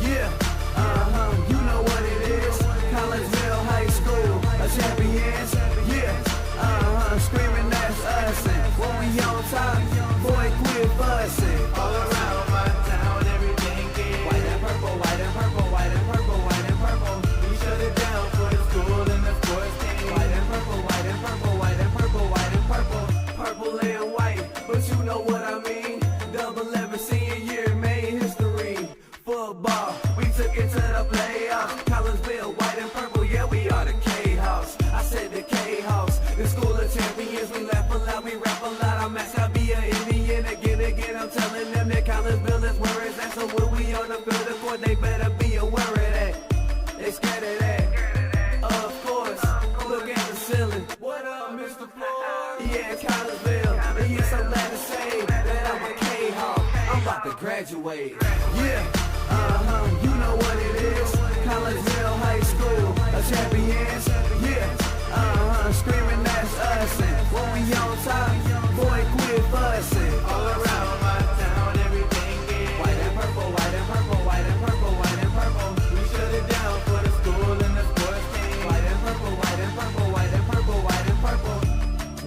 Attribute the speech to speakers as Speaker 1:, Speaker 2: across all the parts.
Speaker 1: Yeah, you know what it is. Collegeville High School, a champions. Yeah, screaming that's us. And when we on top, boy, quit fussing. All around my town, everything is white and purple, white and purple, white and purple, white and purple. We shut it down for the school and the sports team. White and purple, white and purple, white and purple, white and purple. Purple and white, but you know what I mean. Double 11 senior year made history. Football, we took it to the playoffs. Collegeville, white and purple, yeah, we are the K-House. I said the K-House, the school of champions. We laugh a lot, we rap a lot. I'm at be an Indian again. I'm telling them that Collegeville is where it's at. So when we on the field of court, they better be aware of that. They scared of that. Of course, look at the ceiling. What up, Mr. Floyd? Yeah, Collegeville. And yes, I'm glad to say that I'm a K-Hawk. I'm about to graduate. Yeah, you know what it is. Collegeville High School, a champions. Yeah, screaming that's us. And when we on top, boy, quit fussing. All around my town, everything is white and purple, white and purple, white and purple, white and purple. We shut it down for the school and the sports team. White and purple, white and purple, white and purple, white and purple.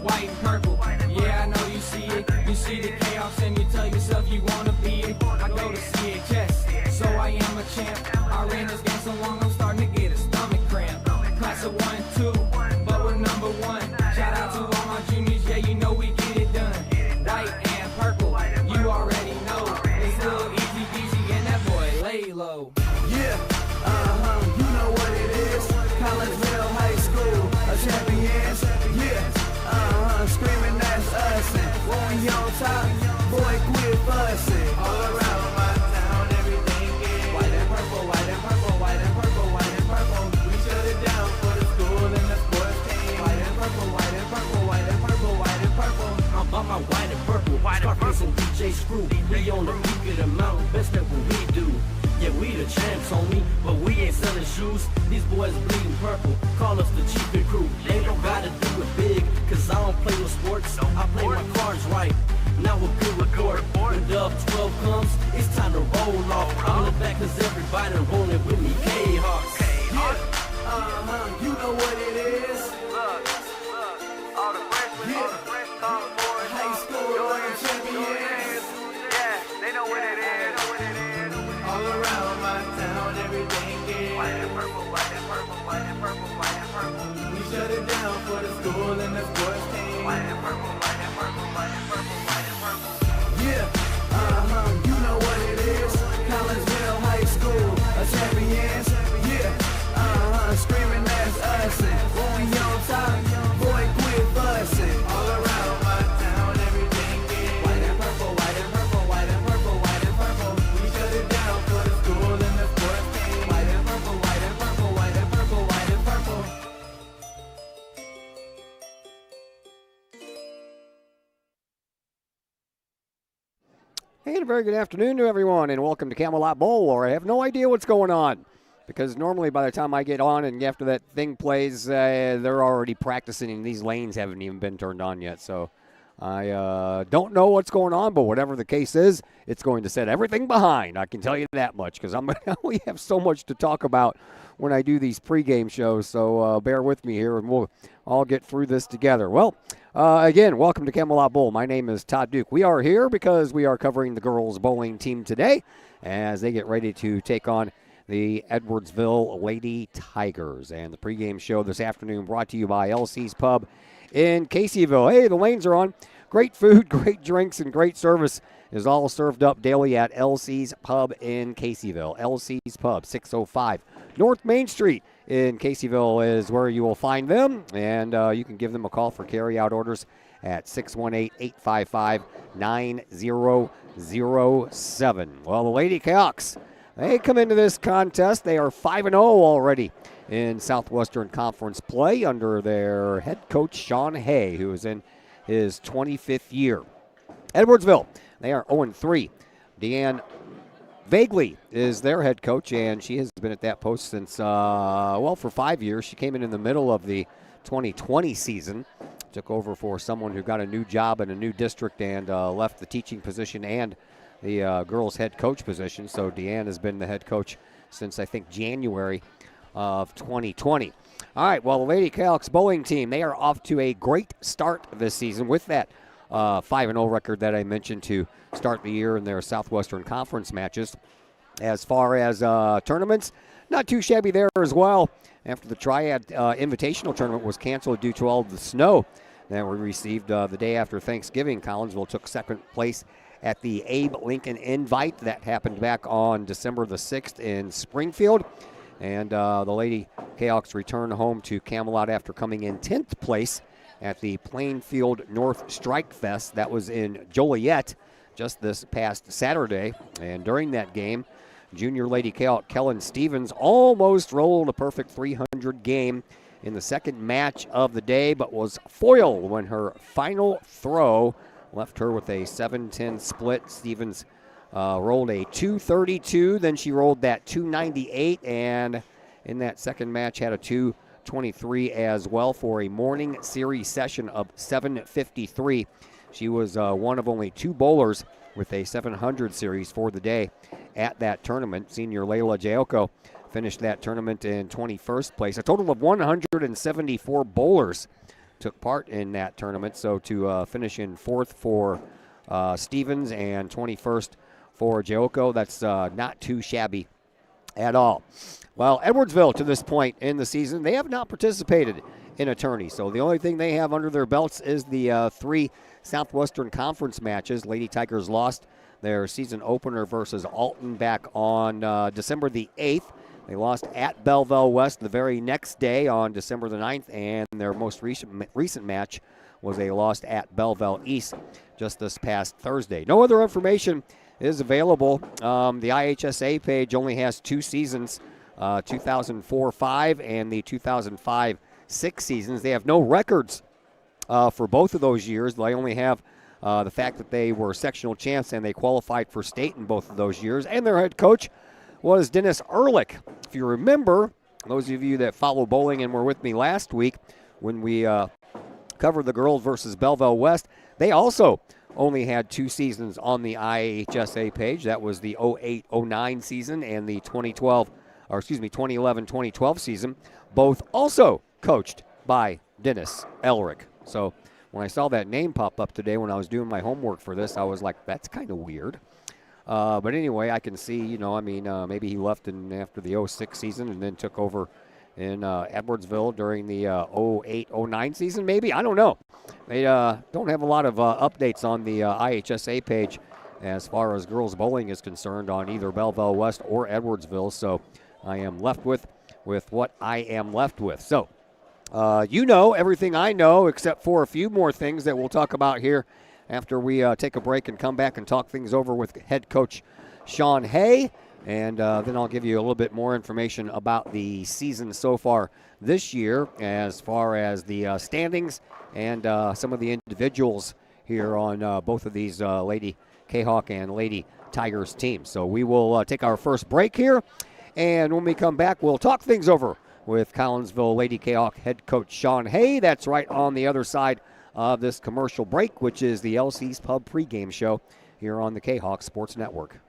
Speaker 2: White and purple, yeah, I know you see it. You see the chaos and you tell yourself you wanna be it. I go to CHS, so I am a champ. I ran this game so long I'm starting to get a stomach cramp. Class of 1, 2, but we're number 1. Shout out to all my juniors, yeah, you know we get it done. White and purple, you already know. It's a little easy peasy and that boy lay low.
Speaker 1: Yeah, you know what it is. Collegeville High School, a champions. Yeah, screaming that's us. And when we on top, boy, quit fussing. All around my town, everything is white and purple, white and purple, white and purple, white and purple. We shut it down for the school and the sports team. White and purple, white and purple, white and purple, white and purple.
Speaker 3: I'm about my white and purple, Scarface and DJ Screw. We on the peak of the mountain, best at what we do. Yeah, we the champs, homie, but we ain't selling shoes. These boys bleeding purple, call us the cheapest crew. They don't gotta do it big, cause I don't play with sports. I play my cards right. Now a good report. When Dub 12 comes, it's time to roll off. I'm the back cause everybody rolling with me. K-Hawks.
Speaker 1: Yeah, you know what it is.
Speaker 4: All the freshmen, come boys,
Speaker 1: High school, champions.
Speaker 4: yeah, they know what it is.
Speaker 1: All around my town, everything is
Speaker 4: White and purple, white and purple, white and purple, white and purple.
Speaker 1: we shut it down for the school and the sports team.
Speaker 4: White and purple, white and purple, white and purple, white and purple.
Speaker 1: Yeah, you know what it is. Collegeville High School, a champions. Yeah, screaming that's us. And when we on top, boy, quit fussing. All around my town, everything is white and purple, white and purple, white and purple, white and purple. We shut it down for the school and the sports team. White and purple, white and purple, white and purple, white and purple.
Speaker 5: And a very good afternoon to everyone, and welcome to Camelot Bowl, where I have no idea what's going on. Because normally by the time I get on and after that thing plays, they're already practicing, and these lanes haven't even been turned on yet. So I don't know what's going on, but whatever the case is, it's going to set everything behind. I can tell you that much, because we have so much to talk about when I do these pregame shows. So bear with me here, and we'll all get through this together. Well, again, welcome to Camelot Bowl. My name is Todd Duke. We are here because we are covering the girls bowling team today as they get ready to take on the Edwardsville Lady Tigers. And the pregame show this afternoon brought to you by LC's Pub in Caseyville. Hey, the lanes are on. Great food, great drinks, and great service is all served up daily at LC's Pub in Caseyville. LC's Pub, 605 North Main Street in Caseyville is where you will find them. And you can give them a call for carry-out orders at 618-855-9007. Well, the Lady Kahawks, they come into this contest. They are 5-0 already in Southwestern Conference play under their head coach, Sean Hay, who is in his 25th year. Edwardsville, they are 0-3. Deanne Vagley is their head coach, and she has been at that post since, for 5 years. She came in the middle of the 2020 season, took over for someone who got a new job in a new district and left the teaching position and the girls' head coach position. So Deanne has been the head coach since, I think, January of 2020. All right, well, the Lady Kahok's bowling team, they are off to a great start this season with that 5-0 record that I mentioned to start the year in their Southwestern Conference matches. As far as tournaments, not too shabby there as well. After the Triad Invitational Tournament was canceled due to all of the snow that we received the day after Thanksgiving, Collinsville took second place at the Abe Lincoln Invite. That happened back on December the 6th in Springfield. And the Lady Kahoks returned home to Camelot after coming in 10th place at the Plainfield North Strike Fest. That was in Joliet just this past Saturday. And during that game, junior Lady Kahok Kellen Stevens almost rolled a perfect 300 game in the second match of the day, but was foiled when her final throw left her with a 7-10 split. Stevens rolled a 232, then she rolled that 298, and in that second match had a 223 as well for a morning series session of 753. She was one of only two bowlers with a 700 series for the day at that tournament. Senior Layla Jayoko finished that tournament in 21st place. A total of 174 bowlers took part in that tournament, so to finish in 4th for Stevens and 21st for Jayoko, that's not too shabby at all. Well, Edwardsville, to this point in the season, they have not participated in a tourney, so the only thing they have under their belts is the 3 Southwestern Conference matches. Lady Tigers lost their season opener versus Alton back on December the 8th. They lost at Belleville West the very next day on December the 9th, and their most recent match was a loss at Belleville East just this past Thursday. No other information is available. The IHSA page only has 2 seasons, 2004-5 and the 2005-6 seasons. They have no records for both of those years. They only have the fact that they were sectional champs and they qualified for state in both of those years. And their head coach was Dennis Ehrlich. If you remember, those of you that follow bowling and were with me last week when we covered the girls versus Belleville West, they also only had 2 seasons on the IHSA page. That was the 08-09 season and the 2011-2012 season, both also coached by Dennis Ehrlich. So when I saw that name pop up today when I was doing my homework for this, I was like, that's kind of weird. But anyway, I can see, maybe he left after the 06 season and then took over in Edwardsville during the 08-09 season, maybe. I don't know. They don't have a lot of updates on the IHSA page as far as girls bowling is concerned on either Belleville West or Edwardsville. So I am left with what I am left with. So everything I know except for a few more things that we'll talk about here after we take a break and come back and talk things over with head coach Sean Hay. And then I'll give you a little bit more information about the season so far this year as far as the standings and some of the individuals here on both of these Lady Kahok and Lady Tigers teams. So we will take our first break here. And when we come back, we'll talk things over with Collinsville Lady Kahok head coach Sean Hay. That's right on the other side of this commercial break, which is the LC's Pub pregame show here on the Kahok Sports Network.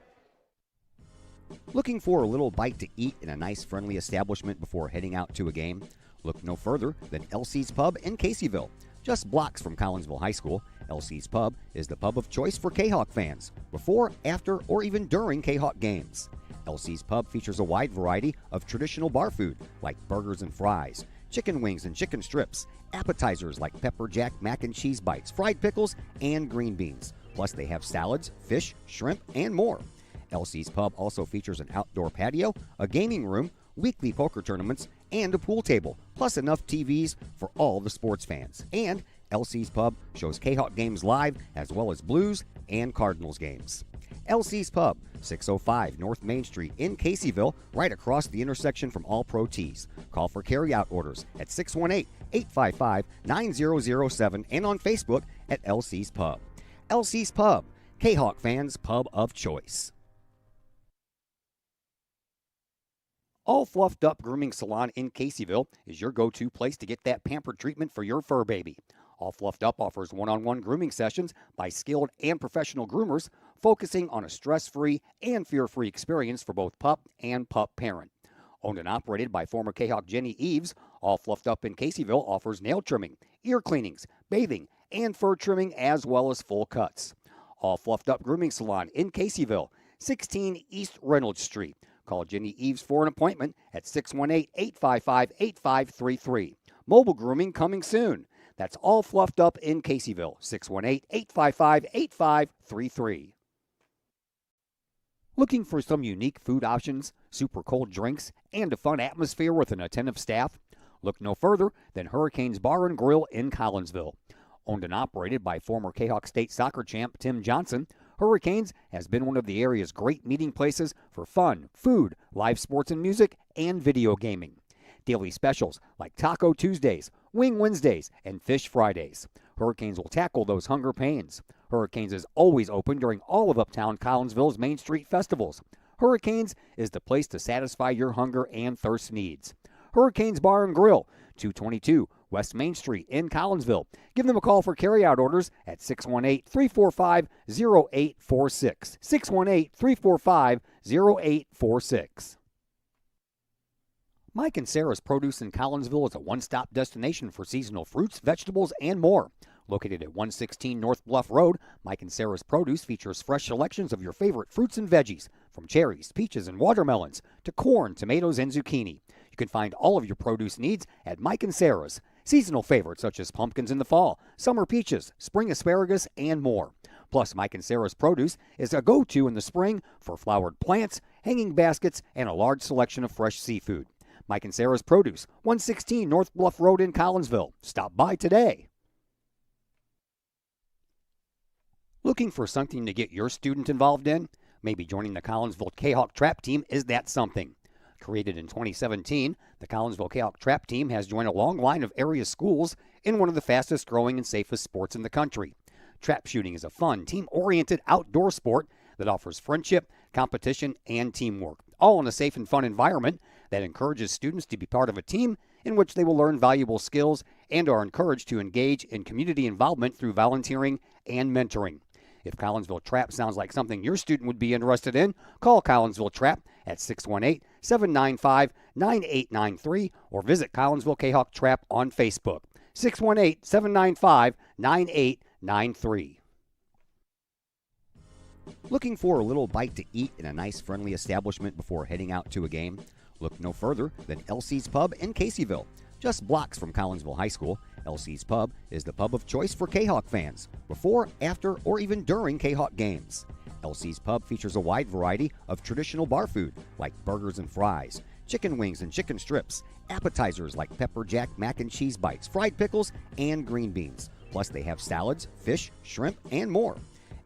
Speaker 6: Looking for a little bite to eat in a nice, friendly establishment before heading out to a game? Look no further than LC's Pub in Caseyville. Just blocks from Collinsville High School, LC's Pub is the pub of choice for Kahok fans, before, after, or even during Kahok games. LC's Pub features a wide variety of traditional bar food like burgers and fries, chicken wings and chicken strips, appetizers like pepper jack mac and cheese bites, fried pickles, and green beans. Plus they have salads, fish, shrimp, and more. LC's Pub also features an outdoor patio, a gaming room, weekly poker tournaments, and a pool table, plus enough TVs for all the sports fans. And LC's Pub shows Kahok games live as well as Blues and Cardinals games. LC's Pub, 605 North Main Street in Caseyville, right across the intersection from All Pro Tees. Call for carry-out orders at 618-855-9007 and on Facebook at LC's Pub. LC's Pub, Kahok fans' pub of choice. All Fluffed Up Grooming Salon in Caseyville is your go-to place to get that pampered treatment for your fur baby.
Speaker 5: All Fluffed Up offers one-on-one grooming sessions by skilled and professional groomers, focusing on a stress-free and fear-free experience for both pup and pup parent. Owned and operated by former Kahok Jenny Eves, All Fluffed Up in Caseyville offers nail trimming, ear cleanings, bathing, and fur trimming, as well as full cuts. All Fluffed Up Grooming Salon in Caseyville, 16 East Reynolds Street. Call Jenny Eves for an appointment at 618-855-8533. Mobile grooming coming soon. That's All Fluffed Up in Caseyville, 618-855-8533. Looking for some unique food options, super cold drinks, and a fun atmosphere with an attentive staff? Look no further than Hurricanes Bar and Grill in Collinsville. Owned and operated by former Kahok State soccer champ Tim Johnson, Hurricanes has been one of the area's great meeting places for fun, food, live sports and music, and video gaming. Daily specials like Taco Tuesdays, Wing Wednesdays, and Fish Fridays. Hurricanes will tackle those hunger pains. Hurricanes is always open during all of Uptown Collinsville's Main Street festivals. Hurricanes is the place to satisfy your hunger and thirst needs. Hurricanes Bar and Grill, 222 West Main Street in Collinsville. Give them a call for carryout orders at 618-345-0846. 618-345-0846. Mike and Sarah's Produce in Collinsville is a one-stop destination for seasonal fruits, vegetables, and more. Located at 116 North Bluff Road, Mike and Sarah's Produce features fresh selections of your favorite fruits and veggies, from cherries, peaches, and watermelons to corn, tomatoes, and zucchini. You can find all of your produce needs at Mike and Sarah's. Seasonal favorites such as pumpkins in the fall, summer peaches, spring asparagus, and more. Plus, Mike and Sarah's Produce is a go-to in the spring for flowered plants, hanging baskets, and a large selection of fresh seafood. Mike and Sarah's Produce, 116 North Bluff Road in Collinsville. Stop by today. Looking for something to get your student involved in? Maybe joining the Collinsville Kahok Trap Team is that something. Created in 2017, the Collinsville Kahok Trap Team has joined a long line of area schools in one of the fastest growing and safest sports in the country. Trap shooting is a fun, team-oriented outdoor sport that offers friendship, competition, and teamwork, all in a safe and fun environment that encourages students to be part of a team in which they will learn valuable skills and are encouraged to engage in community involvement through volunteering and mentoring. If Collinsville Trap sounds like something your student would be interested in, call Collinsville Trap at 618-795-9893 or visit Collinsville Kahok Trap on Facebook, 618-795-9893.
Speaker 6: Looking for a little bite to eat in a nice, friendly establishment before heading out to a game? Look no further than LC's Pub in Caseyville. Just blocks from Collinsville High School, LC's Pub is the pub of choice for Kahok fans, before, after, or even during Kahok games. LC's Pub features a wide variety of traditional bar food like burgers and fries, chicken wings and chicken strips, appetizers like pepper jack mac and cheese bites, fried pickles, and green beans. Plus they have salads, fish, shrimp, and more.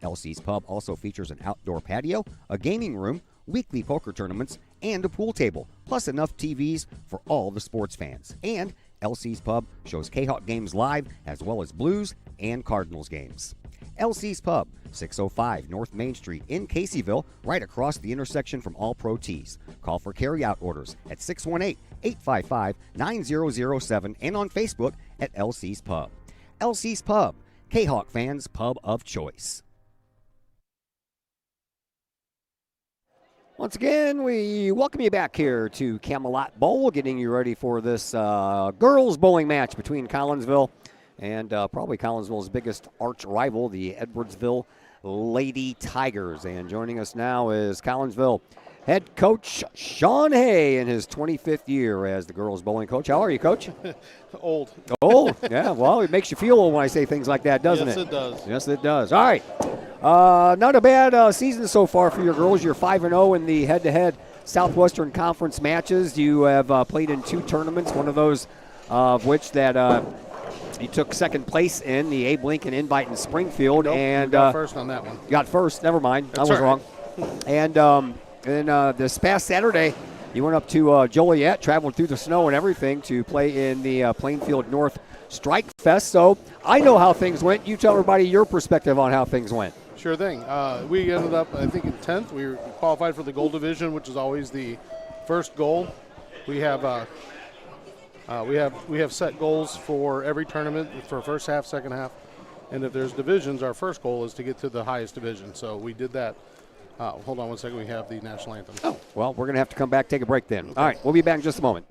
Speaker 6: LC's Pub also features an outdoor patio, a gaming room, weekly poker tournaments, and a pool table, plus enough TVs for all the sports fans. And LC's Pub shows Kahok games live as well as Blues and Cardinals games. LC's Pub, 605 North Main Street in Caseyville, right across the intersection from All Pro Tees. Call for carryout orders at 618-855-9007 and on Facebook at LC's Pub. LC's Pub, Kahok fans' pub of choice.
Speaker 5: Once again, we welcome you back here to Camelot Bowl, getting you ready for this girls bowling match between Collinsville and probably Collinsville's biggest arch rival, the Edwardsville Lady Tigers. And joining us now is Collinsville head coach Sean Hay in his 25th year as the girls bowling coach. How are you, Coach?
Speaker 7: Old.
Speaker 5: Old? Yeah, well, it makes you feel old when I say things like that, doesn't it?
Speaker 7: Yes, it does.
Speaker 5: Yes, it does. All right. Not a bad season so far for your girls. You're 5-0 in the head-to-head Southwestern Conference matches. You have played in 2 tournaments, one of those of which that you took second place in, the Abe Lincoln Invite in Springfield.
Speaker 7: Nope,
Speaker 5: and
Speaker 7: got first on that one.
Speaker 5: You got first. Never mind.
Speaker 7: That's
Speaker 5: I was
Speaker 7: right.
Speaker 5: wrong. And then this past Saturday, you went up to Joliet, traveled through the snow and everything to play in the Plainfield North Strike Fest. So I know how things went. You tell everybody your perspective on how things went.
Speaker 7: Sure thing. We ended up, I think, in 10th. We qualified for the gold division, which is always the first goal. We have We have set goals for every tournament for first half, second half, and if there's divisions, our first goal is to get to the highest division. So we did that. Hold on one second. We have the national anthem.
Speaker 5: Oh, well, we're going to have to come back, take a break then. All right, we'll be back in just a moment.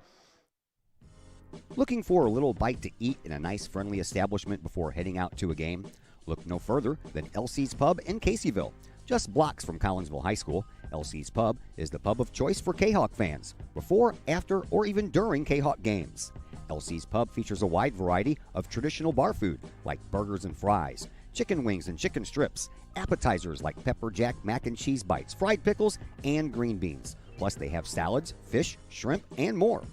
Speaker 6: Looking for a little bite to eat in a nice, friendly establishment before heading out to a game? Look no further than LC's Pub in Caseyville. Just blocks from Collinsville High School, LC's Pub is the pub of choice for Kahok fans, before, after, or even during Kahok games. LC's Pub features a wide variety of traditional bar food like burgers and fries, chicken wings and chicken strips, appetizers like pepper jack mac and cheese bites, fried pickles, and green beans. Plus they have salads, fish, shrimp, and more.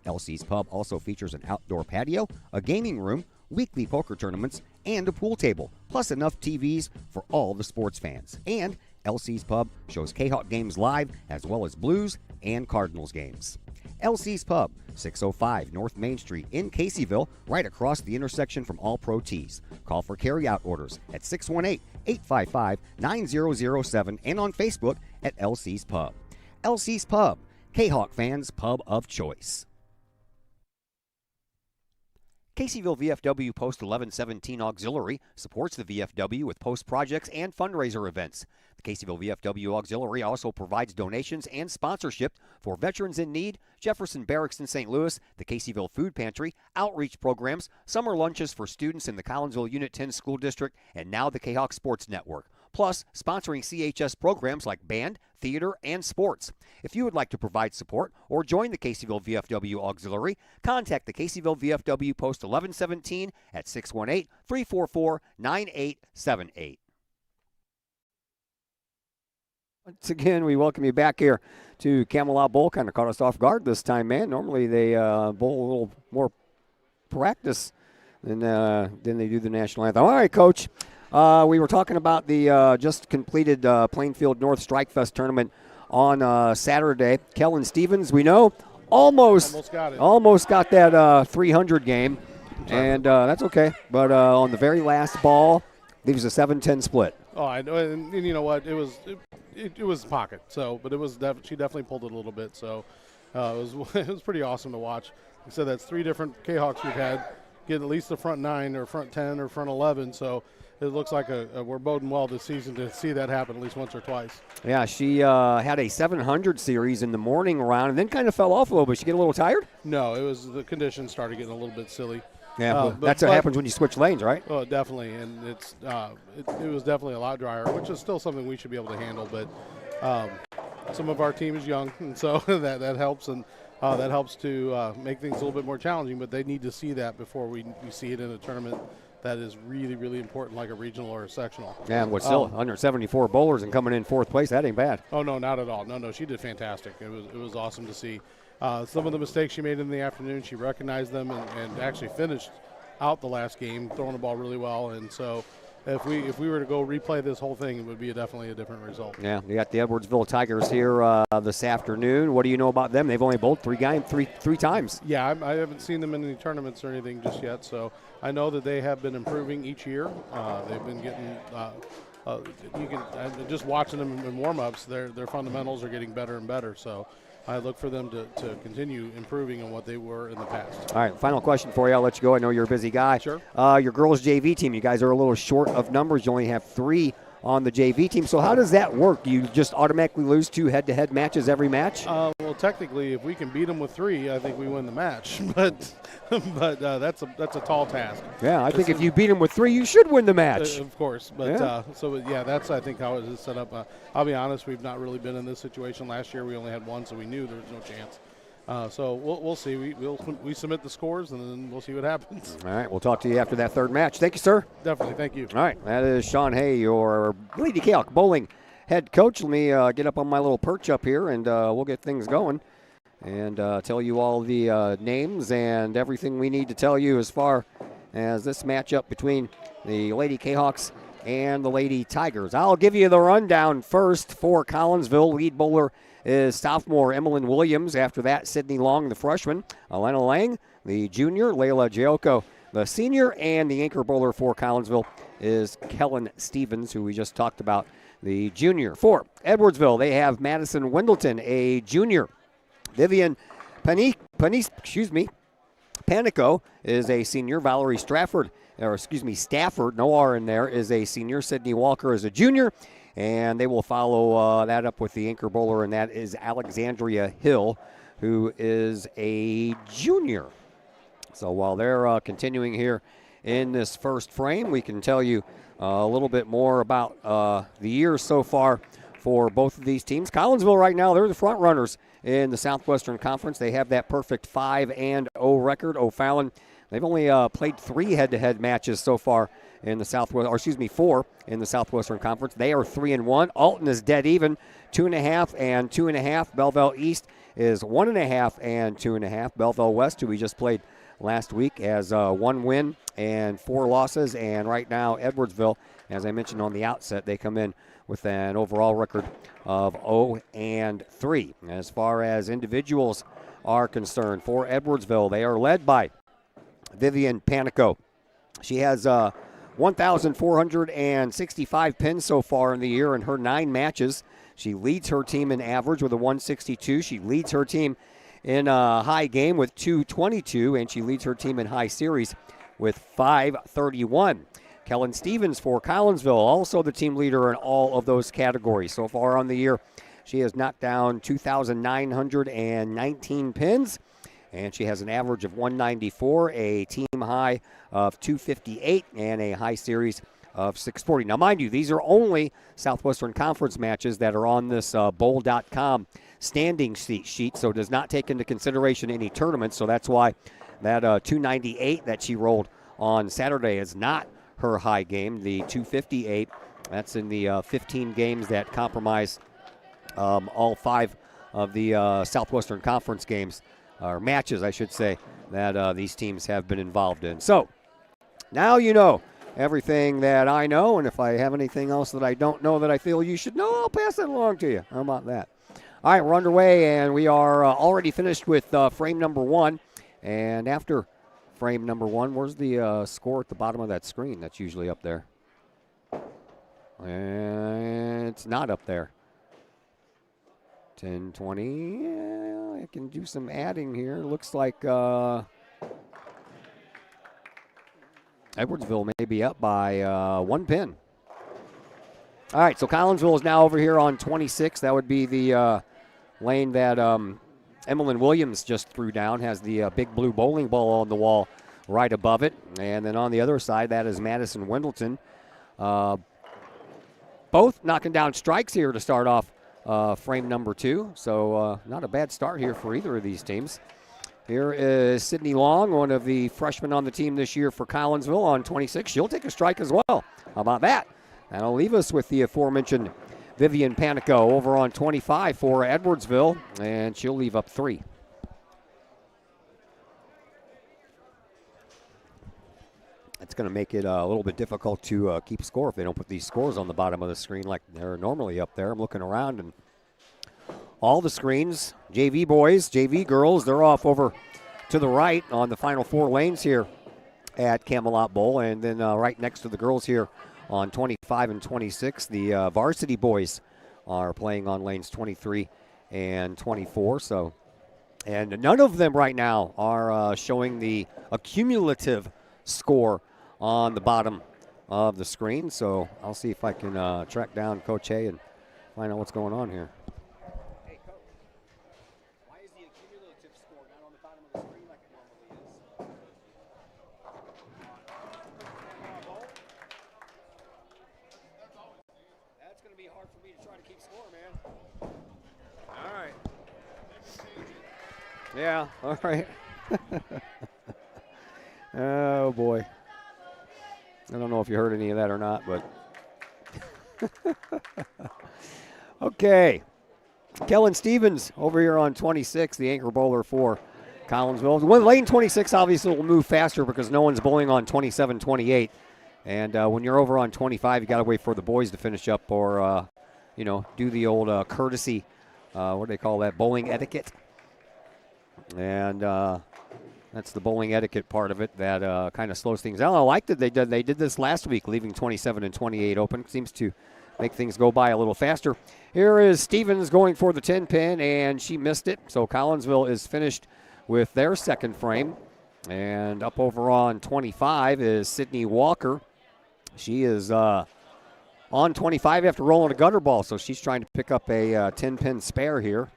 Speaker 6: LC's Pub also features an outdoor patio, a gaming room, weekly poker tournaments, and a pool table, plus enough TVs for all the sports fans. And LC's Pub shows Kahok games live, as well as Blues and Cardinals games. LC's Pub, 605 North Main Street in Caseyville, right across the intersection from All Pro Tees. Call for carry-out orders at 618-855-9007 and on Facebook at LC's Pub. LC's Pub, Kahok fans' pub of choice. Caseyville VFW Post 1117 Auxiliary supports the VFW with post projects and fundraiser events. The Caseyville VFW Auxiliary also provides donations and sponsorship for Veterans in Need, Jefferson Barracks in St. Louis, the Caseyville Food Pantry, outreach programs, summer lunches for students in the Collinsville Unit 10 School District, and now the Kahok Sports Network. Plus, sponsoring CHS programs like band, theater, and sports. If you would like to provide support or join the Caseyville VFW Auxiliary, contact the Caseyville VFW Post 1117 at 618-344-9878. Once again, we welcome you back here to Camelot Bowl. Kind of caught us off guard this time, man. Normally they bowl a little more practice than they do the national anthem. All right, Coach. We were talking about the just completed Plainfield North Strike Fest tournament on Saturday. Kellen Stevens, we know, almost got that 300 game, and that's okay. But on the very last ball, it was a 7-10 split.
Speaker 7: Oh, I know, and you know what? It was pocket. So, but it was she definitely pulled it a little bit. So, it was pretty awesome to watch. Like I said, that's 3 different Kahawks we've had get at least the front 9 or front 10 or front 11. So. It looks like we're boding well this season to see that happen at least once or twice.
Speaker 5: Yeah, she had a 700 series in the morning round and then kind of fell off a little bit. She get a little tired?
Speaker 7: No, it was the conditions started getting a little bit silly.
Speaker 5: Yeah, that's what happens when you switch lanes, right?
Speaker 7: Oh, definitely, and it was definitely a lot drier, which is still something we should be able to handle. But some of our team is young, and so that helps, and that helps to make things a little bit more challenging. But they need to see that before we see it in a tournament that is really, really important, like a regional or a sectional.
Speaker 5: Yeah, and still 174 bowlers and coming in 4th place, that ain't bad.
Speaker 7: Oh, no, not at all. No, she did fantastic. It was awesome to see. Some of the mistakes she made in the afternoon, she recognized them and actually finished out the last game, throwing the ball really well. And so if we were to go replay this whole thing, it would be definitely a different result. Yeah,
Speaker 5: you got the Edwardsville Tigers here this afternoon. What do you know about them? They've only bowled three times.
Speaker 7: Yeah, I haven't seen them in any tournaments or anything just yet, so I know that they have been improving each year. They've been getting just watching them in warm-ups, their fundamentals are getting better and better, so I look for them to continue improving on what they were in the past.
Speaker 5: All right, final question for you. I'll let you go. I know you're a busy guy.
Speaker 7: Sure.
Speaker 5: Your girls' JV team, you guys are a little short of numbers. You only have 3 on the JV team. So how does that work? Do you just automatically lose 2 head-to-head matches every match?
Speaker 7: Well, technically, if we can beat them with 3, I think we win the match. But that's a tall task.
Speaker 5: Yeah, I think if you beat them with 3, you should win the match.
Speaker 7: Of course. But that's I think how it is set up. I'll be honest, we've not really been in this situation. Last year we only had 1, so we knew there was no chance. So we'll see. We submit the scores, and then we'll see what happens.
Speaker 5: All right, we'll talk to you after that 3rd match. Thank you, sir.
Speaker 7: Definitely, thank you.
Speaker 5: All right, that is Sean Hay, your Lady Kahok bowling head coach. Let me get up on my little perch up here, and we'll get things going and tell you all the names and everything we need to tell you as far as this matchup between the Lady Kahawks and the Lady Tigers. I'll give you the rundown first for Collinsville. Lead bowler is sophomore Emmeline Williams. After that, Sydney Long, the freshman. Elena Lang, the junior. Layla Giocco, the senior. And the anchor bowler for Collinsville is Kellen Stevens, who we just talked about, the junior. For Edwardsville, they have Madison Wendleton, a junior. Vivian Panico is a senior. Valerie Stafford, no R in there, is a senior. Sydney Walker is a junior. And they will follow that up with the anchor bowler, and that is Alexandria Hill, who is a junior. So while they're continuing here in this first frame, we can tell you a little bit more about the year so far for both of these teams. Collinsville right now, they're the front runners in the Southwestern Conference. They have that perfect 5-0 record. O'Fallon, they've only played 3 head-to-head matches so far in the Southwest, 4 in the Southwestern Conference. They are 3-1. Alton is dead even, 2.5 and 2.5. Belleville East is 1.5 and 2.5. Belleville West, who we just played last week, has 1 win and 4 losses. And right now, Edwardsville, as I mentioned on the outset, they come in with an overall record of 0-3. As far as individuals are concerned, for Edwardsville, they are led by Vivian Panico. She has 1,465 pins so far in the year in her 9 matches. She leads her team in average with a 162. She leads her team in a high game with 222, and she leads her team in high series with 531. Kellen Stevens for Collinsville, also the team leader in all of those categories. So far on the year, she has knocked down 2,919 pins, and she has an average of 194, a team high of 258, and a high series of 640. Now, mind you, these are only Southwestern Conference matches that are on this bowl.com standing sheet, so it does not take into consideration any tournaments. So that's why that 298 that she rolled on Saturday is not her high game. The 258, that's in the 15 games that comprise all 5 of the Southwestern Conference games, or matches, I should say, that these teams have been involved in. So now you know everything that I know, and if I have anything else that I don't know that I feel you should know, I'll pass it along to you. How about that? All right, we're underway, and we are already finished with frame number 1. And after frame number 1, where's the score at the bottom of that screen? That's usually up there. And it's not up there. 10, 20. Yeah, I can do some adding here. Looks like Edwardsville may be up by 1 pin. All right, so Collinsville is now over here on 26. That would be the lane that Emmeline Williams just threw down. Has the big blue bowling ball on the wall right above it. And then on the other side, that is Madison Wendleton. Both knocking down strikes here to start off frame number 2. So not a bad start here for either of these teams. Here is Sydney Long, one of the freshmen on the team this year for Collinsville on 26. She'll take a strike as well. How about that? That'll leave us with the aforementioned Vivian Panico over on 25 for Edwardsville, and she'll leave up 3. That's going to make it a little bit difficult to keep score if they don't put these scores on the bottom of the screen like they're normally up there. I'm looking around, and all the screens, JV boys, JV girls, they're off over to the right on the final 4 lanes here at Camelot Bowl, and then right next to the girls here on 25 and 26, the varsity boys are playing on lanes 23 and 24. So, and none of them right now are showing the accumulative score on the bottom of the screen. So I'll see if I can track down Coach Hay and find out what's going on here. Hey, Coach, why is the accumulative score not on the bottom of the screen like it normally is? That's going to be hard for me to try to keep score, man. All right. Yeah, all right. Oh, boy. I don't know if you heard any of that or not, but. Okay. Kellen Stevens over here on 26, the anchor bowler for Collinsville. Well, lane 26 obviously will move faster because no one's bowling on 27, 28. And when you're over on 25, you got to wait for the boys to finish up or, do the old courtesy, what do they call that, bowling etiquette. And that's the bowling etiquette part of it that kind of slows things down. I liked it. They did this last week, leaving 27 and 28 open. Seems to make things go by a little faster. Here is Stevens going for the 10 pin, and she missed it. So Collinsville is finished with their second frame. And up over on 25 is Sydney Walker. She is on 25 after rolling a gutter ball, so she's trying to pick up a 10-pin spare here.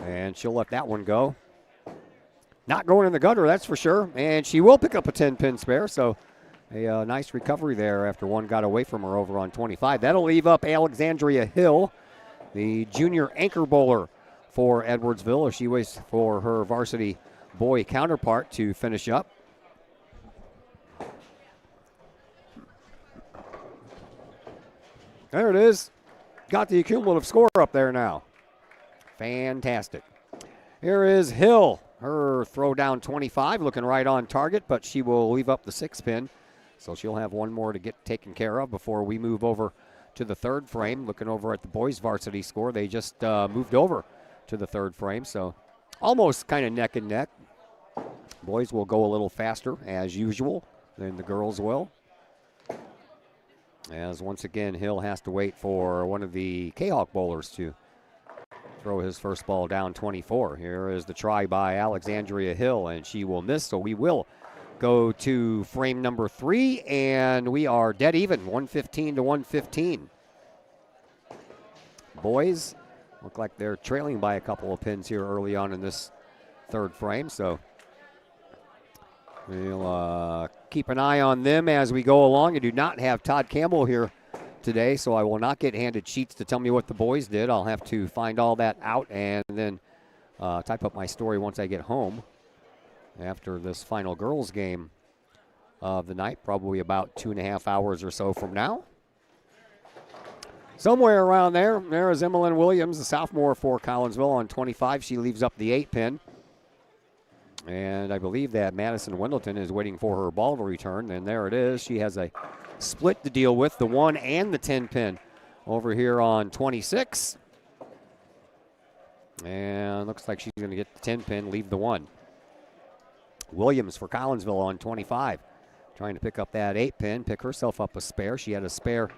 Speaker 5: And she'll let that one go. Not going in the gutter, that's for sure. And she will pick up a 10-pin spare, so a nice recovery there after one got away from her over on 25. That'll leave up Alexandria Hill, the junior anchor bowler for Edwardsville, as she waits for her varsity boy counterpart to finish up. There it is. Got the cumulative score up there now. Fantastic. Here is Hill. Her throw down 25, looking right on target, but she will leave up the 6-pin. So she'll have one more to get taken care of before we move over to the third frame. Looking over at the boys varsity score, they just moved over to the third frame, so almost kind of neck and neck. Boys will go a little faster, as usual, than the girls will. As once again, Hill has to wait for one of the Kahok bowlers to throw his first ball down 24. Here is the try by Alexandria Hill, and she will miss, so we will go to frame number 3, and we are dead even, 115 to 115. Boys look like they're trailing by a couple of pins here early on in this third frame, so we'll keep an eye on them as we go along. I do not have Todd Campbell here today, so I will not get handed sheets to tell me what the boys did. I'll have to find all that out and then type up my story once I get home after this final girls game of the night, probably about 2.5 hours or so from now. Somewhere around there is Emmeline Williams, the sophomore for Collinsville on 25. She leaves up the 8-pin. And I believe that Madison Wendleton is waiting for her ball to return, and there it is. She has a split to deal with, the 1 and the 10-pin over here on 26. And looks like she's going to get the 10-pin, leave the 1. Williams for Collinsville on 25, trying to pick up that 8-pin, pick herself up a spare. She had a spare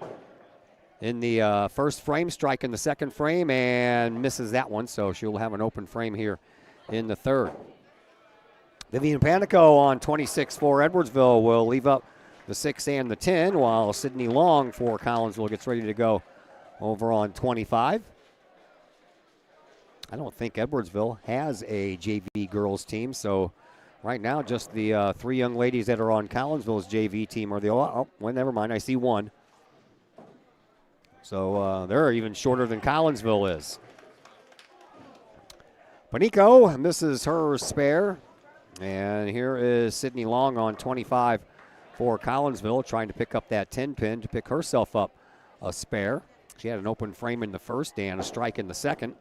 Speaker 5: in the first frame, strike in the second frame, and misses that one, so she'll have an open frame here in the third. Vivian Panico on 26 for Edwardsville will leave up the 6 and the 10, while Sydney Long for Collinsville gets ready to go over on 25. I don't think Edwardsville has a JV girls team, so right now just the 3 young ladies that are on Collinsville's JV team are the, oh, well, never mind, I see one. So they're even shorter than Collinsville is. Panico misses her spare. And here is Sydney Long on 25 for Collinsville, trying to pick up that 10-pin to pick herself up a spare. She had an open frame in the first and a strike in the second.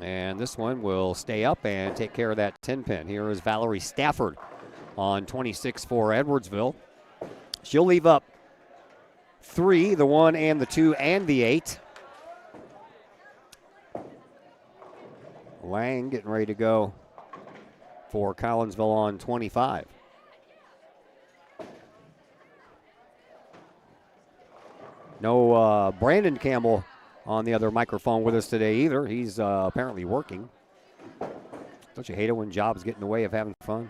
Speaker 5: And this one will stay up and take care of that 10-pin. Here is Valerie Stafford on 26 for Edwardsville. She'll leave up 3, the 1 and the 2 and the 8. Lang getting ready to go for Collinsville on 25. No Brandon Campbell on the other microphone with us today either. He's apparently working. Don't you hate it when jobs get in the way of having fun?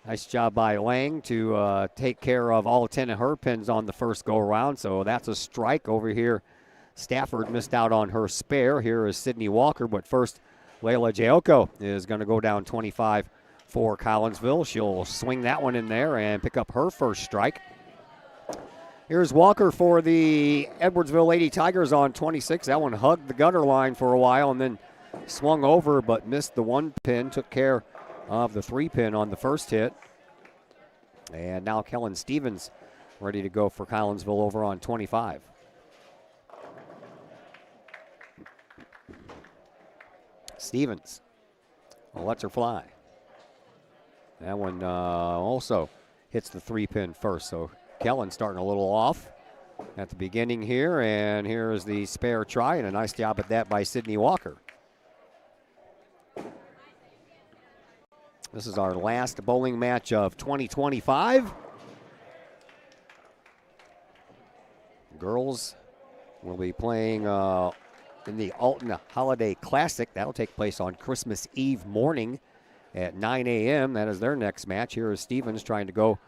Speaker 5: Nice job by Lang to take care of all 10 of her pins on the first go-around, so that's a strike over here. Stafford missed out on her spare. Here is Sydney Walker, but first Layla Jaoko is going to go down 25 for Collinsville. She'll swing that one in there and pick up her first strike. Here's Walker for the Edwardsville Lady Tigers on 26. That one hugged the gutter line for a while and then swung over but missed the 1-pin, took care of the 3-pin on the first hit. And now Kellen Stevens ready to go for Collinsville over on 25. Stevens lets her fly. That one also hits the 3-pin first, so Kellen starting a little off at the beginning here, and here is the spare try, and a nice job at that by Sydney Walker. This is our last bowling match of 2025. Girls will be playing in the Alton Holiday Classic. That'll take place on Christmas Eve morning at 9 a.m. That is their next match. Here is Stevens trying to go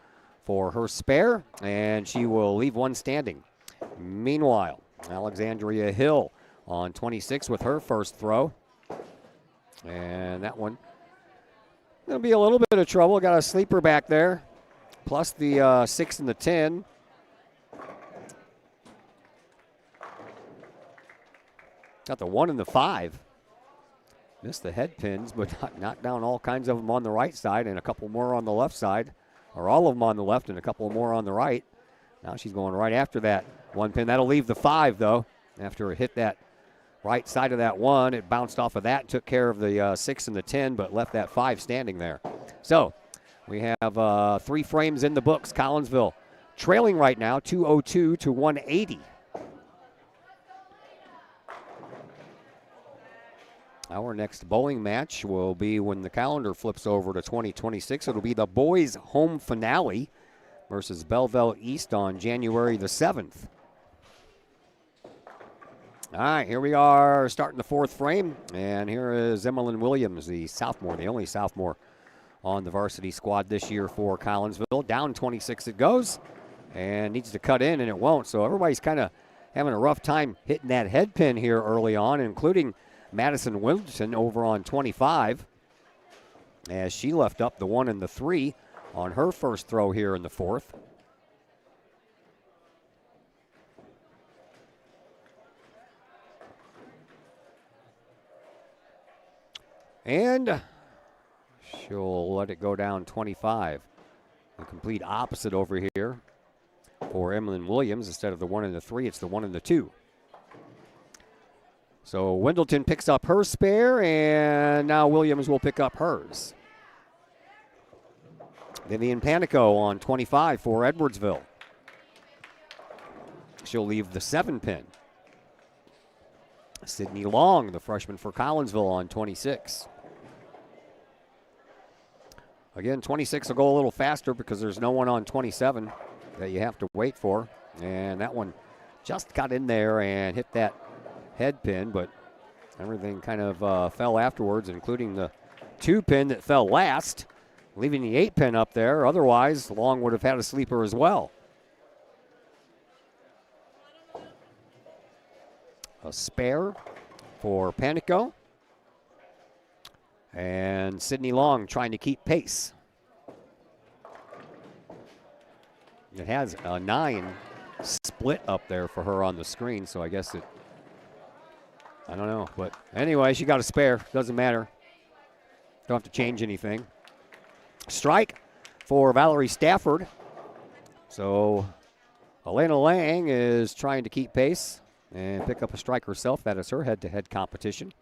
Speaker 5: for her spare, and she will leave one standing. Meanwhile, Alexandria Hill on 26 with her first throw. And that one going to be a little bit of trouble. Got a sleeper back there, plus the 6 and the 10. Got the 1 and the 5. Missed the head pins, but knocked down all kinds of them on the right side and a couple more on the left side, or all of them on the left and a couple more on the right. Now she's going right after that 1 pin. That'll leave the 5, though. After it hit that right side of that 1, it bounced off of that, took care of the 6 and the 10, but left that 5 standing there. So we have 3 frames in the books. Collinsville trailing right now, 202 to 180. Our next bowling match will be when the calendar flips over to 2026. It'll be the boys' home finale versus Belleville East on January the 7th. All right, here we are starting the 4th frame, and here is Emmeline Williams, the sophomore, the only sophomore on the varsity squad this year for Collinsville. Down 26 it goes, and needs to cut in, and it won't. So everybody's kind of having a rough time hitting that head pin here early on, including Madison Wilson over on 25, as she left up the 1 and the 3 on her first throw here in the 4th. And she'll let it go down 25. The complete opposite over here for Emmeline Williams. Instead of the 1 and the 3, it's the 1 and the 2. So Wendleton picks up her spare, and now Williams will pick up hers. Vivian Panico on 25 for Edwardsville. She'll leave the 7 pin. Sydney Long, the freshman for Collinsville, on 26. Again, 26 will go a little faster because there's no one on 27 that you have to wait for. And that one just got in there and hit that head pin, but everything kind of fell afterwards, including the 2 pin that fell last, leaving the 8 pin up there. Otherwise, Long would have had a sleeper as well. A spare for Panico. And Sydney Long trying to keep pace. It has a 9 split up there for her on the screen, so I guess I don't know. But anyway, she got a spare. Doesn't matter. Don't have to change anything. Strike for Valerie Stafford. So Elena Lang is trying to keep pace and pick up a strike herself. That is her head-to-head competition.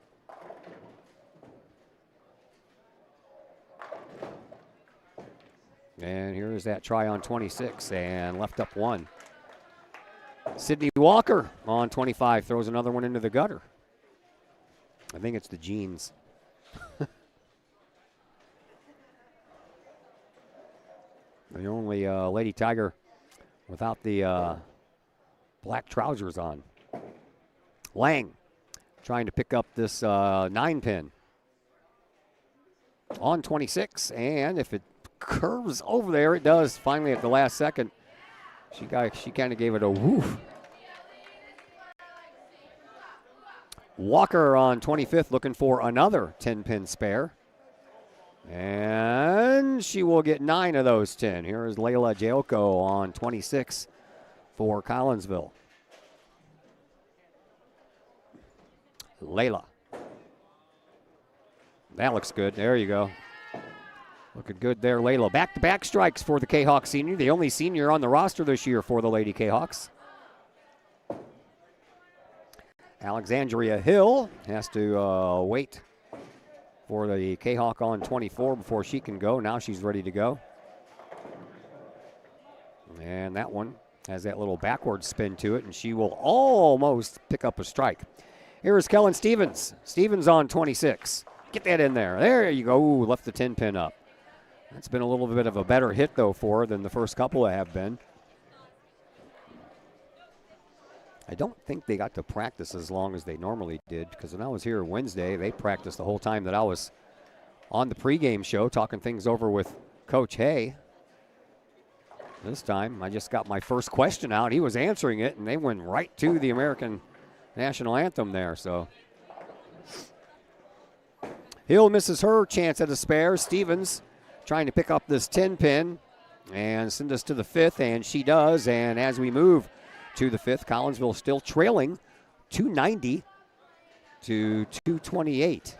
Speaker 5: And here is that try on 26 and left up 1. Sydney Walker on 25 throws another one into the gutter. I think it's the jeans. The only Lady Tiger without the black trousers on. Lang trying to pick up this 9 pin on 26, and if it curves over there, it does finally at the last second. She kind of gave it a woof. Walker on 25th looking for another 10-pin spare. And she will get 9 of those 10. Here is Layla Jaoko on 26 for Collinsville. Layla. That looks good. There you go. Looking good there, Layla. Back-to-back strikes for the Kahawk senior, the only senior on the roster this year for the Lady Kahawks. Alexandria Hill has to wait for the Kahawk on 24 before she can go. Now she's ready to go. And that one has that little backward spin to it, and she will almost pick up a strike. Here is Kellen Stevens. Stevens on 26. Get that in there. There you go. Ooh, left the 10 pin up. That's been a little bit of a better hit, though, for her than the first couple have been. I don't think they got to practice as long as they normally did, because when I was here Wednesday, they practiced the whole time that I was on the pregame show talking things over with Coach Hay. This time, I just got my first question out. He was answering it, and they went right to the American National Anthem there. So Hill misses her chance at a spare. Stevens trying to pick up this 10-pin and send us to the 5th, and she does. And as we move to the 5th, Collinsville still trailing 290 to 228.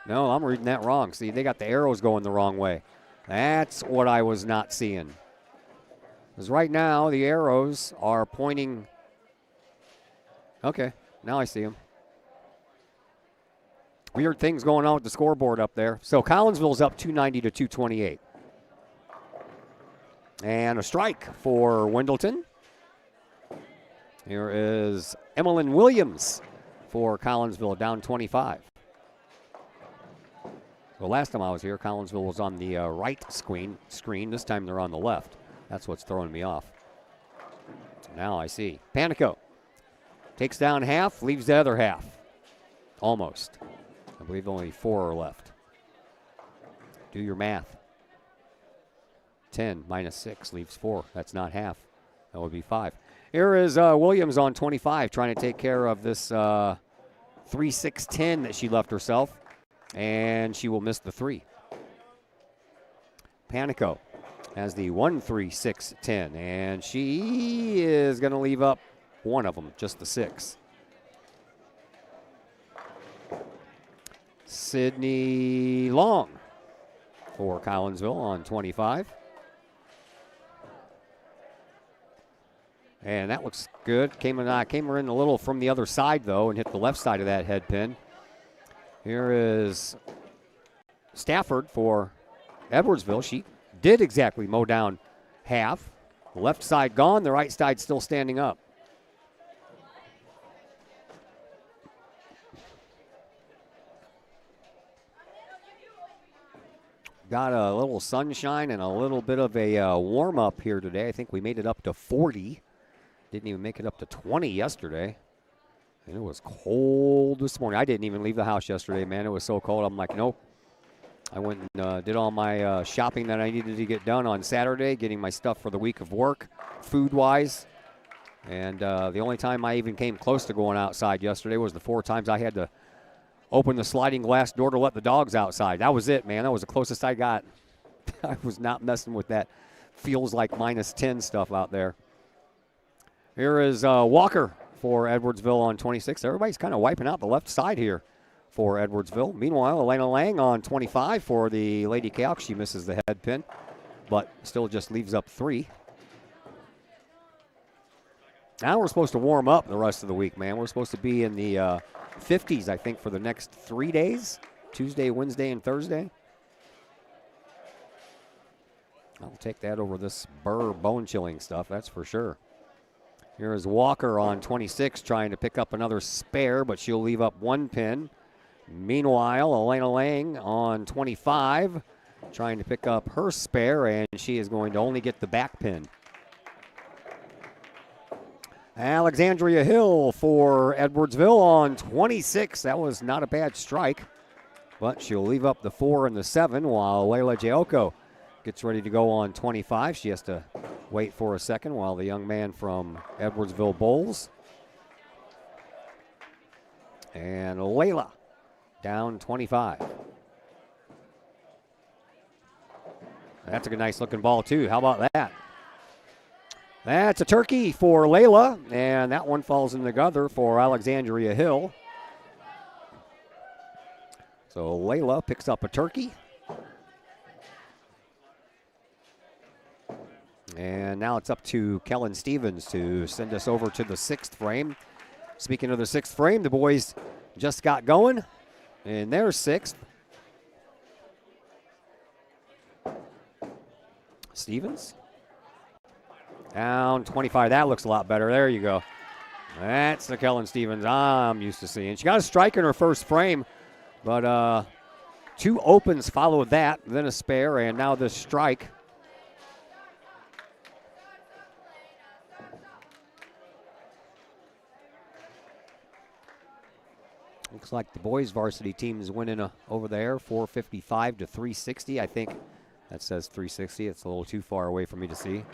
Speaker 5: No, I'm reading that wrong. See, they got the arrows going the wrong way. That's what I was not seeing. Because right now, the arrows are pointing. Okay, now I see them. Weird things going on with the scoreboard up there. So Collinsville's up 290 to 228. And a strike for Wendleton. Here is Emmeline Williams for Collinsville, down 25. Well, last time I was here, Collinsville was on the right screen. This time they're on the left. That's what's throwing me off. Now I see. Panico takes down half, leaves the other half. Almost. I believe only 4 are left. Do your math. 10 minus 6 leaves 4. That's not half. That would be 5. Here is Williams on 25 trying to take care of this 3-6-10 that she left herself. And she will miss the 3. Panico has the 1-3-6-10, and she is going to leave up one of them, just the 6. Sydney Long for Collinsville on 25. And that looks good. Came in a little from the other side, though, and hit the left side of that head pin. Here is Stafford for Edwardsville. She did exactly mow down half. The left side gone, the right side still standing up. Got a little sunshine and a little bit of a warm-up here today. I think we made it up to 40. Didn't even make it up to 20 yesterday. And it was cold this morning. I didn't even leave the house yesterday, man. It was so cold. I'm like, nope. I went and did all my shopping that I needed to get done on Saturday, getting my stuff for the week of work, food-wise. And the only time I even came close to going outside yesterday was the 4 times I had to open the sliding glass door to let the dogs outside. That was it, man. That was the closest I got. I was not messing with that feels like minus 10 stuff out there. Here is Walker for Edwardsville on 26. Everybody's kind of wiping out the left side here for Edwardsville. Meanwhile, Elena Lang on 25 for the Lady Kahok. She misses the head pin, but still just leaves up 3. Now we're supposed to warm up the rest of the week, man. We're supposed to be in the 50s, I think, for the next 3 days, Tuesday, Wednesday, and Thursday. I'll take that over this Burr bone-chilling stuff, that's for sure. Here is Walker on 26 trying to pick up another spare, but she'll leave up 1 pin. Meanwhile, Elena Lang on 25 trying to pick up her spare, and she is going to only get the back pin. Alexandria Hill for Edwardsville on 26. That was not a bad strike, but she'll leave up the 4 and the 7 while Layla Giocco gets ready to go on 25. She has to wait for a second while the young man from Edwardsville bowls. And Layla down 25. That's a nice looking ball too. How about that? That's a turkey for Layla, and that one falls in the gutter for Alexandria Hill. So Layla picks up a turkey. And now it's up to Kellen Stevens to send us over to the 6th frame. Speaking of the 6th frame, the boys just got going in their 6th. Stevens down 25. That looks a lot better. There you go. That's the Kellen Stevens I'm used to seeing. She got a strike in her first frame, but 2 opens followed that, then a spare, and now this strike. Looks like the boys varsity team is winning over there, 455 to 360. I think that says 360. It's a little too far away for me to see.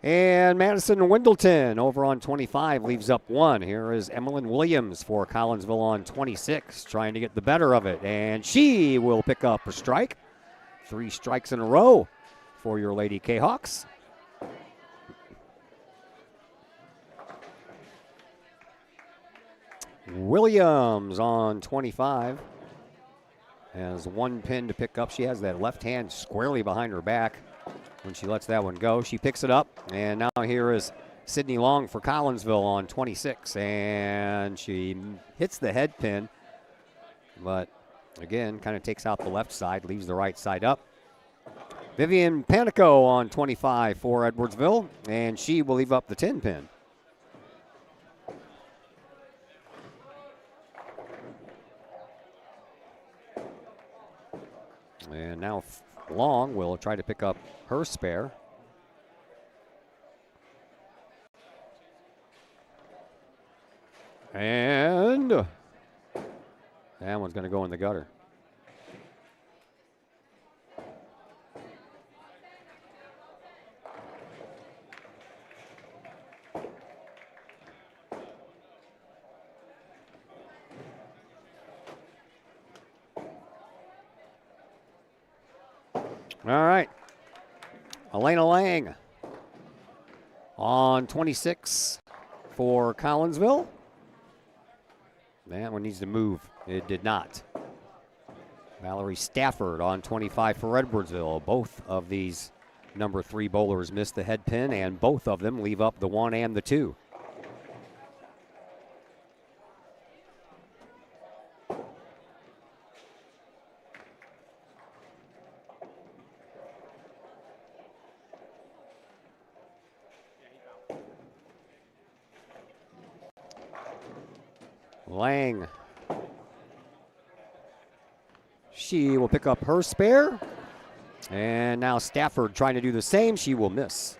Speaker 5: And Madison Wendleton over on 25 leaves up 1. Here is Emmeline Williams for Collinsville on 26, trying to get the better of it. And she will pick up a strike. 3 strikes in a row for your Lady Kahawks. Williams on 25 has 1 pin to pick up. She has that left hand squarely behind her back when she lets that one go. She picks it up, and now here is Sydney Long for Collinsville on 26, and she hits the head pin, but again, kind of takes out the left side, leaves the right side up. Vivian Panico on 25 for Edwardsville, and she will leave up the 10 pin. And now Long will try to pick up her spare. And that one's going to go in the gutter. All right. Elena Lang on 26 for Collinsville. That one needs to move. It did not. Valerie Stafford on 25 for Edwardsville. Both of these number 3 bowlers missed the head pin, and both of them leave up the 1 and the 2. Lang. She will pick up her spare. And now Stafford trying to do the same. She will miss.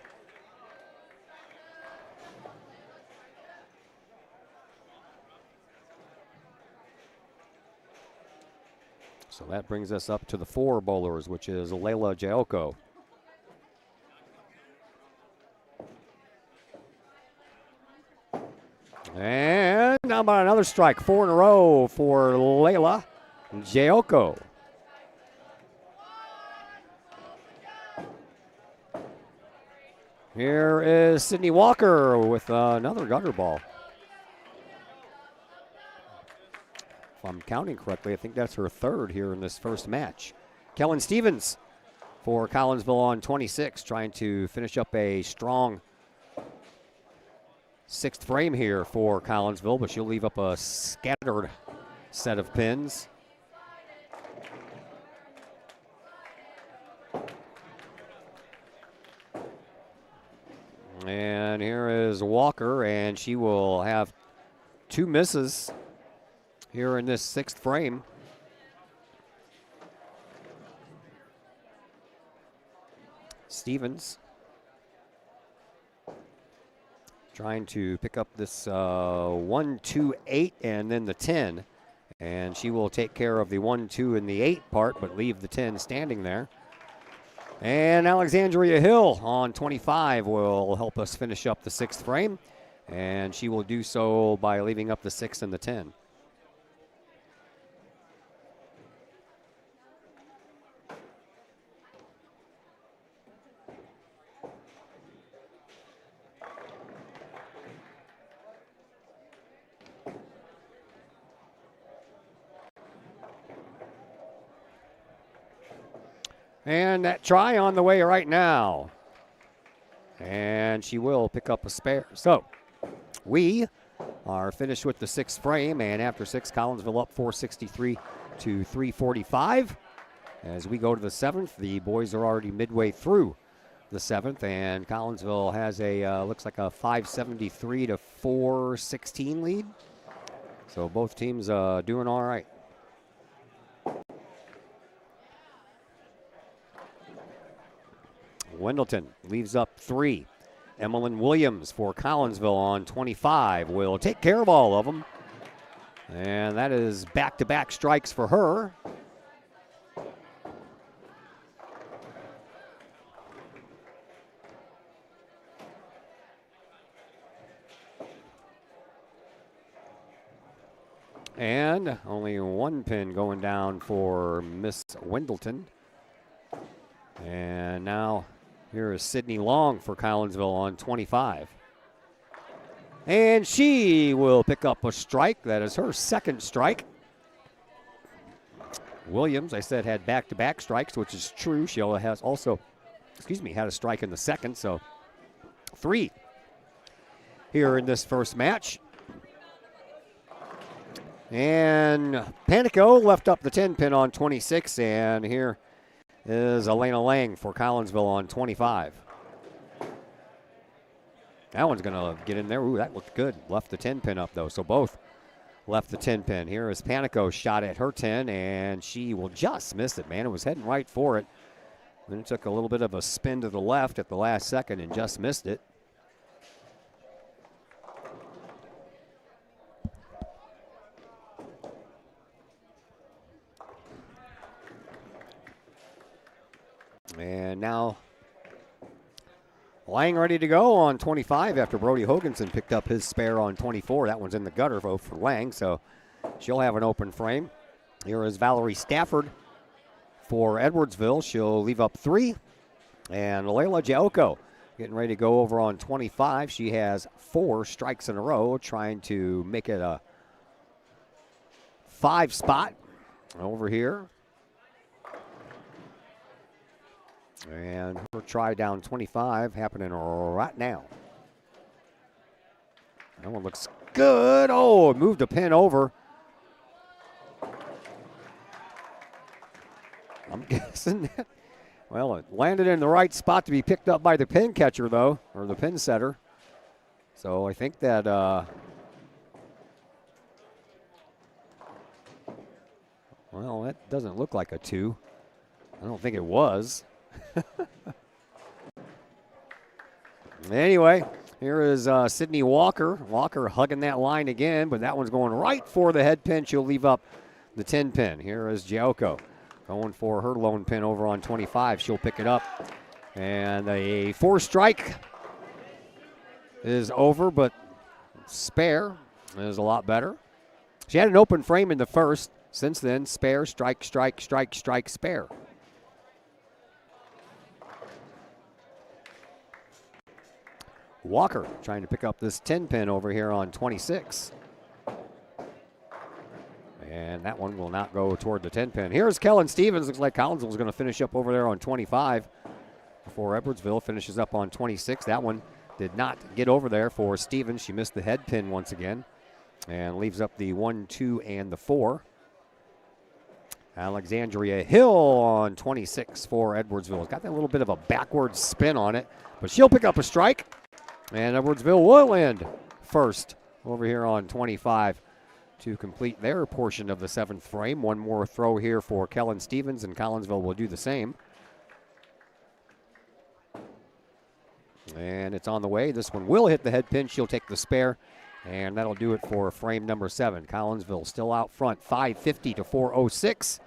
Speaker 5: So that brings us up to the 4 bowlers, which is Layla Jaoko. And now about another strike, 4 in a row for Layla Jaoko. Here is Sydney Walker with another gutter ball. If I'm counting correctly, I think that's her 3rd here in this first match. Kellen Stevens for Collinsville on 26, trying to finish up a strong 6th frame here for Collinsville, but she'll leave up a scattered set of pins. And here is Walker, and she will have 2 misses here in this 6th frame. Stevens trying to pick up this 1, 2, 8, and then the 10. And she will take care of the 1, 2, and the 8 part, but leave the 10 standing there. And Alexandria Hill on 25 will help us finish up the 6th frame. And she will do so by leaving up the 6 and the 10. And that try on the way right now. And she will pick up a spare. So we are finished with the 6th frame. And after 6, Collinsville up 463 to 345. As we go to the 7th, the boys are already midway through the 7th. And Collinsville has a, looks like a 573 to 416 lead. So both teams doing all right. Wendleton leaves up 3. Emmeline Williams for Collinsville on 25 will take care of all of them. And that is back-to-back strikes for her. And only one pin going down for Miss Wendleton. And now here is Sydney Long for Collinsville on 25. And she will pick up a strike. That is her second strike. Williams, I said, had back-to-back strikes, which is true. She has also, had a strike in the second, so 3 here in this first match. And Panico left up the 10 pin on 26, and here is Elena Lang for Collinsville on 25. That one's going to get in there. Ooh, that looked good. Left the 10 pin up, though, so both left the 10 pin. Here is Panico shot at her 10, and she will just miss it, man. It was heading right for it. Then it took a little bit of a spin to the left at the last second and just missed it. And now Lang ready to go on 25 after Brody Hoganson picked up his spare on 24. That one's in the gutter for Lang, so she'll have an open frame. Here is Valerie Stafford for Edwardsville. She'll leave up 3. And Layla Jaoko getting ready to go over on 25. She has 4 strikes in a row, trying to make it a 5 spot over here. And her try down 25 happening right now. That one looks good. Oh, it moved a pin over. I'm guessing that. Well, it landed in the right spot to be picked up by the pin catcher, though, or the pin setter. So I think that well, that doesn't look like a 2. I don't think it was. Anyway, here is Sydney Walker. Walker hugging that line again, but that one's going right for the head pin. She'll leave up the 10 pin. Here is Giauco going for her lone pin over on 25. She'll pick it up. And a 4 strike is over, but spare is a lot better. She had an open frame in the first. Since then, spare, strike, strike, strike, strike, spare. Walker trying to pick up this 10 pin over here on 26. And that one will not go toward the 10 pin. Here's Kellen Stevens. Looks like Collinsville is going to finish up over there on 25 before Edwardsville finishes up on 26. That one did not get over there for Stevens. She missed the head pin once again and leaves up the 1, 2, and the 4. Alexandria Hill on 26 for Edwardsville. It's got that little bit of a backward spin on it, but she'll pick up a strike. And Edwardsville will end first over here on 25 to complete their portion of the 7th frame. One more throw here for Kellen Stevens, and Collinsville will do the same. And it's on the way. This one will hit the head pin. She'll take the spare, and that'll do it for frame number 7. Collinsville still out front, 550 to 406.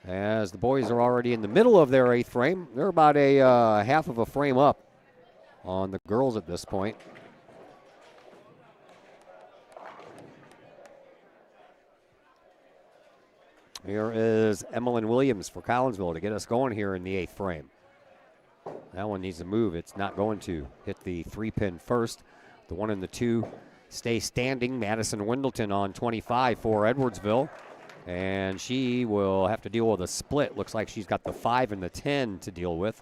Speaker 5: As the boys are already in the middle of their 8th frame. They're about a half of a frame up on the girls at this point. Here is Emmeline Williams for Collinsville to get us going here in the 8th frame. That one needs to move. It's not going to. Hit the 3 pin first. The 1 and the 2 stay standing. Madison Wendleton on 25 for Edwardsville. And she will have to deal with a split. Looks like she's got the 5 and the 10 to deal with.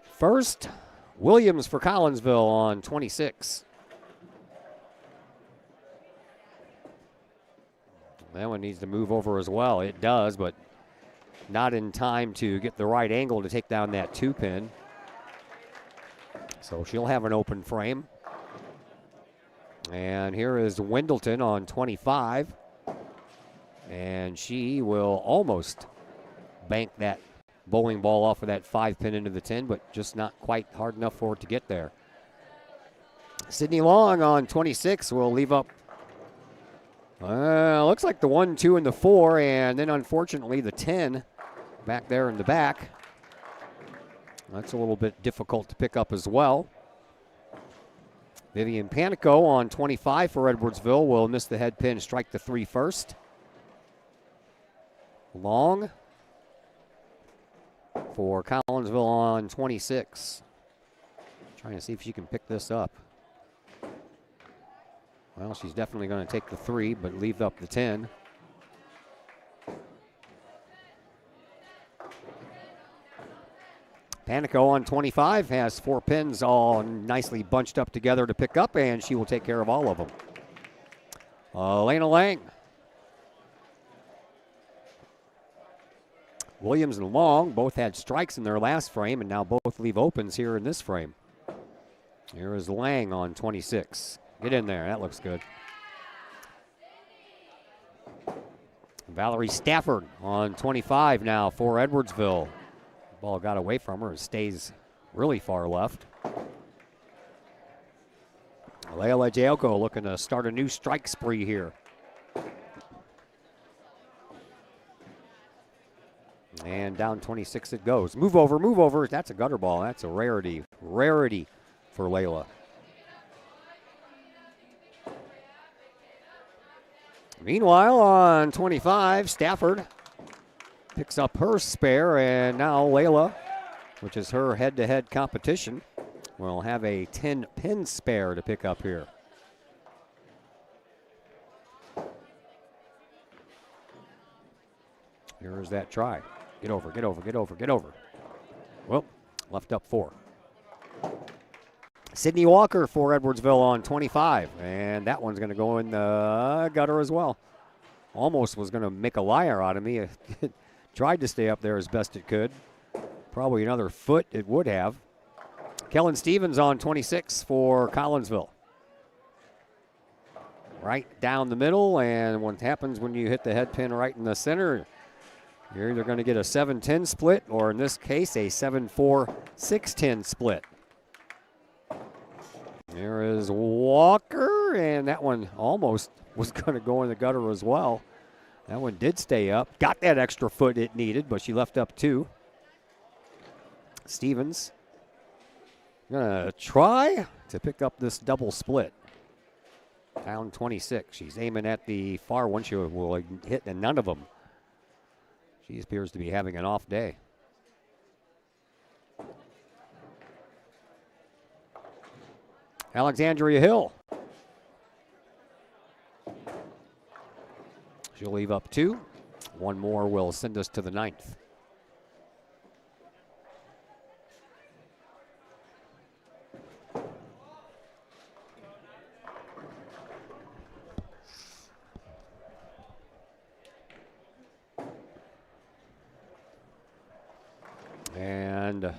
Speaker 5: First, Williams for Collinsville on 26. That one needs to move over as well. It does, but not in time to get the right angle to take down that 2 pin. So she'll have an open frame. And here is Wendleton on 25. And she will almost bank that bowling ball off of that 5 pin into the 10, but just not quite hard enough for it to get there. Sydney Long on 26 will leave up, looks like the 1, 2, and the 4, and then unfortunately the 10 back there in the back. That's a little bit difficult to pick up as well. Vivian Panico on 25 for Edwardsville will miss the head pin, strike the 3 first. Long for Collinsville on 26. Trying to see if she can pick this up. Well, she's definitely going to take the 3, but leave up the 10. Panico on 25 has 4 pins all nicely bunched up together to pick up, and she will take care of all of them. Elena Lang. Williams and Long both had strikes in their last frame, and now both leave opens here in this frame. Here is Lang on 26. Get in there, that looks good. Valerie Stafford on 25 now for Edwardsville. Ball got away from her and stays really far left. Layla Jaoko looking to start a new strike spree here. And down 26 it goes. Move over, move over. That's a gutter ball. That's a rarity. Rarity for Layla. Meanwhile, on 25, Stafford picks up her spare, and now Layla, which is her head-to-head competition, will have a 10-pin spare to pick up here. Here's that try. Get over, get over, get over, get over. Well, left up 4. Sydney Walker for Edwardsville on 25, and that one's going to go in the gutter as well. Almost was going to make a liar out of me. It tried to stay up there as best it could. Probably another foot it would have. Kellen Stevens on 26 for Collinsville. Right down the middle, and what happens when you hit the head pin right in the center, you're either going to get a 7-10 split, or in this case, a 7-4-6-10 split. There is Walker, and that one almost was going to go in the gutter as well. That one did stay up. Got that extra foot it needed, but she left up 2. Stevens going to try to pick up this double split. Down 26. She's aiming at the far one. She will hit none of them. She appears to be having an off day. Alexandria Hill. She'll leave up 2. One more will send us to the 9th. And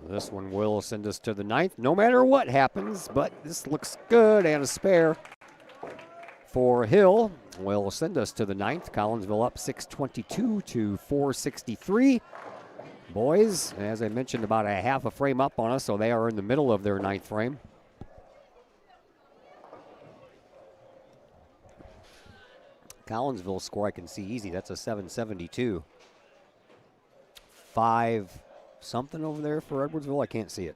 Speaker 5: this one will send us to the 9th, no matter what happens, but this looks good, and a spare for Hill will send us to the 9th. Collinsville up 622 to 463. Boys, as I mentioned, about a half a frame up on us, so they are in the middle of their 9th frame. Collinsville score I can see easy. That's a 772. 5 something over there for Edwardsville. I can't see it.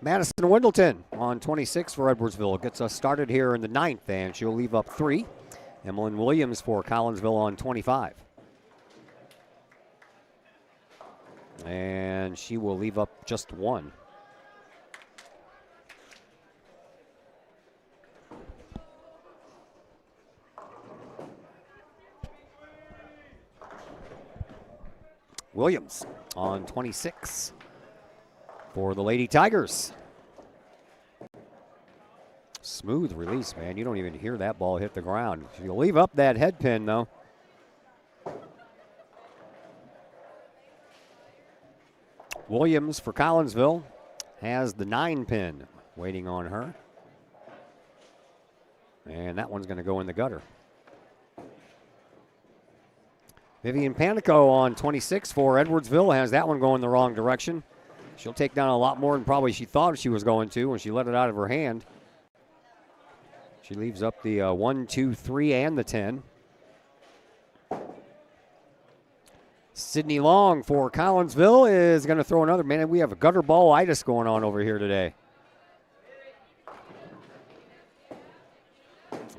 Speaker 5: Madison Wendleton on 26 for Edwardsville gets us started here in the 9th, and she'll leave up 3. Emmeline Williams for Collinsville on 25. And she will leave up just 1. Williams on 26 for the Lady Tigers. Smooth release, man. You don't even hear that ball hit the ground. She'll leave up that head pin, though. Williams for Collinsville has the 9 pin waiting on her. And that one's going to go in the gutter. Vivian Panico on 26 for Edwardsville has that one going the wrong direction. She'll take down a lot more than probably she thought she was going to when she let it out of her hand. She leaves up the 1, 2, 3, and the 10. Sydney Long for Collinsville is going to throw another. Man, we have a gutter ball-itis going on over here today.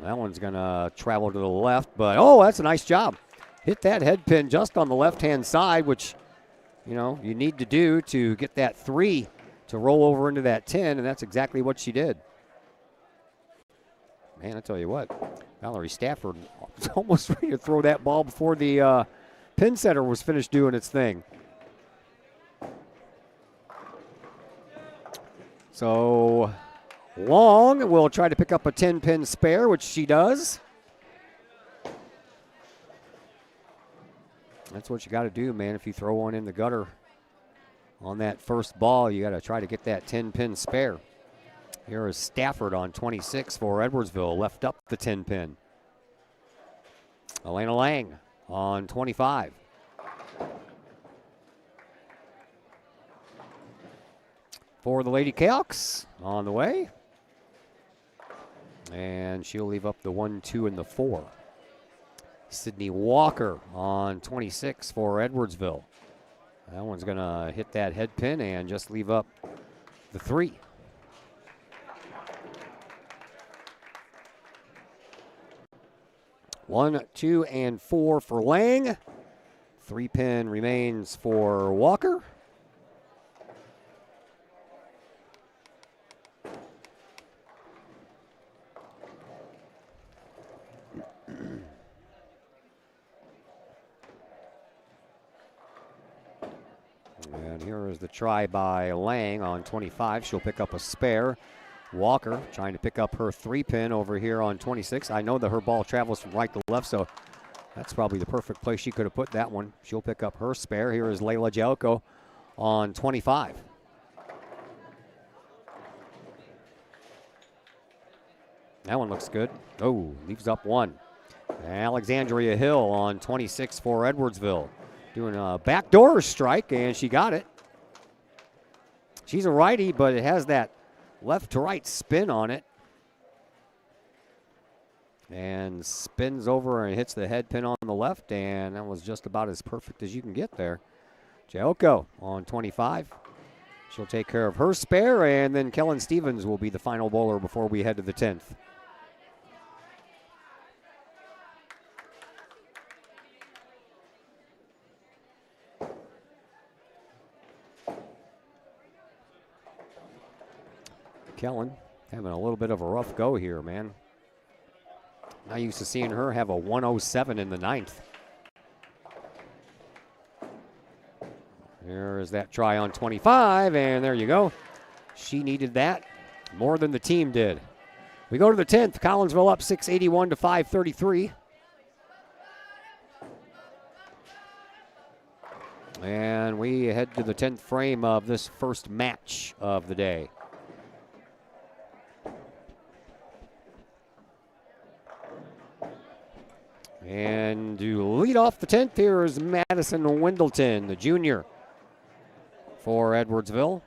Speaker 5: That one's going to travel to the left, but oh, that's a nice job. Hit that head pin just on the left-hand side, which, you know, you need to do to get that 3 to roll over into that 10, and that's exactly what she did. Man, I tell you what, Valerie Stafford was almost ready to throw that ball before the pin setter was finished doing its thing. So Long will try to pick up a 10-pin spare, which she does. That's what you got to do, man. If you throw one in the gutter on that first ball, you got to try to get that 10-pin spare. Here is Stafford on 26 for Edwardsville, left up the 10-pin. Elena Lang on 25. For the Lady Cahoks on the way. And she'll leave up the 1, 2, and the 4. Sydney Walker on 26 for Edwardsville. That one's going to hit that head pin and just leave up the 3. One, 2, and 4 for Lang. 3-pin remains for Walker. And here is the try by Lang on 25. She'll pick up a spare. Walker trying to pick up her 3-pin over here on 26. I know that her ball travels from right to left, so that's probably the perfect place she could have put that one. She'll pick up her spare. Here is Layla Jelko on 25. That one looks good. Oh, leaves up 1. Alexandria Hill on 26 for Edwardsville. Doing a backdoor strike, and she got it. She's a righty, but it has that left to right spin on it. And spins over and hits the head pin on the left, and that was just about as perfect as you can get there. Jelko on 25. She'll take care of her spare, and then Kellen Stevens will be the final bowler before we head to the 10th. Kellen having a little bit of a rough go here, man. Not used to seeing her have a 107 in the 9th. There is that try on 25, and there you go. She needed that more than the team did. We go to the 10th. Collinsville up 681 to 533. And we head to the 10th frame of this first match of the day. And to lead off the 10th here is Madison Wendleton, the junior for Edwardsville.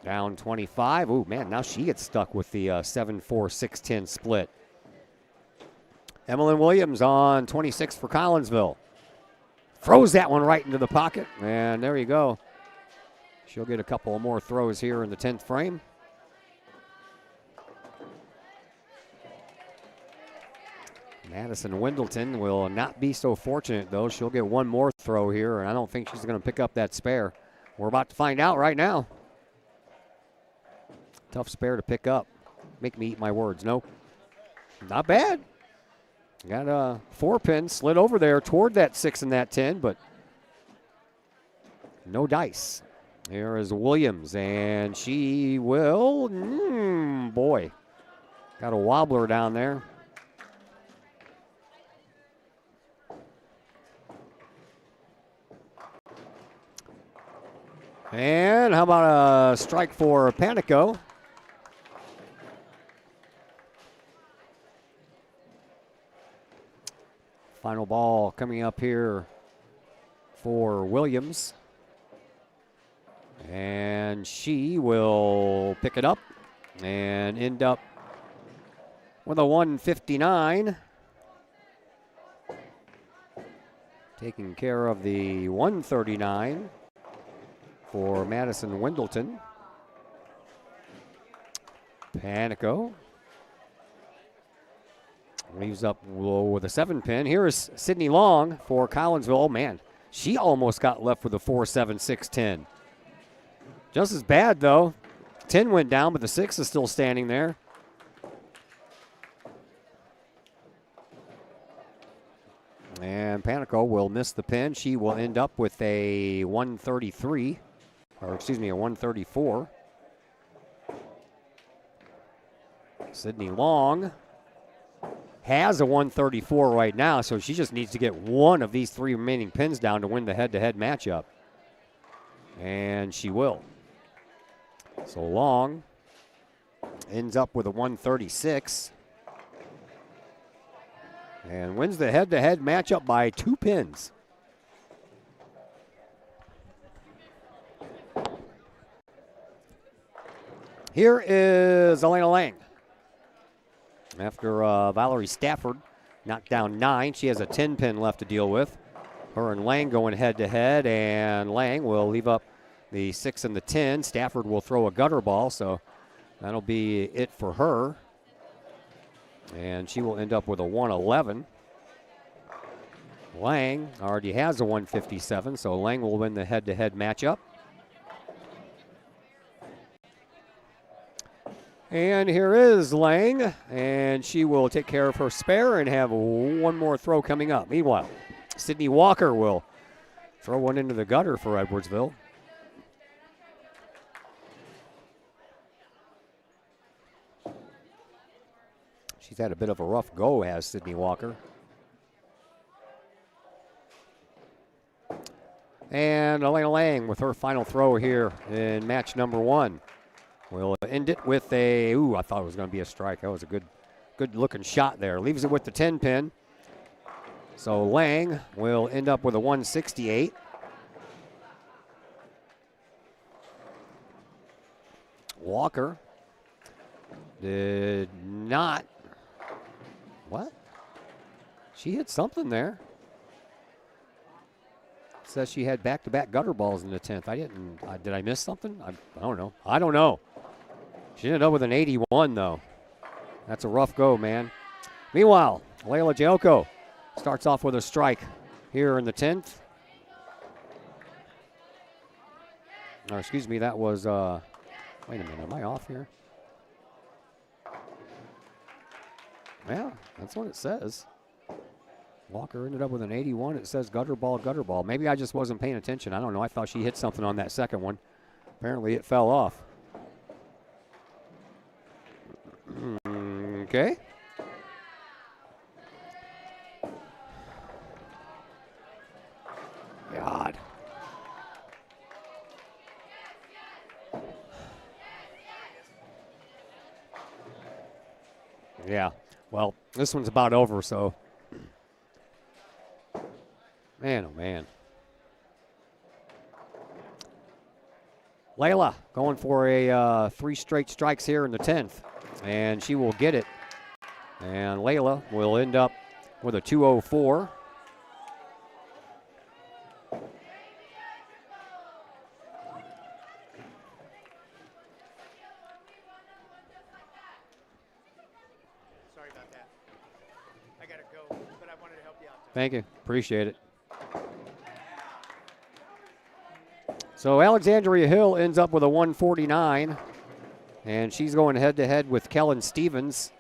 Speaker 5: Down 25. Oh, man, now she gets stuck with the 7-4-6-10 split. Emmeline Williams on 26 for Collinsville. Throws that one right into the pocket, and there you go. She'll get a couple more throws here in the 10th frame. Madison Wendleton will not be so fortunate, though. She'll get one more throw here, and I don't think she's going to pick up that spare. We're about to find out right now. Tough spare to pick up. Make me eat my words. Nope. Not bad. Got a 4-pin slid over there toward that 6 and that 10, but no dice. Here is Williams, and she will, boy, got a wobbler down there. And how about a strike for Panico? Final ball coming up here for Williams. And she will pick it up and end up with a 159. Taking care of the 139 for Madison Wendleton. Panico leaves up with a 7-pin. Here is Sydney Long for Collinsville. Oh, man, she almost got left with a 4-7, 6-10. Just as bad, though. 10 went down, but the 6 is still standing there. And Panico will miss the pin. She will end up with a 133, or excuse me, a 134. Sydney Long has a 134 right now, so she just needs to get one of these 3 remaining pins down to win the head-to-head matchup. And she will. So Long ends up with a 136 and wins the head-to-head matchup by 2 pins. Here is Elena Lang. After Valerie Stafford knocked down 9, she has a 10-pin left to deal with. Her and Lang going head-to-head, and Lang will leave up the 6 and the 10. Stafford will throw a gutter ball, so that'll be it for her. And she will end up with a 111. Lang already has a 157, so Lang will win the head-to-head matchup. And here is Lang, and she will take care of her spare and have one more throw coming up. Meanwhile, Sydney Walker will throw one into the gutter for Edwardsville. She's had a bit of a rough go, has Sydney Walker. And Elena Lang with her final throw here in match number 1. We'll end it with a, I thought it was going to be a strike. That was a good looking shot there. Leaves it with the 10-pin. So Lang will end up with a 168. Walker did not. What? She hit something there. Says she had back-to-back gutter balls in the 10th. I didn't. Did I miss something? I don't know. I don't know. She ended up with an 81, though. That's a rough go, man. Meanwhile, Layla Giocco starts off with a strike here in the 10th. Or excuse me, that was, wait a minute, am I off here? Yeah, that's what it says. Walker ended up with an 81. It says gutter ball, gutter ball. Maybe I just wasn't paying attention. I don't know. I thought she hit something on that second one. Apparently it fell off. Okay. God. Yeah. Well, this one's about over, so. Man, oh man. Layla going for a 3 straight strikes here in the 10th, and she will get it. And Layla will end up with a 204.
Speaker 8: Sorry about that. I gotta go, but I wanted to help you out.
Speaker 5: Thank you. Appreciate it. So Alexandria Hill ends up with a 149, and she's going head-to-head with Kellen Stevens.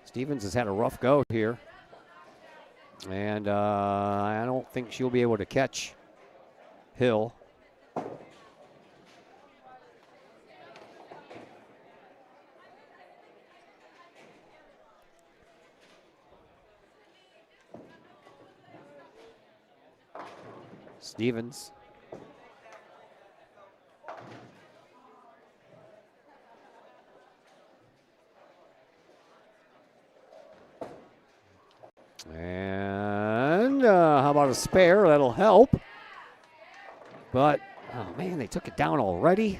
Speaker 5: Stevens has had a rough go here, and I don't think she'll be able to catch Hill. Stevens. And How about a spare? That'll help. But, oh man, they took it down already.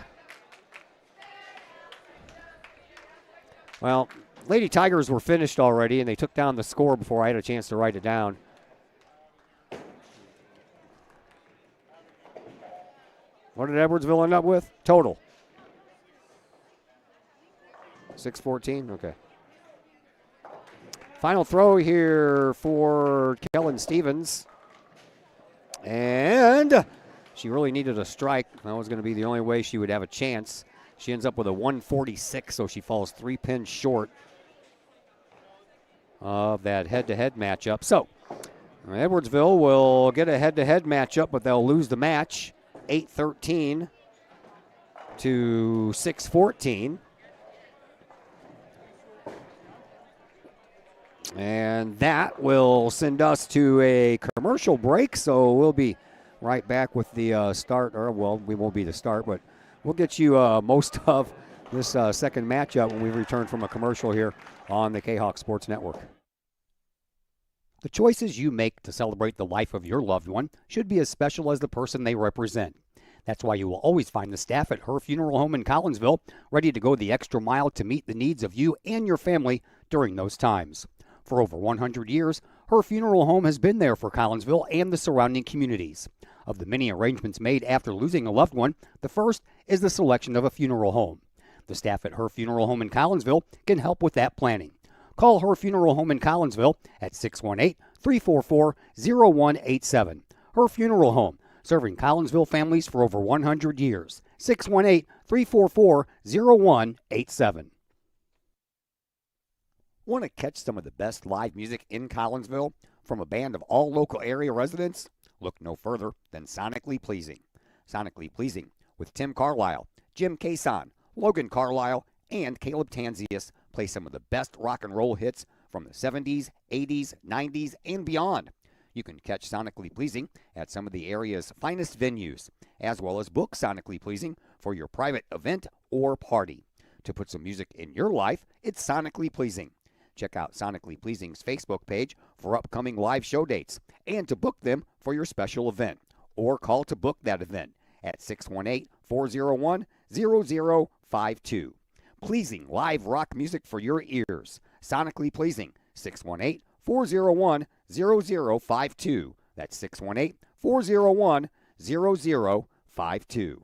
Speaker 5: Well, Lady Tigers were finished already, and they took down the score before I had a chance to write it down. What did Edwardsville end up with? Total. 6-14? Okay. Final throw here for Kellen Stevens. And she really needed a strike. That was going to be the only way she would have a chance. She ends up with a 146, so she falls 3 pins short of that head-to-head matchup. So Edwardsville will get a head-to-head matchup, but they'll lose the match 8-13 to 6-14. And that will send us to a commercial break, so we'll be right back with the start, or well, we won't be the start, but we'll get you most of this second matchup when we return from a commercial here on the Kahok Sports Network. The choices you make to celebrate the life of your loved one should be as special as the person they represent. That's why you will always find the staff at Her Funeral Home in Collinsville ready to go the extra mile to meet the needs of you and your family during those times. For over 100 years, Her Funeral Home has been there for Collinsville and the surrounding communities. Of the many arrangements made after losing a loved one, the first is the selection of a funeral home. The staff at Her Funeral Home in Collinsville can help with that planning. Call Her Funeral Home in Collinsville at 618-344-0187. Her Funeral Home, serving Collinsville families for over 100 years. 618-344-0187. Want to catch some of the best live music in Collinsville from a band of all local area residents? Look no further than Sonically Pleasing. Sonically Pleasing with Tim Carlisle, Jim Cason, Logan Carlisle, and Caleb Tanzius play some of the best rock and roll hits from the 70s, 80s, 90s, and beyond. You can catch Sonically Pleasing at some of the area's finest venues, as well as book Sonically Pleasing for your private event or party. To put some music in your life, it's Sonically Pleasing. Check out Sonically Pleasing's Facebook page for upcoming live show dates and to book them for your special event, or call to book that event at 618-401-0052. Pleasing live rock music for your ears. Sonically Pleasing, 618-401-0052. That's 618-401-0052.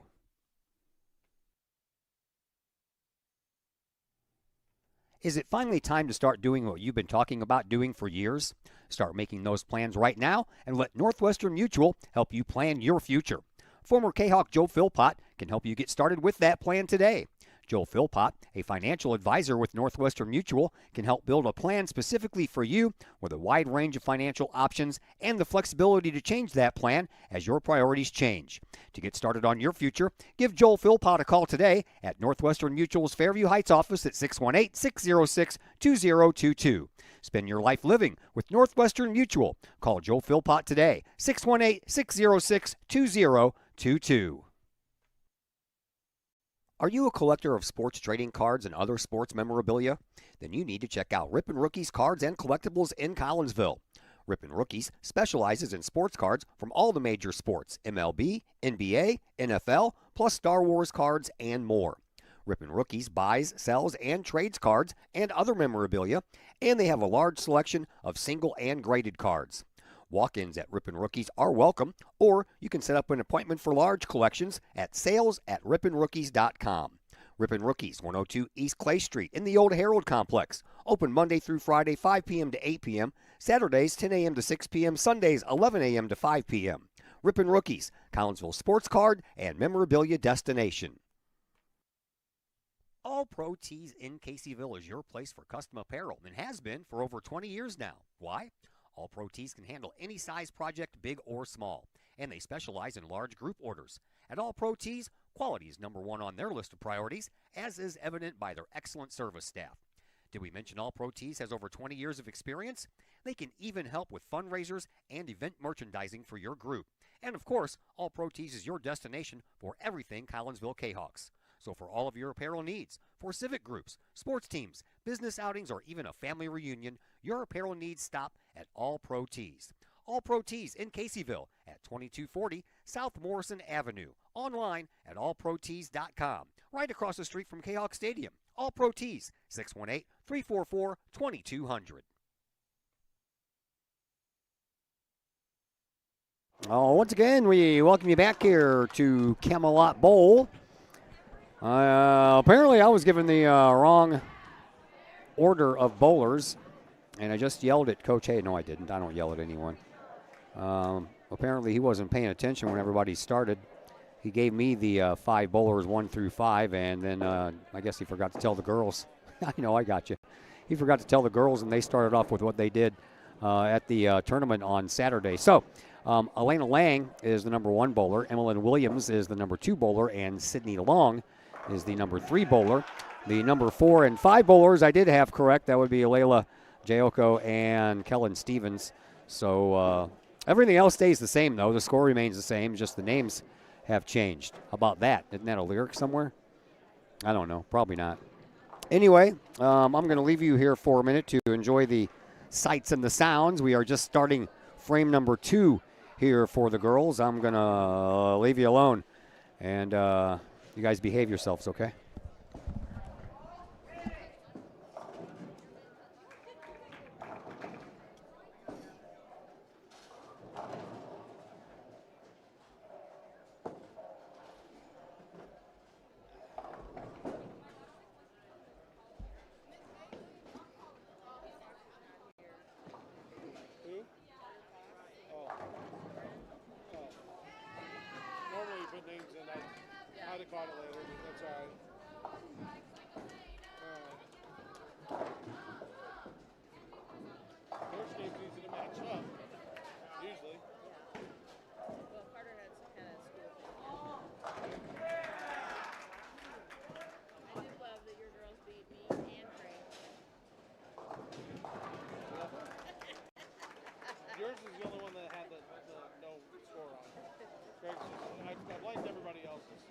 Speaker 5: Is it finally time to start doing what you've been talking about doing for years? Start making those plans right now and let Northwestern Mutual help you plan your future. Former Kahok Joe Philpott can help you get started with that plan today. Joel Philpott, a financial advisor with Northwestern Mutual, can help build a plan specifically for you with a wide range of financial options and the flexibility to change that plan as your priorities change. To get started on your future, give Joel Philpott a call today at Northwestern Mutual's Fairview Heights office at 618-606-2022. Spend your life living with Northwestern Mutual. Call Joel Philpott today, 618-606-2022. Are you a collector of sports trading cards and other sports memorabilia? Then you need to check out Rippin' Rookies Cards and Collectibles in Collinsville. Rippin' Rookies specializes in sports cards from all the major sports, MLB, NBA, NFL, plus Star Wars cards and more. Rippin' Rookies buys, sells, and trades cards and other memorabilia, and they have a large selection of single and graded cards. Walk-ins at Rippin' Rookies are welcome, or you can set up an appointment for large collections at sales@rippinrookies.com. Rippin' Rookies, 102 East Clay Street in the Old Herald Complex. Open Monday through Friday, 5 p.m. to 8 p.m., Saturdays, 10 a.m. to 6 p.m., Sundays, 11 a.m. to 5 p.m. Rippin' Rookies, Collinsville sports card and memorabilia destination. All Pro Tees in Caseyville is your place for custom apparel and has been for over 20 years now. Why? All Pro Tees can handle any size project, big or small, and they specialize in large group orders. At All Pro Tees, quality is number one on their list of priorities, as is evident by their excellent service staff. Did we mention All Pro Tees has over 20 years of experience? They can even help with fundraisers and event merchandising for your group. And of course, All Pro Tees is your destination for everything Collinsville Kahawks. So for all of your apparel needs, for civic groups, sports teams, business outings, or even a family reunion, your apparel needs stop at All Pro Tees.
Speaker 6: All Pro Tees in Caseyville at 2240 South Morrison Avenue. Online at allprotees.com. Right across the street from Kahok Stadium. All Pro Tees, 618-344-2200.
Speaker 5: Once again, we welcome you back here to Camelot Bowl. Apparently, I was given the wrong order of bowlers, and I just yelled at Coach Hay. No, I didn't. I don't yell at anyone. Apparently, he wasn't paying attention when everybody started. He gave me the 5 bowlers, 1 through 5, and then I guess he forgot to tell the girls. I know, I got you. He forgot to tell the girls, and they started off with what they did at the tournament on Saturday. So, Elena Lang is the number 1 bowler. Emmeline Williams is the number 2 bowler, and Sydney Long is the number 3 bowler. The number 4 and 5 bowlers I did have correct. That would be Layla Jayoko and Kellen Stevens. So everything else stays the same, though. The score remains the same, just the names have changed. How about that? Isn't that a lyric somewhere? I don't know. Probably not. Anyway, I'm going to leave you here for a minute to enjoy the sights and the sounds. We are just starting frame number 2 here for the girls. I'm going to leave you alone, and you guys behave yourselves, okay?
Speaker 7: Normally you put names in. I'd have caught it later, but that's all right. First game's easy to match up, usually.
Speaker 9: Well, Carter had some kind of school thing. I do love that your girls beat me and Craig.
Speaker 7: Yours is the only one that had the no score on it. Greg's I blamed everybody else's.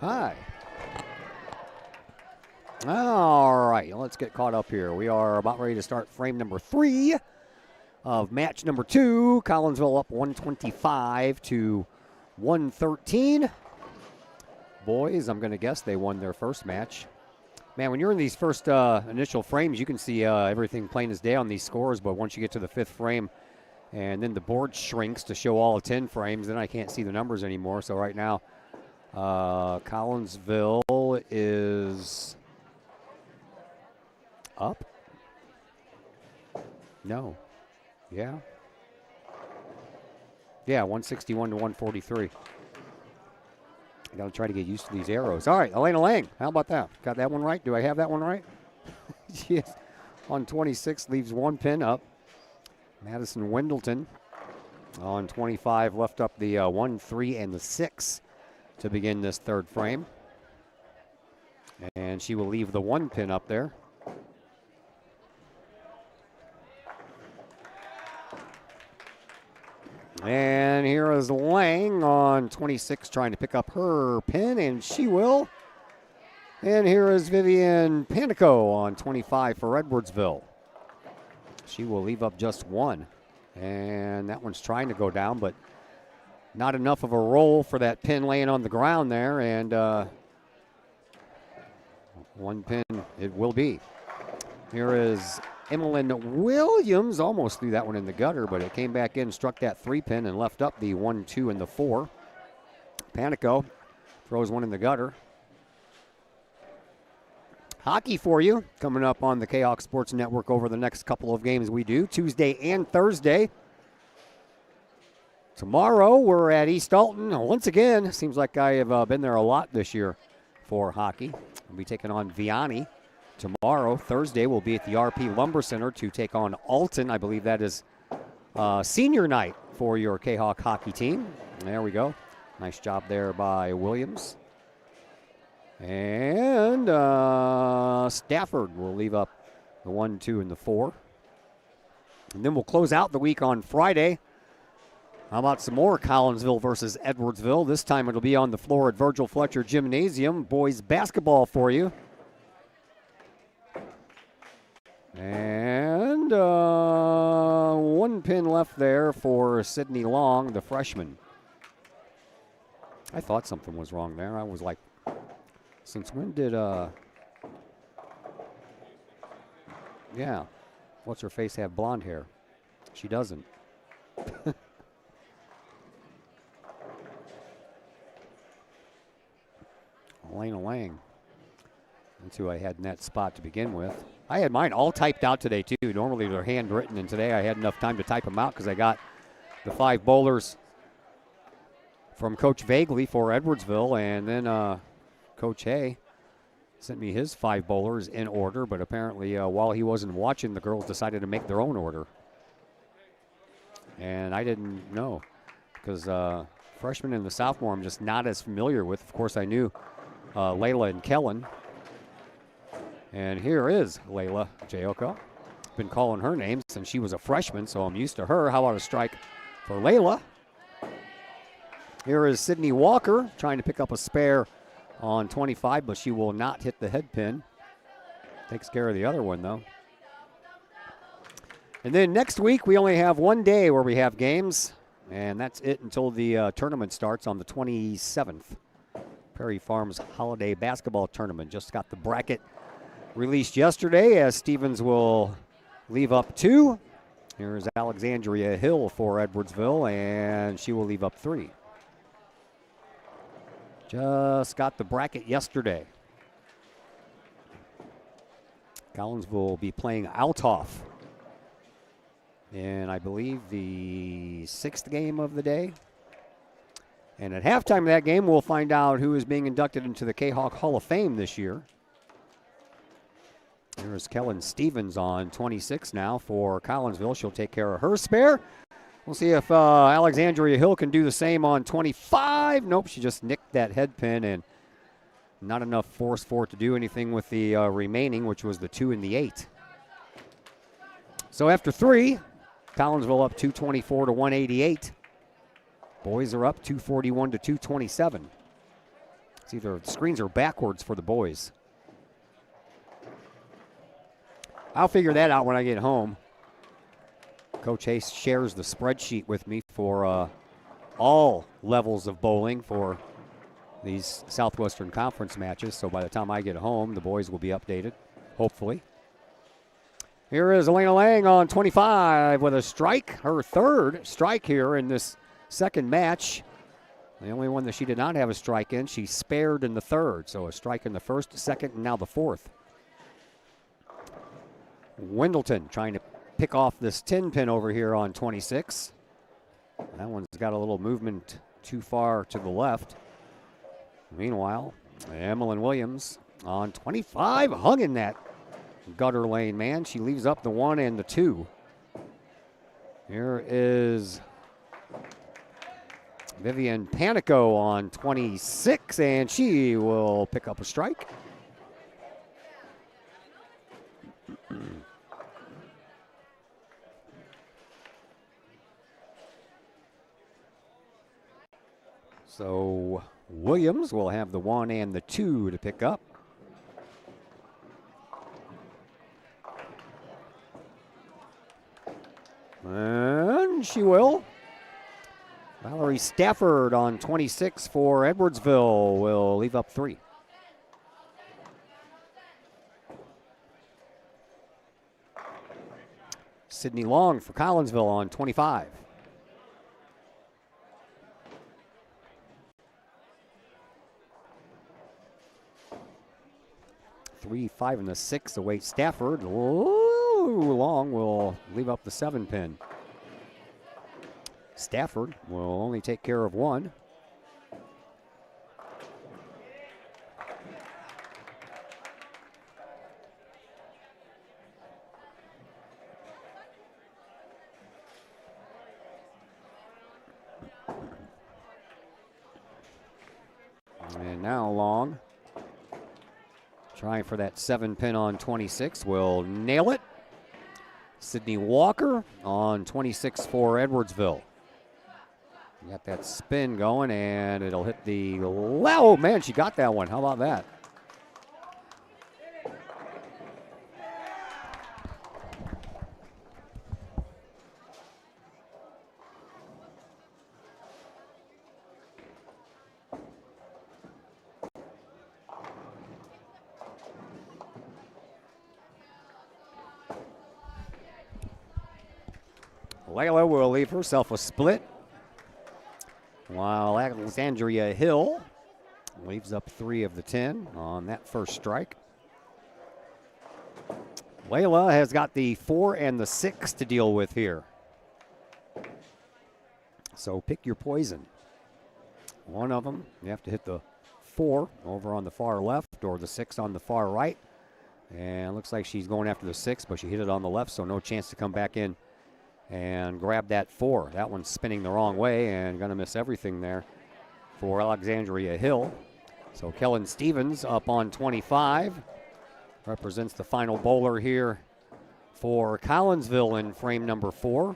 Speaker 5: Hi. All right, let's get caught up here. We are about ready to start frame number 3 of match number 2. Collinsville up 125 to 113. Boys, I'm going to guess they won their first match. Man, when you're in these first initial frames, you can see everything plain as day on these scores, but once you get to the 5th frame and then the board shrinks to show all 10 frames, then I can't see the numbers anymore. So right now, Collinsville is up. No. Yeah. Yeah, 161 to 143. I got to try to get used to these arrows. All right, Elena Lang, how about that? Got that one right? Do I have that one right? Yes. On 26, leaves 1 pin up. Madison Wendleton on 25 left up the 1, 3, and the 6 to begin this 3rd frame. And she will leave the 1 pin up there. And here is Lang on 26 trying to pick up her pin, and she will. And here is Vivian Panico on 25 for Edwardsville. She will leave up just 1. And that one's trying to go down, but not enough of a roll for that pin laying on the ground there. And 1 pin it will be. Here is Emmeline Williams, almost threw that one in the gutter, but it came back in, struck that 3 pin, and left up the 1, 2, and the 4. Panico throws one in the gutter. Hockey for you coming up on the Kahok Sports Network over the next couple of games we do, Tuesday and Thursday. Tomorrow we're at East Alton. Once again, seems like I have been there a lot this year for hockey. We'll be taking on Vianney. Tomorrow, Thursday, we'll be at the RP Lumber Center to take on Alton. I believe that is senior night for your Kahok hockey team. There we go. Nice job there by Williams. And Stafford will leave up the 1, 2, and the 4. And then we'll close out the week on Friday. How about some more Collinsville versus Edwardsville? This time it'll be on the floor at Virgil Fletcher Gymnasium. Boys basketball for you. And 1 pin left there for Sydney Long, the freshman. I thought something was wrong there. I was like, since when did, yeah, what's her face have blonde hair? She doesn't. Elena Lang. That's who I had in that spot to begin with. I had mine all typed out today, too. Normally they're handwritten, and today I had enough time to type them out because I got the 5 bowlers from Coach Vagley for Edwardsville, and then Coach Hay sent me his 5 bowlers in order, but apparently while he wasn't watching, the girls decided to make their own order. And I didn't know because freshmen and the sophomore I'm just not as familiar with. Of course, I knew Layla and Kellen. And here is Layla Jayoko. Been calling her name since she was a freshman, so I'm used to her. How about a strike for Layla? Here is Sydney Walker trying to pick up a spare on 25, but she will not hit the head pin. Takes care of the other one, though. And then next week, we only have 1 day where we have games, and that's it until the tournament starts on the 27th. Prairie Farms Holiday Basketball Tournament. Just got the bracket released yesterday as Stevens will leave up 2. Here's Alexandria Hill for Edwardsville, and she will leave up 3. Just got the bracket yesterday. Collinsville will be playing Althoff in, I believe, the 6th game of the day. And at halftime of that game, we'll find out who is being inducted into the Kahok Hall of Fame this year. Here's Kellen Stevens on 26 now for Collinsville. She'll take care of her spare. We'll see if Alexandria Hill can do the same on 25. Nope, she just nicked that head pin and not enough force for it to do anything with the remaining, which was the 2 and the 8. So after 3, Collinsville up 224 to 188. Boys are up 241 to 227. It's either screens are backwards for the boys. I'll figure that out when I get home. Coach Hayes shares the spreadsheet with me for all levels of bowling for these Southwestern Conference matches. So by the time I get home, the boys will be updated, hopefully. Here is Elena Lang on 25 with a strike, her third strike here in this second match. The only one that she did not have a strike in, she spared in the third. So a strike in the first, second, and now the fourth. Wendleton trying to pick off this 10 pin over here on 26. That one's got a little movement too far to the left. Meanwhile, Emmeline Williams on 25, hung in that gutter lane, man. She leaves up the 1 and the 2. Here is Vivian Panico on 26, and she will pick up a strike. So Williams will have the 1 and the 2 to pick up. And she will. Valerie Stafford on 26 for Edwardsville will leave up 3. Sydney Long for Collinsville on 25. Three, 5, and the 6 await Stafford. Ooh, Long will leave up the 7 pin. Stafford will only take care of 1. And now Long, trying for that 7 pin on 26, will nail it. Sydney Walker on 26 for Edwardsville. Got that spin going, and it'll hit the, oh man, she got that one. How about that? Layla will leave herself a split, while Alexandria Hill leaves up 3 of the 10 on that first strike. Layla has got the 4 and the 6 to deal with here. So pick your poison. One of them, you have to hit the 4 over on the far left or the 6 on the far right. And it looks like she's going after the 6, but she hit it on the left, so no chance to come back in and grab that 4. That one's spinning the wrong way and going to miss everything there for Alexandria Hill. So Kellen Stevens up on 25. Represents the final bowler here for Collinsville in frame number 4.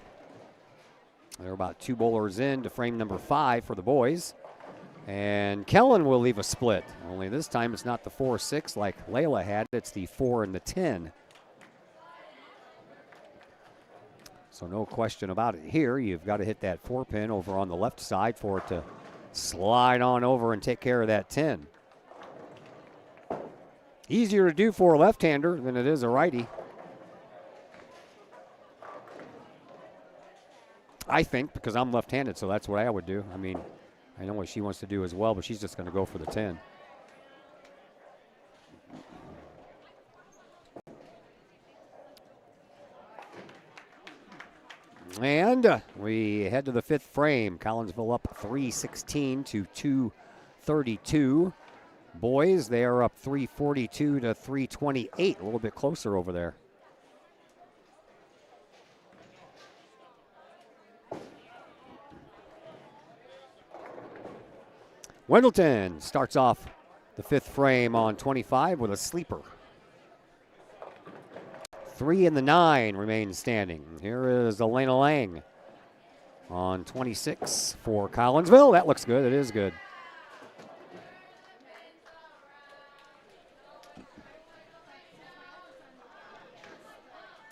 Speaker 5: They're about 2 bowlers in to frame number 5 for the boys. And Kellen will leave a split. Only this time it's not the 4-6 like Layla had. It's the 4 and the 10. So no question about it here. You've got to hit that 4 pin over on the left side for it to slide on over and take care of that 10. Easier to do for a left-hander than it is a righty. I think, because I'm left-handed, so that's what I would do. I mean, I know what she wants to do as well, but she's just going to go for the 10. And we head to the 5th frame. Collinsville up 316 to 232. Boys, they are up 342 to 328. A little bit closer over there. Wendleton starts off the 5th frame on 25 with a sleeper. 3 and the 9 remain standing. Here is Elena Lang on 26 for Collinsville. That looks good. It is good.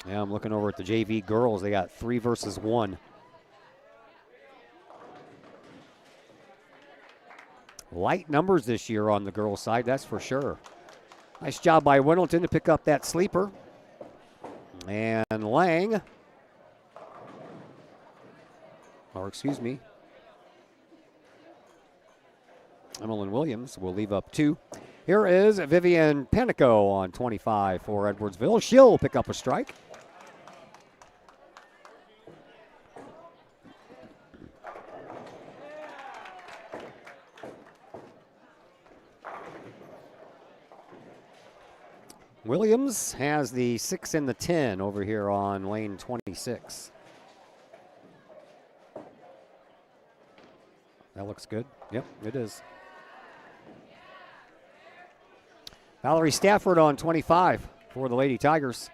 Speaker 5: Yeah, I'm looking over at the JV girls. They got 3 versus 1. Light numbers this year on the girls' side, that's for sure. Nice job by Wendleton to pick up that sleeper. And Lang, or excuse me, Emmeline Williams will leave up 2. Here is Vivian Panico on 25 for Edwardsville. She'll pick up a strike. Williams has the 6 and the 10 over here on lane 26. That looks good. Yep, it is. Valerie Stafford on 25 for the Lady Tigers.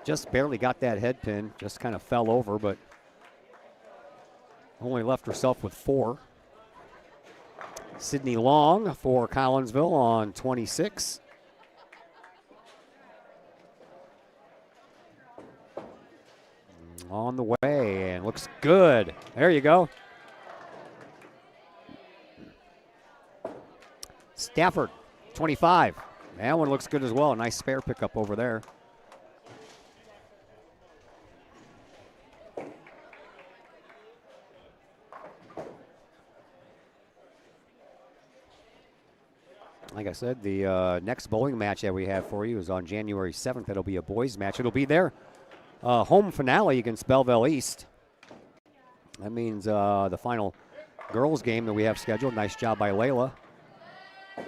Speaker 5: Just barely got that head pin. Just kind of fell over, but only left herself with 4. Sydney Long for Collinsville on 26. On the way, and looks good. There you go. Stafford, 25. That one looks good as well. Nice spare pickup over there. Like I said, the next bowling match that we have for you is on January 7th. It'll be a boys match. It'll be their home finale against Belleville East. That means the final girls game that we have scheduled. Nice job by Layla.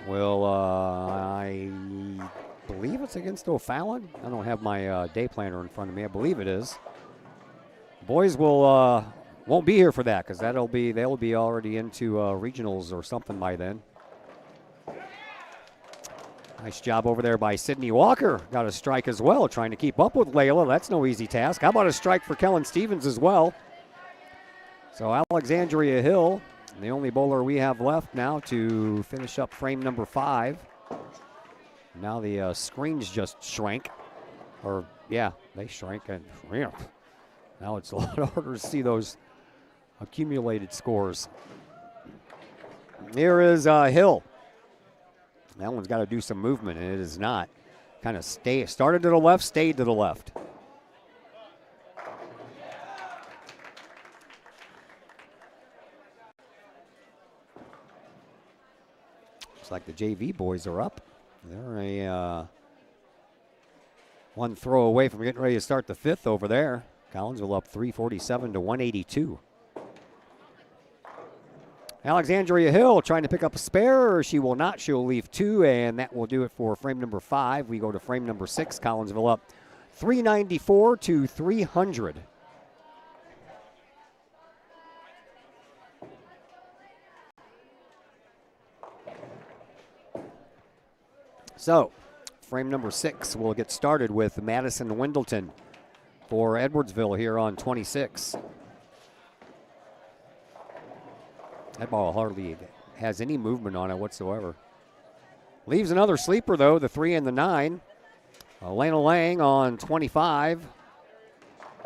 Speaker 5: Will, I believe it's against O'Fallon. I don't have my day planner in front of me. I believe it is. Boys will won't be here for that because they'll be already into regionals or something by then. Nice job over there by Sydney Walker. Got a strike as well, trying to keep up with Layla. That's no easy task. How about a strike for Kellen Stevens as well? So Alexandria Hill, the only bowler we have left now to finish up frame number 5. Now the screens just shrank. Or, yeah, they shrank. And now it's a lot harder to see those accumulated scores. Here is Hill. That one's got to do some movement, and it is not. Kind of started to the left, stayed to the left. Looks like the JV boys are up. They're a one throw away from getting ready to start the 5th over there. Collinsville up 347 to 182. Alexandria Hill trying to pick up a spare. She will not. She'll leave 2, and that will do it for frame number 5. We go to frame number 6. Collinsville up 394 to 300. So, frame number 6 will get started with Madison Wendleton for Edwardsville here on 26. That ball hardly has any movement on it whatsoever. Leaves another sleeper, though, the 3 and the 9. Elena Lang on 25.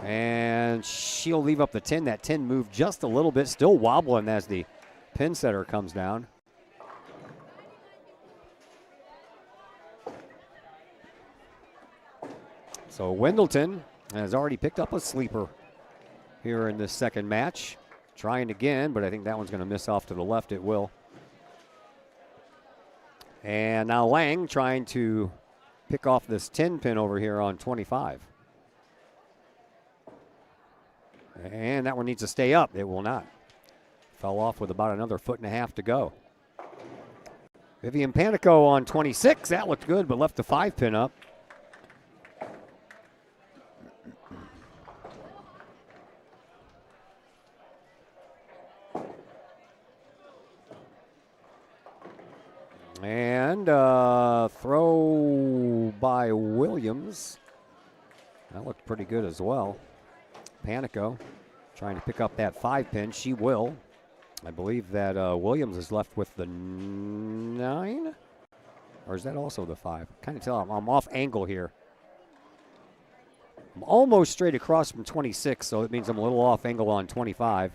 Speaker 5: And she'll leave up the 10. That 10 moved just a little bit, still wobbling as the pin setter comes down. So Wendleton has already picked up a sleeper here in this second match. Trying again, but I think that one's going to miss off to the left. It will. And now Lang trying to pick off this 10 pin over here on 25. And that one needs to stay up. It will not. Fell off with about another 1.5 feet to go. Vivian Panico on 26. That looked good, but left the 5 pin up. And throw by Williams. That looked pretty good as well. Panico trying to pick up that 5 pin. She will. I believe that Williams is left with the 9. Or is that also the 5? Kind of tell I'm off angle here. I'm almost straight across from 26, so it means I'm a little off angle on 25.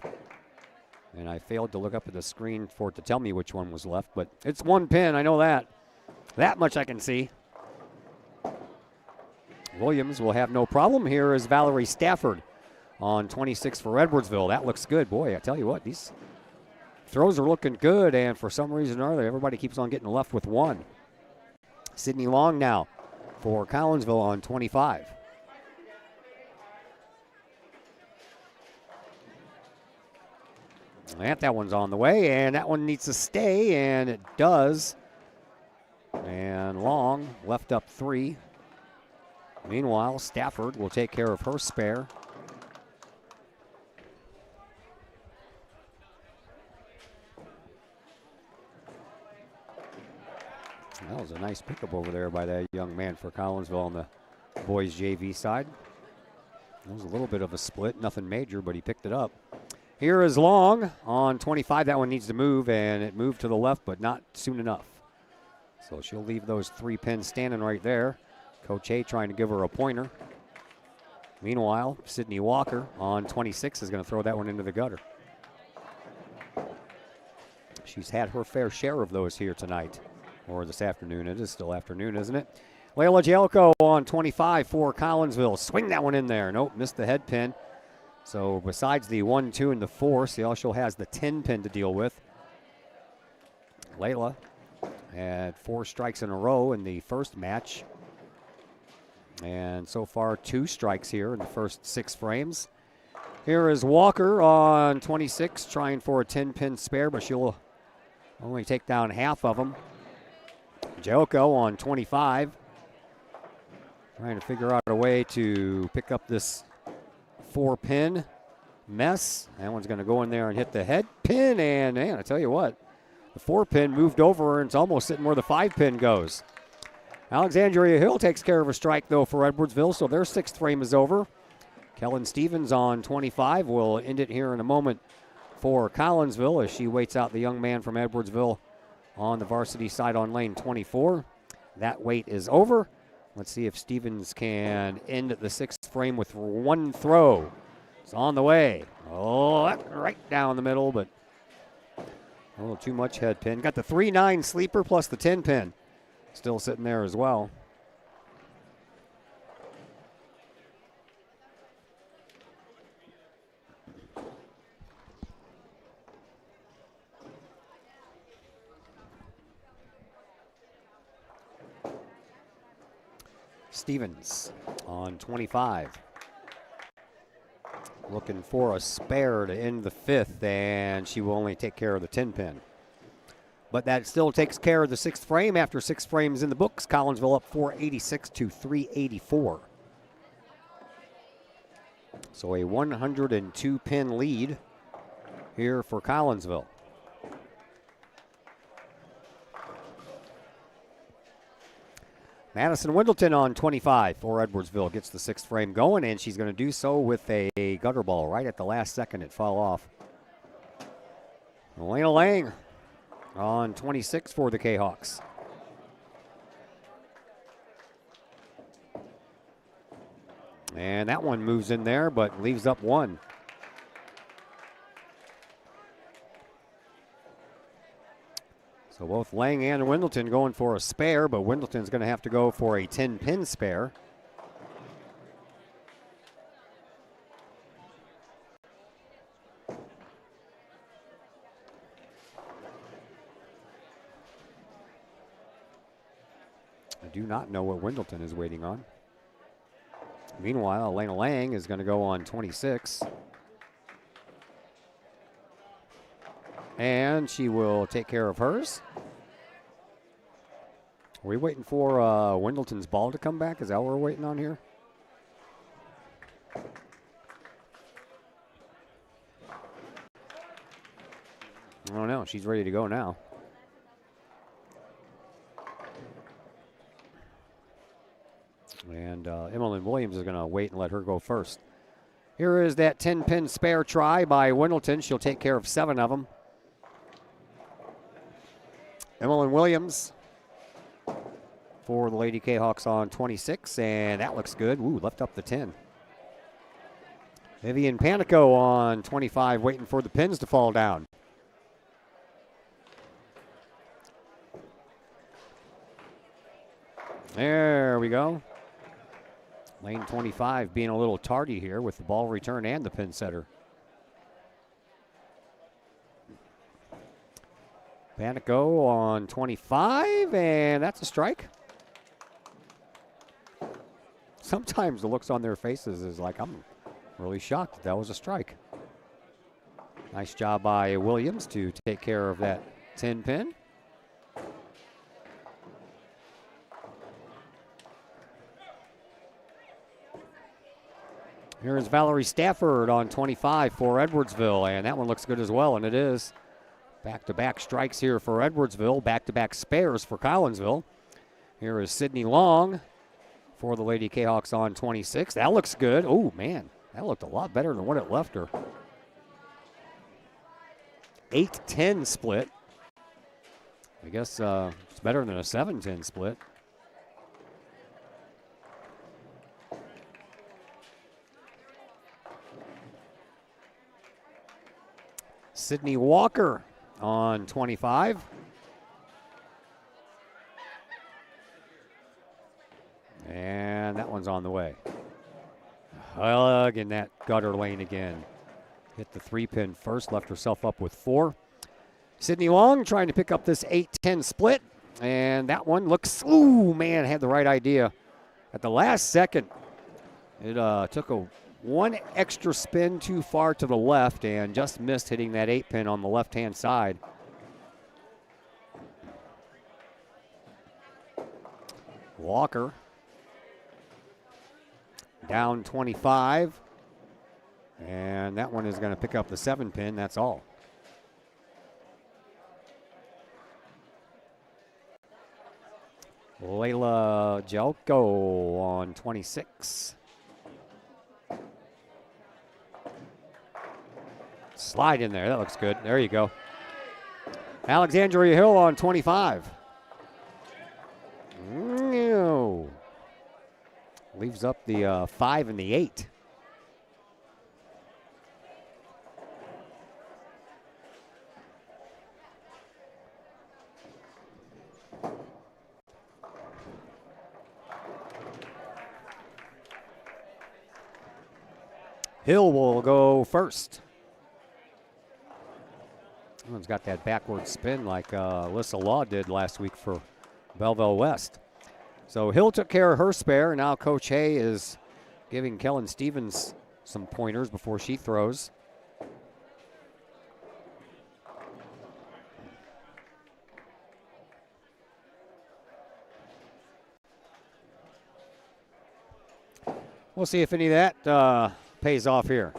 Speaker 5: And I failed to look up at the screen for it to tell me which one was left, but it's one pin, I know that. That much I can see. Williams will have no problem. Here is Valerie Stafford on 26 for Edwardsville. That looks good. Boy, I tell you what, these throws are looking good, and for some reason or other, everybody keeps on getting left with one. Sydney Long now for Collinsville on 25. And that one's on the way, and that one needs to stay, and it does. And Long left up 3. Meanwhile, Stafford will take care of her spare. That was a nice pickup over there by that young man for Collinsville on the boys JV side. It was a little bit of a split, nothing major, but he picked it up. Here is Long on 25. That one needs to move, and it moved to the left, but not soon enough. So she'll leave those 3 pins standing right there. Coach A trying to give her a pointer. Meanwhile, Sydney Walker on 26 is going to throw that one into the gutter. She's had her fair share of those here tonight, or this afternoon. It is still afternoon, isn't it? Layla Jelko on 25 for Collinsville. Swing that one in there. Nope, missed the head pin. So besides the 1, 2, and the 4, she also has the 10 pin to deal with. Layla had 4 strikes in a row in the first match. And so far 2 strikes here in the first 6 frames. Here is Walker on 26 trying for a 10 pin spare, but she'll only take down half of them. Jelko on 25 trying to figure out a way to pick up this 4 pin mess. That one's going to go in there and hit the head pin, and man, I tell you what, the 4 pin moved over and it's almost sitting where the 5 pin goes. Alexandria Hill takes care of a strike though for Edwardsville, so their 6th frame is over. Kellen Stevens on 25 will end it here in a moment for Collinsville as she waits out the young man from Edwardsville on the varsity side on lane 24. That wait is over. Let's see if Stevens can end the 6th frame with 1 throw. It's on the way. Oh, right down the middle, but a little too much head pin. Got the 3-9 sleeper plus the 10 pin. Still sitting there as well. Stevens on 25. Looking for a spare to end the 5th, and she will only take care of the 10 pin. But that still takes care of the 6th frame. After 6 frames in the books, Collinsville up 486 to 384. So a 102 pin lead here for Collinsville. Madison Wendleton on 25 for Edwardsville gets the 6th frame going, and she's going to do so with a gutter ball right at the last second. It fell off. Elena Lang on 26 for the Kahawks. And that one moves in there, but leaves up 1. So both Lang and Wendleton going for a spare, but Wendleton's going to have to go for a 10 pin spare. I do not know what Wendleton is waiting on. Meanwhile, Elena Lang is going to go on 26. And she will take care of hers. Are we waiting for Wendleton's ball to come back? Is that what we're waiting on here? I don't know. She's ready to go now. And Emmeline Williams is going to wait and let her go first. Here is that 10-pin spare try by Wendleton. She'll take care of 7 of them. Emmeline Williams for the Lady Kahawks on 26, and that looks good. Ooh, left up the 10. Vivian Panico on 25, waiting for the pins to fall down. There we go. Lane 25 being a little tardy here with the ball return and the pin setter. Panico on 25, and that's a strike. Sometimes the looks on their faces is like, I'm really shocked that was a strike. Nice job by Williams to take care of that 10 pin. Here's Valerie Stafford on 25 for Edwardsville, and that one looks good as well, and it is. Back-to-back strikes here for Edwardsville, back-to-back spares for Collinsville. Here is Sydney Long for the Lady Kahawks on 26. That looks good. Oh, man, that looked a lot better than what it left her. 8-10 split. I guess it's better than a 7-10 split. Sydney Walker on 25. And that one's on the way. Hug in that gutter lane again. Hit the 3-pin first, left herself up with 4. Sydney Long trying to pick up this 8-10 split. And that one looks, ooh, man, had the right idea. At the last second, it took one extra spin too far to the left and just missed hitting that 8-pin on the left-hand side. Walker down 25. And that one is going to pick up the 7-pin, that's all. Layla Jelko on 26. Slide in there, that looks good. There you go. Alexandria Hill on 25. No. Leaves up the 5 and the 8. Hill will go first. One's got that backward spin like Alyssa Law did last week for Belleville West. So Hill took care of her spare. Now Coach Hay is giving Kellen Stevens some pointers before she throws. We'll see if any of that pays off here.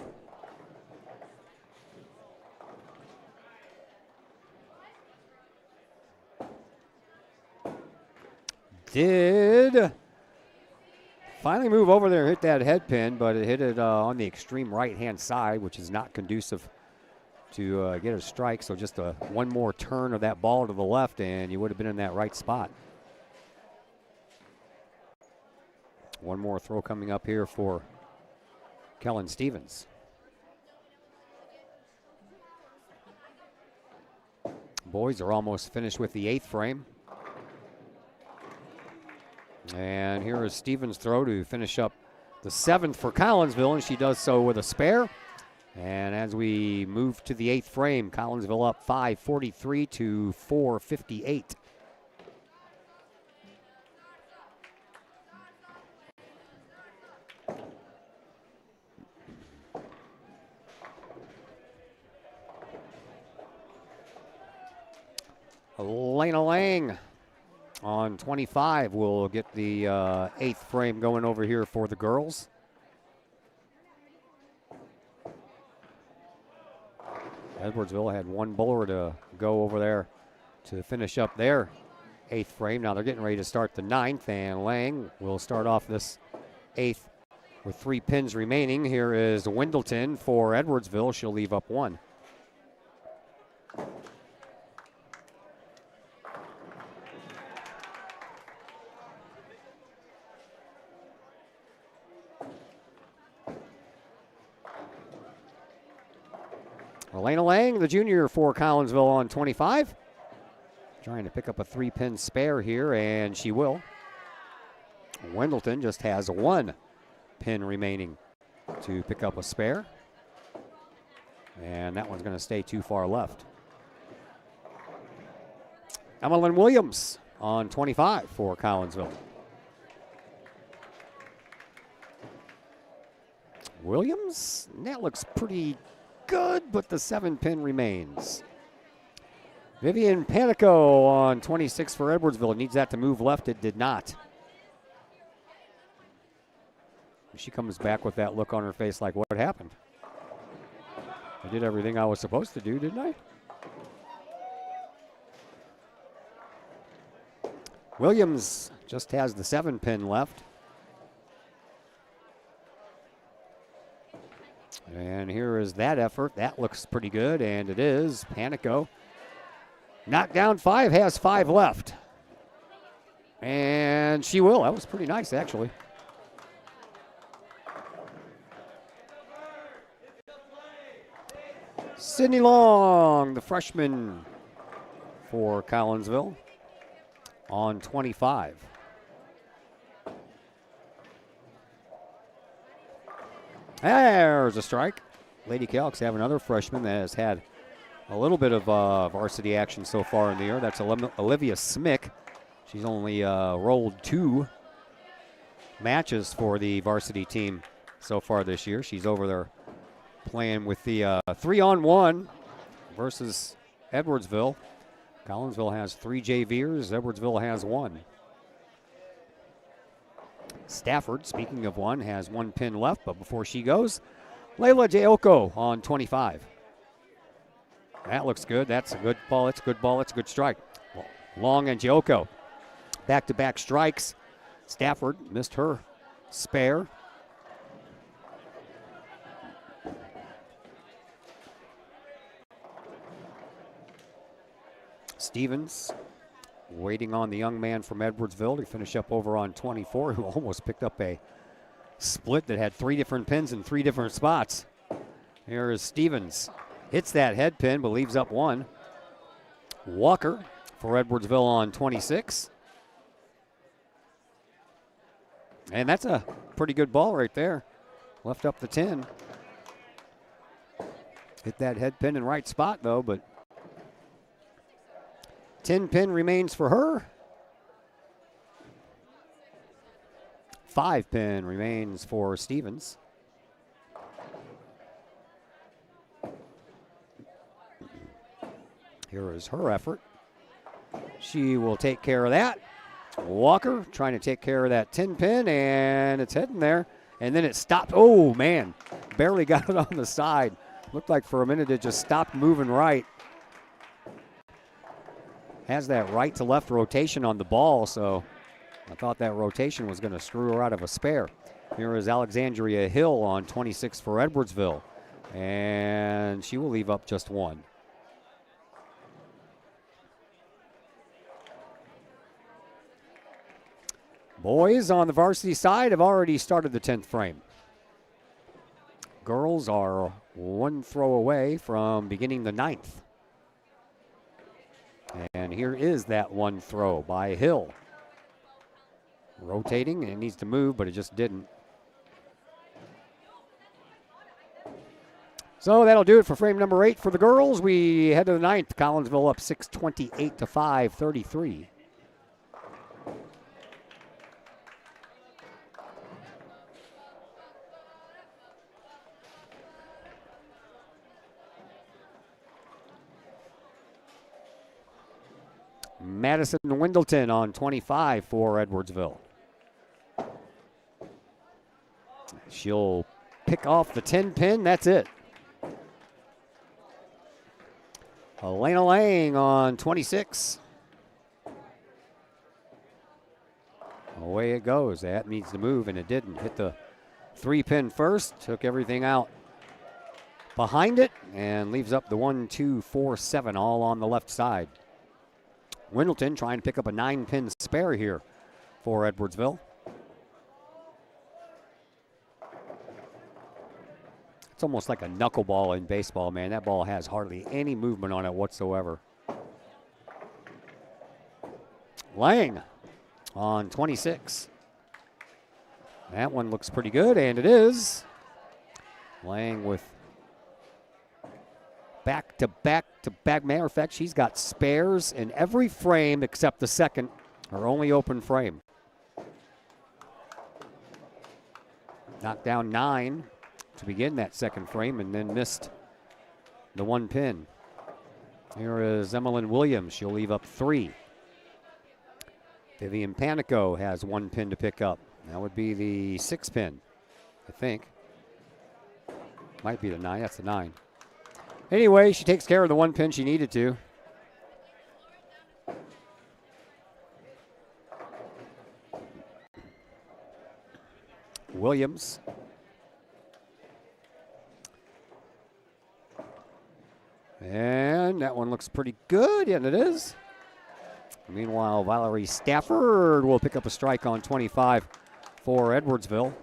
Speaker 5: Did finally move over there and hit that head pin, but it hit it on the extreme right-hand side, which is not conducive to get a strike. So just one more turn of that ball to the left, and you would have been in that right spot. One more throw coming up here for Kellen Stevens. Boys are almost finished with the 8th frame. And here is Stevens' throw to finish up the 7th for Collinsville, and she does so with a spare. And as we move to the 8th frame, Collinsville up 5:43 to 4:58. Elena Lang on 25 will get the 8th frame going over here for the girls. Edwardsville had one bowler to go over there to finish up their 8th frame. Now they're getting ready to start the 9th, and Lang will start off this 8th with 3 pins remaining. Here is Wendleton for Edwardsville. She'll leave up 1. Elena Lang, the junior for Collinsville on 25. Trying to pick up a 3-pin spare here, and she will. Wendleton just has 1 pin remaining to pick up a spare. And that one's going to stay too far left. Emmeline Williams on 25 for Collinsville. Williams, that looks pretty good, but the 7-pin remains. Vivian Panico on 26 for Edwardsville. Needs that to move left. It did not. She comes back with that look on her face like, what happened? I did everything I was supposed to do, didn't I? Williams just has the 7-pin left. And here is that effort. That looks pretty good, and it is. Panico. Knocked down 5, has 5 left. And she will. That was pretty nice, actually. Sydney Long, the freshman for Collinsville, on 25. There's a strike. Lady Calcs have another freshman that has had a little bit of varsity action so far in the year. That's Olivia Smick. She's only rolled 2 matches for the varsity team so far this year. She's over there playing with the 3-on-1 versus Edwardsville. Collinsville has 3 JVers. Edwardsville has 1. Stafford, speaking of 1, has 1 pin left, but before she goes, Layla Jayoko on 25. That looks good. That's a good ball. It's a good ball. It's a good strike. Long and Jayoko back-to-back strikes. Stafford missed her spare. Stevens waiting on the young man from Edwardsville to finish up over on 24, who almost picked up a split that had 3 different pins in 3 different spots. Here is Stevens. Hits that head pin, but leaves up 1. Walker for Edwardsville on 26. And that's a pretty good ball right there. Left up the 10. Hit that head pin in right spot, though, but 10 pin remains for her. 5 pin remains for Stevens. Here is her effort. She will take care of that. Walker trying to take care of that 10 pin, and it's heading there. And then it stopped. Oh, man. Barely got it on the side. Looked like for a minute it just stopped moving right. Has that right to left rotation on the ball, so I thought that rotation was going to screw her out of a spare. Here is Alexandria Hill on 26 for Edwardsville, and she will leave up just 1. Boys on the varsity side have already started the 10th frame. Girls are 1 throw away from beginning the 9th. And here is that 1 throw by Hill. Rotating, and it needs to move, but it just didn't. So that'll do it for frame number 8 for the girls. We head to the 9th. Collinsville up 6:28 to 5:33. Madison Wendleton on 25 for Edwardsville. She'll pick off the 10 pin. That's it. Elena Lang on 26. Away it goes. That needs to move, and it didn't. Hit the 3 pin first. Took everything out behind it, and leaves up the 1, 2, 4, 7 all on the left side. Wendleton trying to pick up a 9-pin spare here for Edwardsville. It's almost like a knuckleball in baseball, man. That ball has hardly any movement on it whatsoever. Lang on 26. That one looks pretty good, and it is. Lang with back-to-back-to-back. Matter of fact, she's got spares in every frame except the second, her only open frame. Knocked down 9 to begin that second frame and then missed the 1 pin. Here is Emmeline Williams. She'll leave up 3. Vivian Panico has 1 pin to pick up. That would be the 6 pin, I think. Might be the 9. That's the 9. Anyway, she takes care of the 1 pin she needed to. Williams. And that one looks pretty good, and it is. Meanwhile, Valerie Stafford will pick up a strike on 25 for Edwardsville.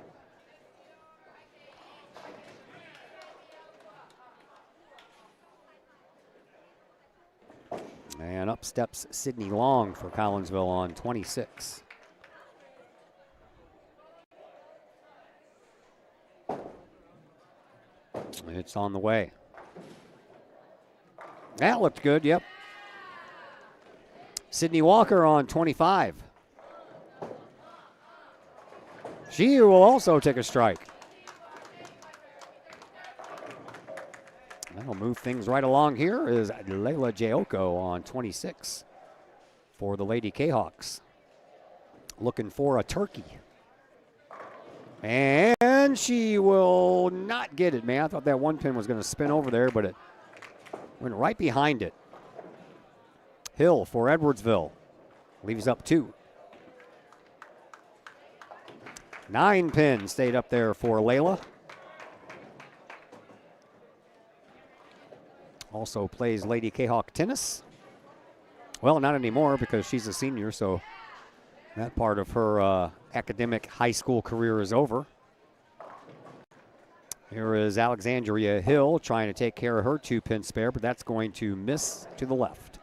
Speaker 5: And up steps Sydney Long for Collinsville on 26. It's on the way. That looked good, yep. Sydney Walker on 25. She will also take a strike. That'll move things right along. Here is Layla Jayoko on 26 for the Lady Kahawks. Looking for a turkey. And she will not get it, man. I thought that 1 pin was going to spin over there, but it went right behind it. Hill for Edwardsville. Leaves up 2. 9 pin stayed up there for Layla. Also plays Lady Kahawk tennis. Well, not anymore because she's a senior, so that part of her academic high school career is over. Here is Alexandria Hill trying to take care of her 2 pin spare, but that's going to miss to the left.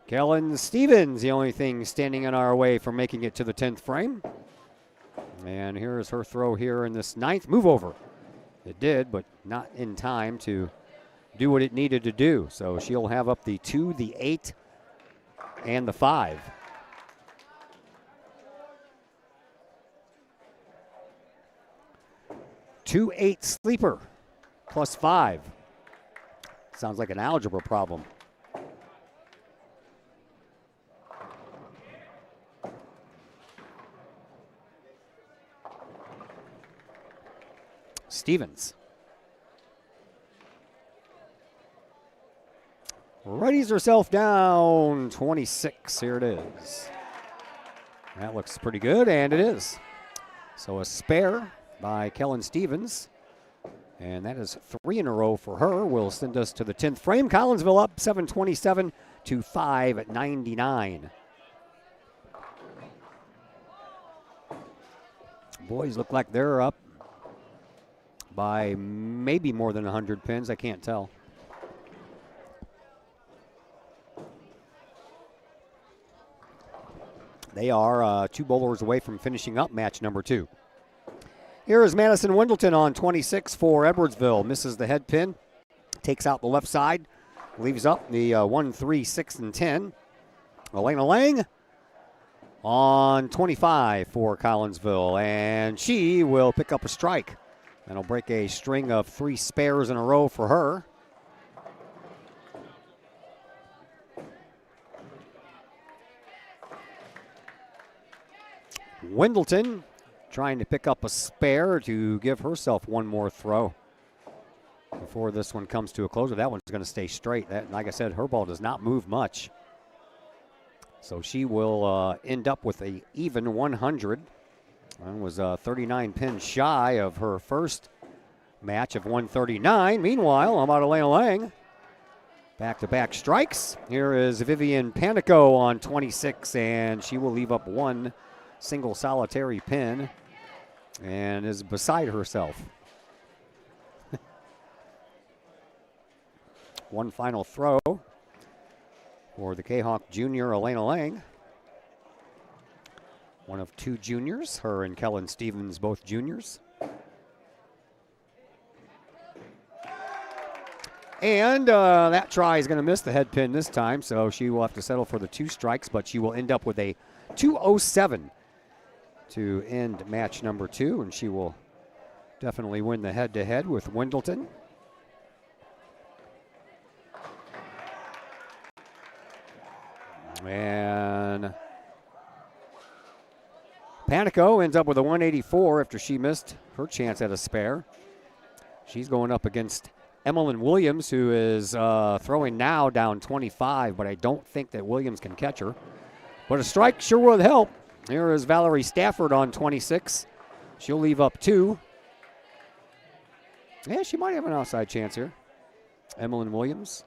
Speaker 5: Kellen Stevens, the only thing standing in our way from making it to the 10th frame. And here's her throw here in this 9th move over. It did, but not in time to do what it needed to do. So she'll have up the 2, the 8, and the 5. Two 8 sleeper plus 5. Sounds like an algebra problem. Stevens. Readies herself down, 26. Here it is. That looks pretty good, and it is. So a spare by Kellen Stevens. And that is 3 in a row for her. Will send us to the 10th frame. Collinsville up 727 to 599. Boys look like they're up by maybe more than 100 pins. I can't tell. They are 2 bowlers away from finishing up match number 2. Here is Madison Wendleton on 26 for Edwardsville. Misses the head pin. Takes out the left side. Leaves up the 1, 3, 6, and 10. Elena Lang on 25 for Collinsville. And she will pick up a strike. That'll break a string of 3 spares in a row for her. Wendleton trying to pick up a spare to give herself 1 more throw before this one comes to a close. That one's going to stay straight. That, like I said, her ball does not move much. So she will end up with a even 100. That was 39 pins shy of her first match of 139. Meanwhile, how about Elena Lang? Back-to-back strikes. Here is Vivian Panico on 26, and she will leave up 1 single solitary pin and is beside herself. One final throw for the Kahok junior, Elena Lang. One of two juniors, her and Kellen Stevens, both juniors. And that try is going to miss the head pin this time, so she will have to settle for the 2 strikes, but she will end up with a 2:07 to end match number 2, and she will definitely win the head-to-head with Wendleton. And Panico ends up with a 184 after she missed her chance at a spare. She's going up against Emmeline Williams, who is throwing now down 25, but I don't think that Williams can catch her. But a strike sure would help. Here is Valerie Stafford on 26. She'll leave up 2. Yeah, she might have an outside chance here. Emmeline Williams.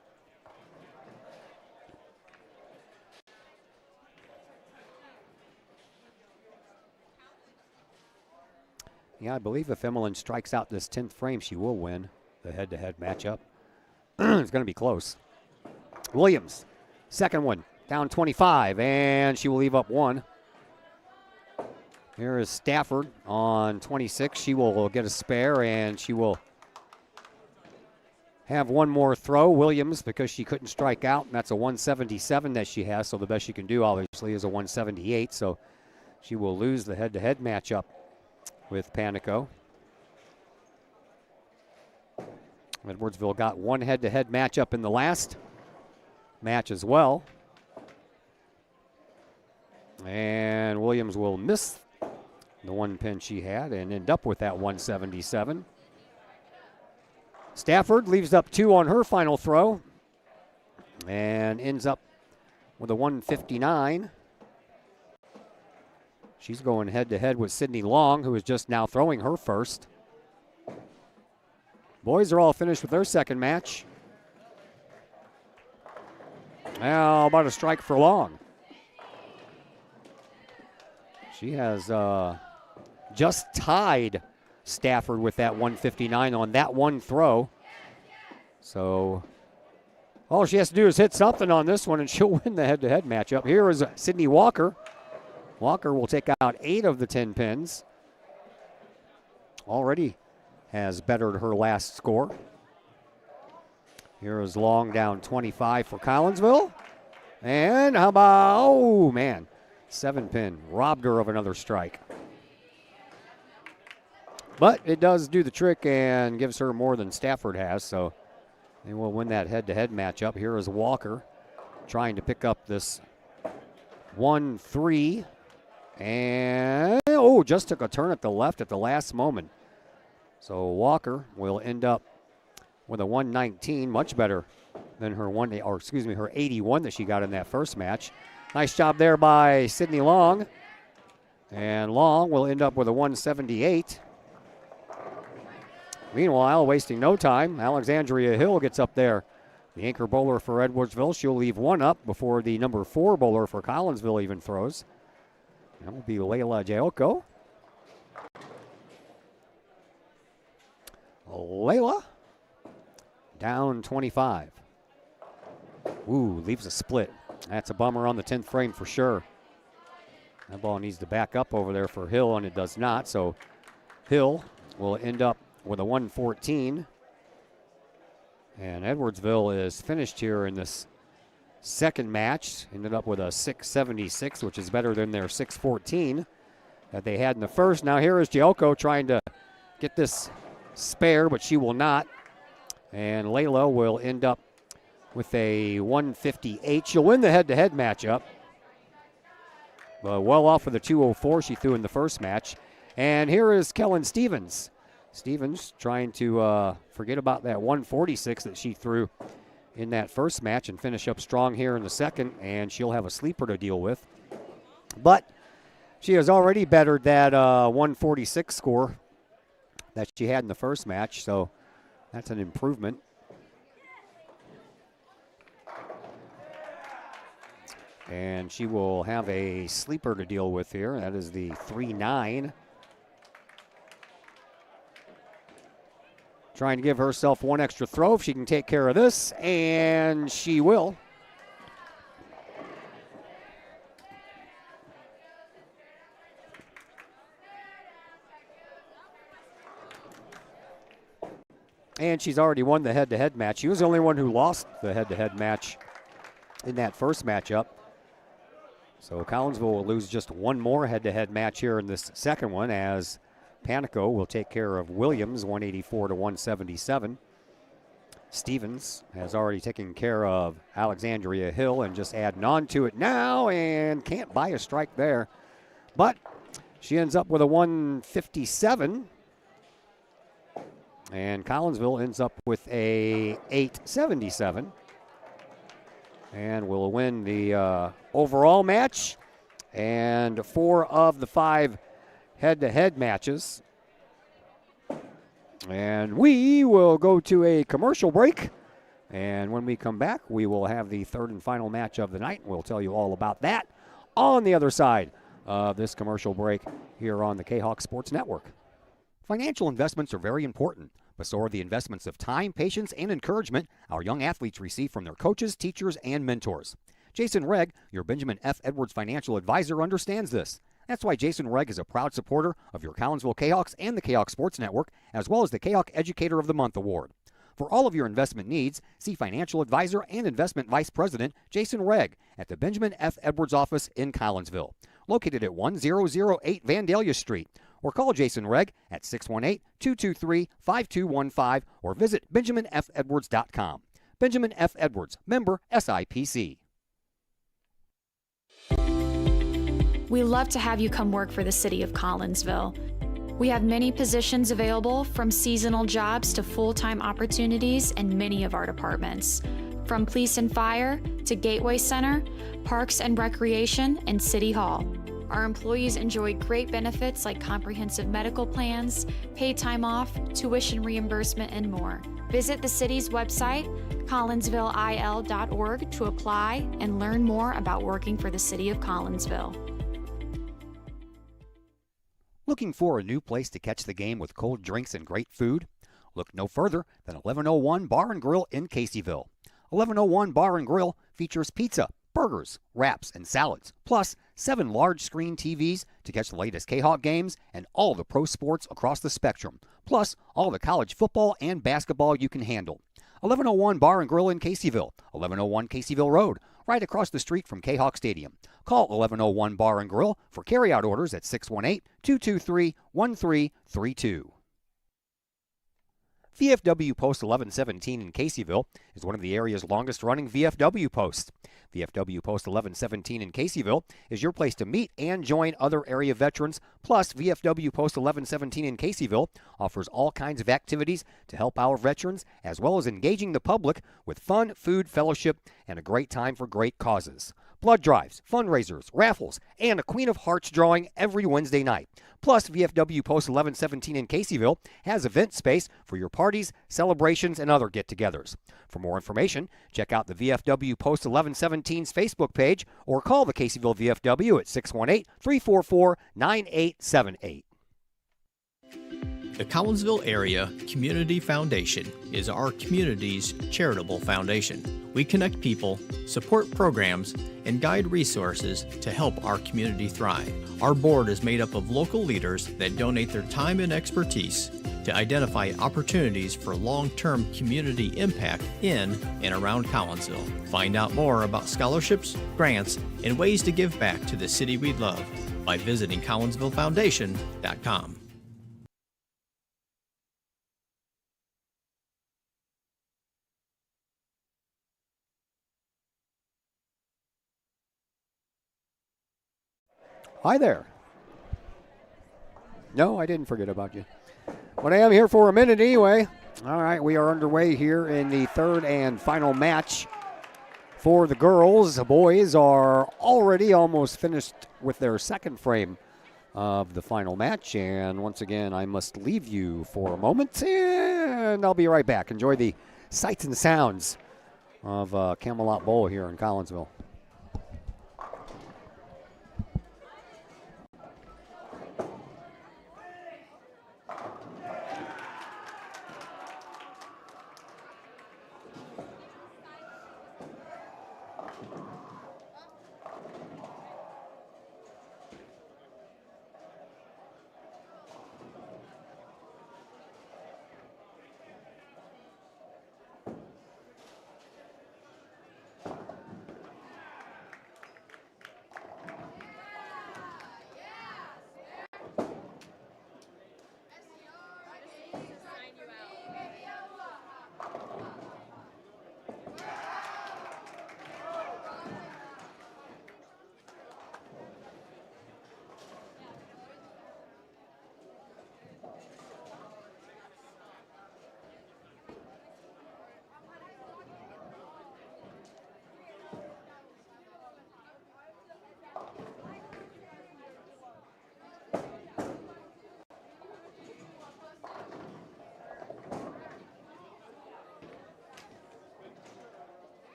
Speaker 5: Yeah, I believe if Emmeline strikes out this 10th frame, she will win the head-to-head matchup. It's going to be close. Williams, second one, down 25, and she will leave up 1. Here is Stafford on 26. She will get a spare, and she will have one more throw. Williams, because she couldn't strike out, and that's a 177 that she has, so the best she can do, obviously, is a 178, so she will lose the head-to-head matchup with Panico. Edwardsville got one head-to-head matchup in the last match as well. And Williams will miss the 1 pin she had and end up with that 177. Stafford leaves up 2 on her final throw and ends up with a 159. She's going head-to-head with Sydney Long, who is just now throwing her first. Boys are all finished with their second match. Now about a strike for Long. She has just tied Stafford with that 159 on that one throw. So all she has to do is hit something on this one and she'll win the head-to-head matchup. Here is Sydney Walker. Walker will take out 8 of the 10 pins. Already has bettered her last score. Here is Long down 25 for Collinsville. And how about, oh man, 7 pin. Robbed her of another strike. But it does do the trick and gives her more than Stafford has, so they will win that head-to-head matchup. Here is Walker trying to pick up this 1-3. And, oh, just took a turn at the left at the last moment. So Walker will end up with a 119, much better than her her 81 that she got in that first match. Nice job there by Sydney Long. And Long will end up with a 178. Meanwhile, wasting no time, Alexandria Hill gets up there. The anchor bowler for Edwardsville, she'll leave 1 up before the number 4 bowler for Collinsville even throws. That will be Layla Jaoko. Layla down 25. Ooh, leaves a split. That's a bummer on the 10th frame for sure. That ball needs to back up over there for Hill, and it does not. So Hill will end up with a 114. And Edwardsville is finished here in this second match. Ended up with a 676, which is better than their 614 that they had in the first. Now here is Giolco trying to get this spare, but she will not. And Layla will end up with a 158. She'll win the head-to-head matchup. Well off of the 204 she threw in the first match. And here is Kellen Stevens. Stevens trying to forget about that 146 that she threw in that first match and finish up strong here in the second, and she'll have a sleeper to deal with. But she has already bettered that 146 score that she had in the first match, so that's an improvement. And she will have a sleeper to deal with here. That is the 3-9. trying to give herself one extra throw if she can take care of this, and she will. And she's already won the head-to-head match. She was the only one who lost the head-to-head match in that first matchup. So Collinsville will lose just one more head-to-head match here in this second one, as Panico will take care of Williams 184 to 177. Stevens has already taken care of Alexandria Hill and just adding on to it now, and can't buy a strike there. But she ends up with a 157. And Collinsville ends up with a 877 and will win the overall match and 4 of the 5 head-to-head matches. And we will go to a commercial break. And when we come back, we will have the third and final match of the night. We'll tell you all about that on the other side of this commercial break here on the Kahok Sports Network. Financial investments are very important, but so are the investments of time, patience, and encouragement our young athletes receive from their coaches, teachers, and mentors. Jason Regg, your Benjamin F. Edwards financial advisor, understands this. That's why Jason Regg is a proud supporter of your Collinsville Kahawks and the Kahok Sports Network, as well as the Kahok Educator of the Month Award. For all of your investment needs, see financial advisor and investment vice president Jason Regg at the Benjamin F. Edwards office in Collinsville, located at 1008 Vandalia Street, or call Jason Regg at 618-223-5215 or visit BenjaminFEdwards.com. Benjamin F. Edwards, member SIPC.
Speaker 10: We love to have you come work for the city of Collinsville. We have many positions available, from seasonal jobs to full-time opportunities in many of our departments. From police and fire to Gateway Center, Parks and Recreation, and City Hall. Our employees enjoy great benefits like comprehensive medical plans, paid time off, tuition reimbursement, and more. Visit the city's website, collinsvilleil.org, to apply and learn more about working for the city of Collinsville.
Speaker 6: Looking for a new place to catch the game with cold drinks and great food? Look no further than 1101 Bar and Grill in Caseyville. 1101 Bar and Grill features pizza, burgers, wraps, and salads, plus 7 large screen TVs to catch the latest Kahawk games and all the pro sports across the spectrum, plus all the college football and basketball you can handle. 1101 Bar and Grill in Caseyville, 1101 Caseyville Road, right across the street from Kahawk Stadium. Call 1101 Bar and Grill for carryout orders at 618-223-1332. VFW Post 1117 in Caseyville is one of the area's longest-running VFW posts. VFW Post 1117 in Caseyville is your place to meet and join other area veterans. Plus, VFW Post 1117 in Caseyville offers all kinds of activities to help our veterans, as well as engaging the public with fun, food, fellowship, and a great time for great causes. Blood drives, fundraisers, raffles, and a Queen of Hearts drawing every Wednesday night. Plus, VFW Post 1117 in Caseyville has event space for your parties, celebrations, and other get-togethers. For more information, check out the VFW Post 1117's Facebook page or call the Caseyville VFW at 618-344-9878.
Speaker 11: The Collinsville Area Community Foundation is our community's charitable foundation. We connect people, support programs, and guide resources to help our community thrive. Our board is made up of local leaders that donate their time and expertise to identify opportunities for long-term community impact in and around Collinsville. Find out more about scholarships, grants, and ways to give back to the city we love by visiting CollinsvilleFoundation.com.
Speaker 5: Hi there. No, I didn't forget about you. But I am here for a minute anyway. All right, we are underway here in the third and final match for the girls. The boys are already almost finished with their second frame of the final match. And once again, I must leave you for a moment, and I'll be right back. Enjoy the sights and sounds of Camelot Bowl here in Collinsville.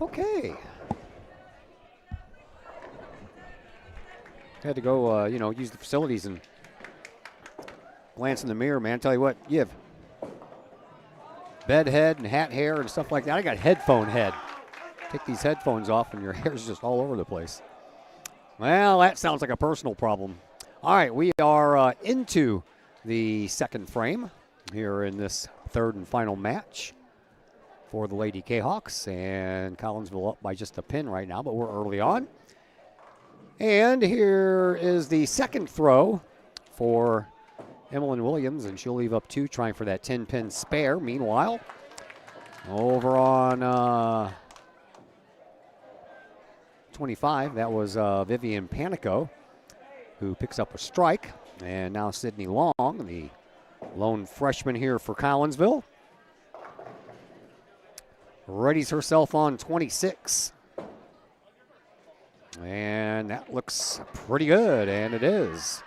Speaker 5: Okay. Had to go, use the facilities and glance in the mirror, man. Tell you what, you have bed head and hat hair and stuff like that. I got headphone head. Take these headphones off and your hair's just all over the place. Well, that sounds like a personal problem. All right, we are into the second frame here in this third and final match for the Lady Kahawks, and Collinsville up by just a pin right now, but we're early on. And here is the second throw for Emmeline Williams, and she'll leave up 2, trying for that 10-pin spare. Meanwhile, over on 25, that was Vivian Panico, who picks up a strike. And now Sydney Long, the lone freshman here for Collinsville, readies herself on 26. And that looks pretty good, and it is.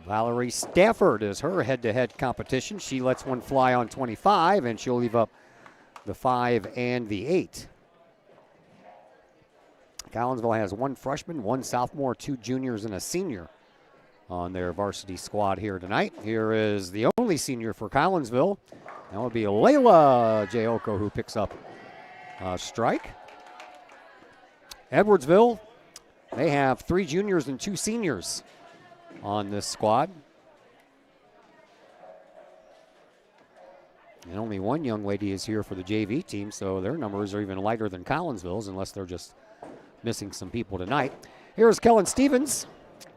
Speaker 5: Valerie Stafford is her head-to-head competition. She lets one fly on 25, and she'll leave up the 5 and the 8. Collinsville has 1 freshman, 1 sophomore, 2 juniors, and a senior on their varsity squad here tonight. Here is the only senior for Collinsville. That would be Layla Jayoko, who picks up a strike. Edwardsville, they have 3 juniors and 2 seniors on this squad. And only 1 young lady is here for the JV team, so their numbers are even lighter than Collinsville's, unless they're just missing some people tonight. Here's Kellen Stevens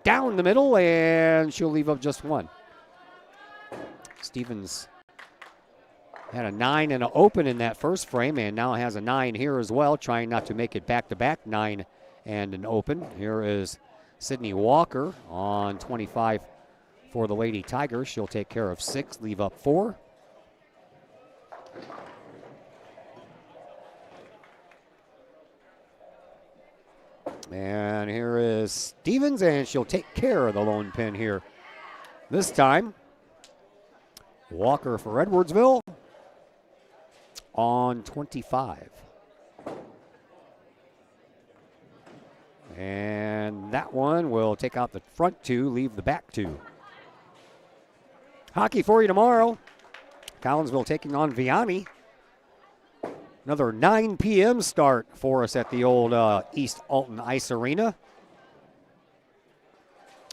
Speaker 5: down the middle, and she'll leave up just 1. Stevens had a 9 and an open in that first frame, and now has a 9 here as well, trying not to make it back-to-back 9 and an open. Here is Sydney Walker on 25 for the Lady Tigers. She'll take care of 6, leave up 4. And here is Stevens, and she'll take care of the lone pin here. This time, Walker for Edwardsville on 25. And that one will take out the front 2, leave the back 2. Hockey for you tomorrow. Collinsville taking on Vianney. Another 9 p.m. start for us at the old East Alton Ice Arena.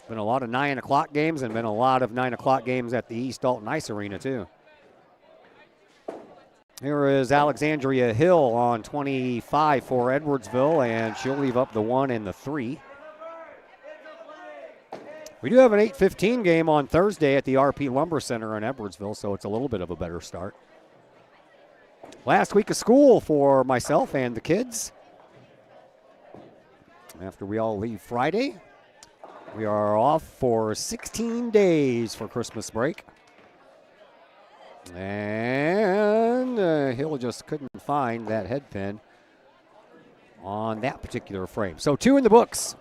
Speaker 5: Been a lot of 9 o'clock games, and been a lot of 9 o'clock games at the East Alton Ice Arena too. Here is Alexandria Hill on 25 for Edwardsville, and she'll leave up the 1 and the 3. We do have an 8:15 game on Thursday at the RP Lumber Center in Edwardsville, so it's a little bit of a better start. Last week of school for myself and the kids. After we all leave Friday, we are off for 16 days for Christmas break. And Hill just couldn't find that head pin on that particular frame. So 2 in the books.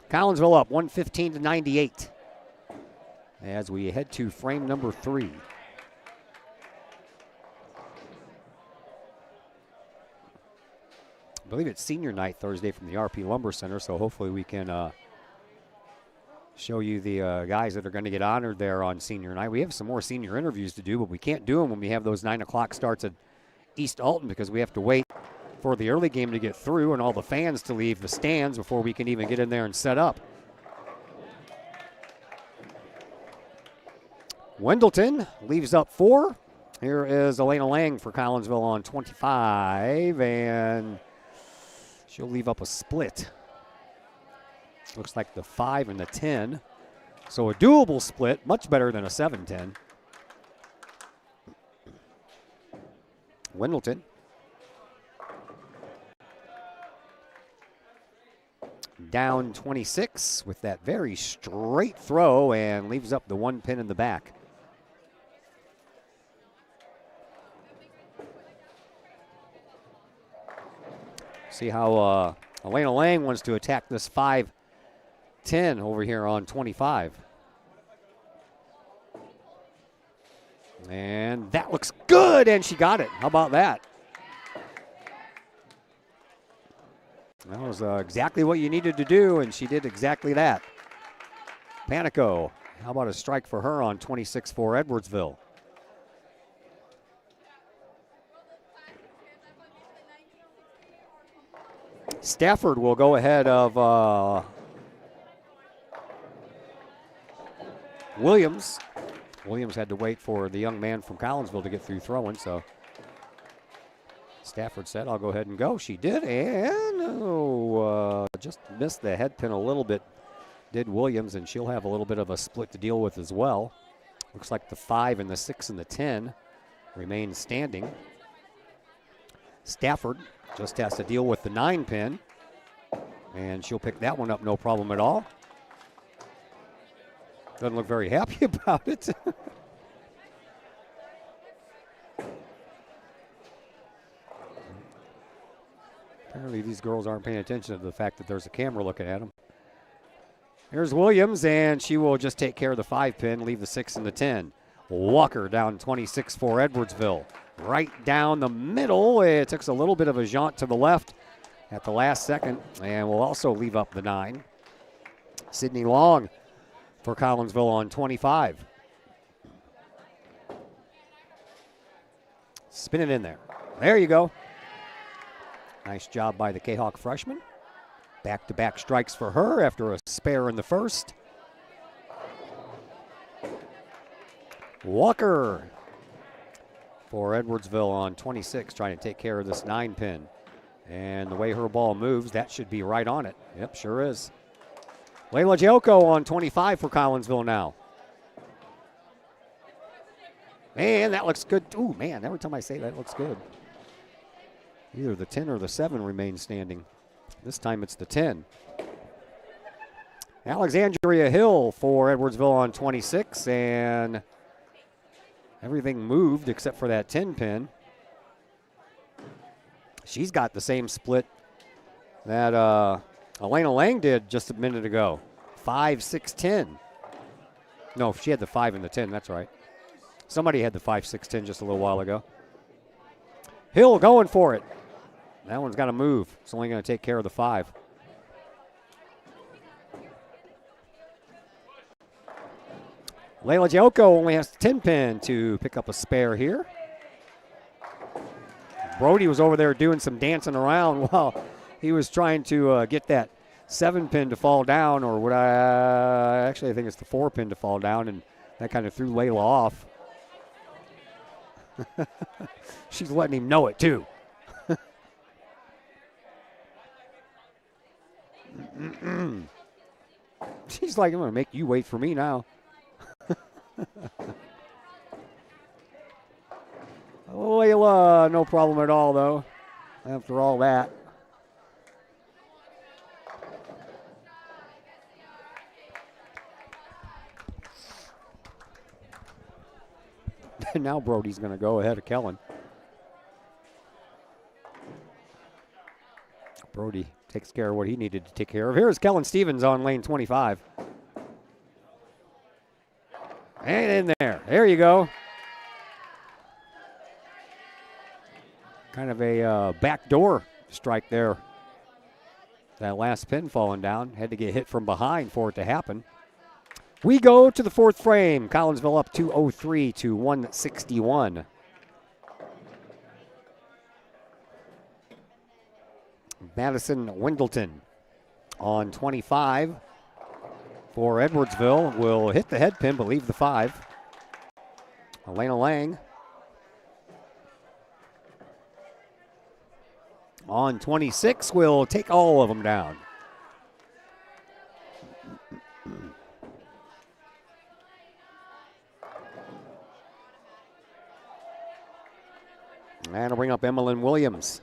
Speaker 5: Collinsville up 115-98 as we head to frame number 3. I believe it's senior night Thursday from the RP Lumber Center, so hopefully we can show you the guys that are going to get honored there on senior night. We have some more senior interviews to do, but we can't do them when we have those 9 o'clock starts at East Alton because we have to wait for the early game to get through and all the fans to leave the stands before we can even get in there and set up. Wendleton leaves up 4. Here is Elena Lang for Collinsville on 25, and she'll leave up a split. Looks like the 5 and the 10. So a doable split, much better than a 7-10. Wendleton. Down 26 with that very straight throw and leaves up the 1 pin in the back. See how Elena Lang wants to attack this 5-10 over here on 25. And that looks good, and she got it. How about that? That was exactly what you needed to do, and she did exactly that. Panico, how about a strike for her on 26 for Edwardsville? Stafford will go ahead of Williams. Williams had to wait for the young man from Collinsville to get through throwing, so Stafford said, I'll go ahead and go. She did, and just missed the head pin a little bit, did Williams, and she'll have a little bit of a split to deal with as well. Looks like the 5 and the 6 and the 10 remain standing. Stafford just has to deal with the 9 pin, and she'll pick that one up no problem at all. Doesn't look very happy about it. Apparently these girls aren't paying attention to the fact that there's a camera looking at them. Here's Williams, and she will just take care of the 5 pin, leave the 6 and the 10. Walker down 26 for Edwardsville. Right down the middle. It takes a little bit of a jaunt to the left at the last second, and will also leave up the 9. Sydney Long for Collinsville on 25. Spin it in there. There you go. Nice job by the Kahok freshman. Back-to-back strikes for her after a spare in the first. Walker for Edwardsville on 26, trying to take care of this 9 pin. And the way her ball moves, that should be right on it. Yep, sure is. Layla Giocco on 25 for Collinsville now. Man, that looks good. Ooh, man, every time I say that, it looks good. Either the 10 or the 7 remain standing. This time it's the 10. Alexandria Hill for Edwardsville on 26, and everything moved except for that 10 pin. She's got the same split that Elena Lang did just a minute ago. 5, 6, 10. No, she had the 5 and the 10, that's right. Somebody had the 5, 6, 10 just a little while ago. Hill going for it. That one's got to move. It's only going to take care of the 5. Layla Giocco only has the 10 pin to pick up a spare here. Brody was over there doing some dancing around while he was trying to get that 7 pin to fall down, or what actually I think it's the 4 pin to fall down, and that kind of threw Layla off. She's letting him know it too. She's like, I'm going to make you wait for me now. Layla, no problem at all, though, after all that. Now Brody's going to go ahead of Kellen. Brody takes care of what he needed to take care of. Here's Kellen Stevens on lane 25. And in there. There you go. Kind of a backdoor strike there. That last pin falling down. Had to get hit from behind for it to happen. We go to the 4th frame. Collinsville up 203 to 161. Madison Wendleton on 25 for Edwardsville will hit the head pin but leave the 5. Elena Lang on 26 will take all of them down. And I'll bring up Emmeline Williams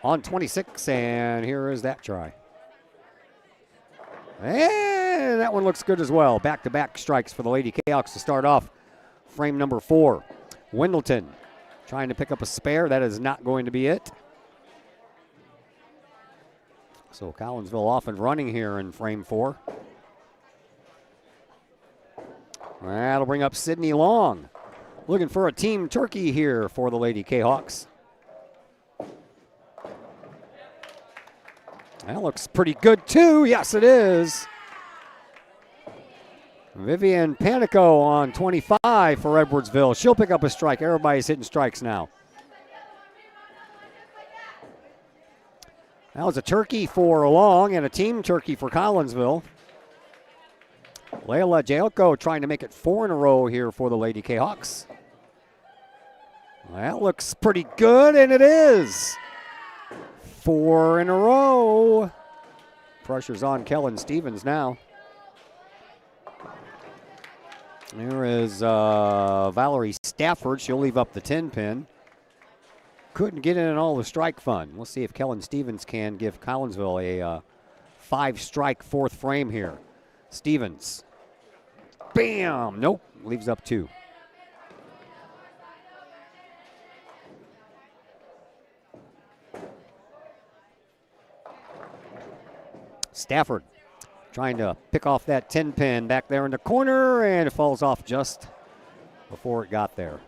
Speaker 5: on 26, and here is that try. And that one looks good as well. Back-to-back strikes for the Lady Kahawks to start off frame number 4. Wendleton trying to pick up a spare. That is not going to be it. So Collinsville off and running here in frame 4. That'll bring up Sydney Long. Looking for a team turkey here for the Lady Kahawks. That looks pretty good too. Yes, it is. Vivian Panico on 25 for Edwardsville. She'll pick up a strike. Everybody's hitting strikes now. That was a turkey for Long and a team turkey for Collinsville. Layla Jalko trying to make it 4 in a row here for the Lady Kahawks. That looks pretty good, and it is. 4 in a row. Pressure's on Kellen Stevens now. There is Valerie Stafford. She'll leave up the 10 pin. Couldn't get in all the strike fun. We'll see if Kellen Stevens can give Collinsville a 5-strike 4th frame here. Stevens. Bam! Nope. Leaves up 2. Stafford trying to pick off that 10 pin back there in the corner, and it falls off just before it got there.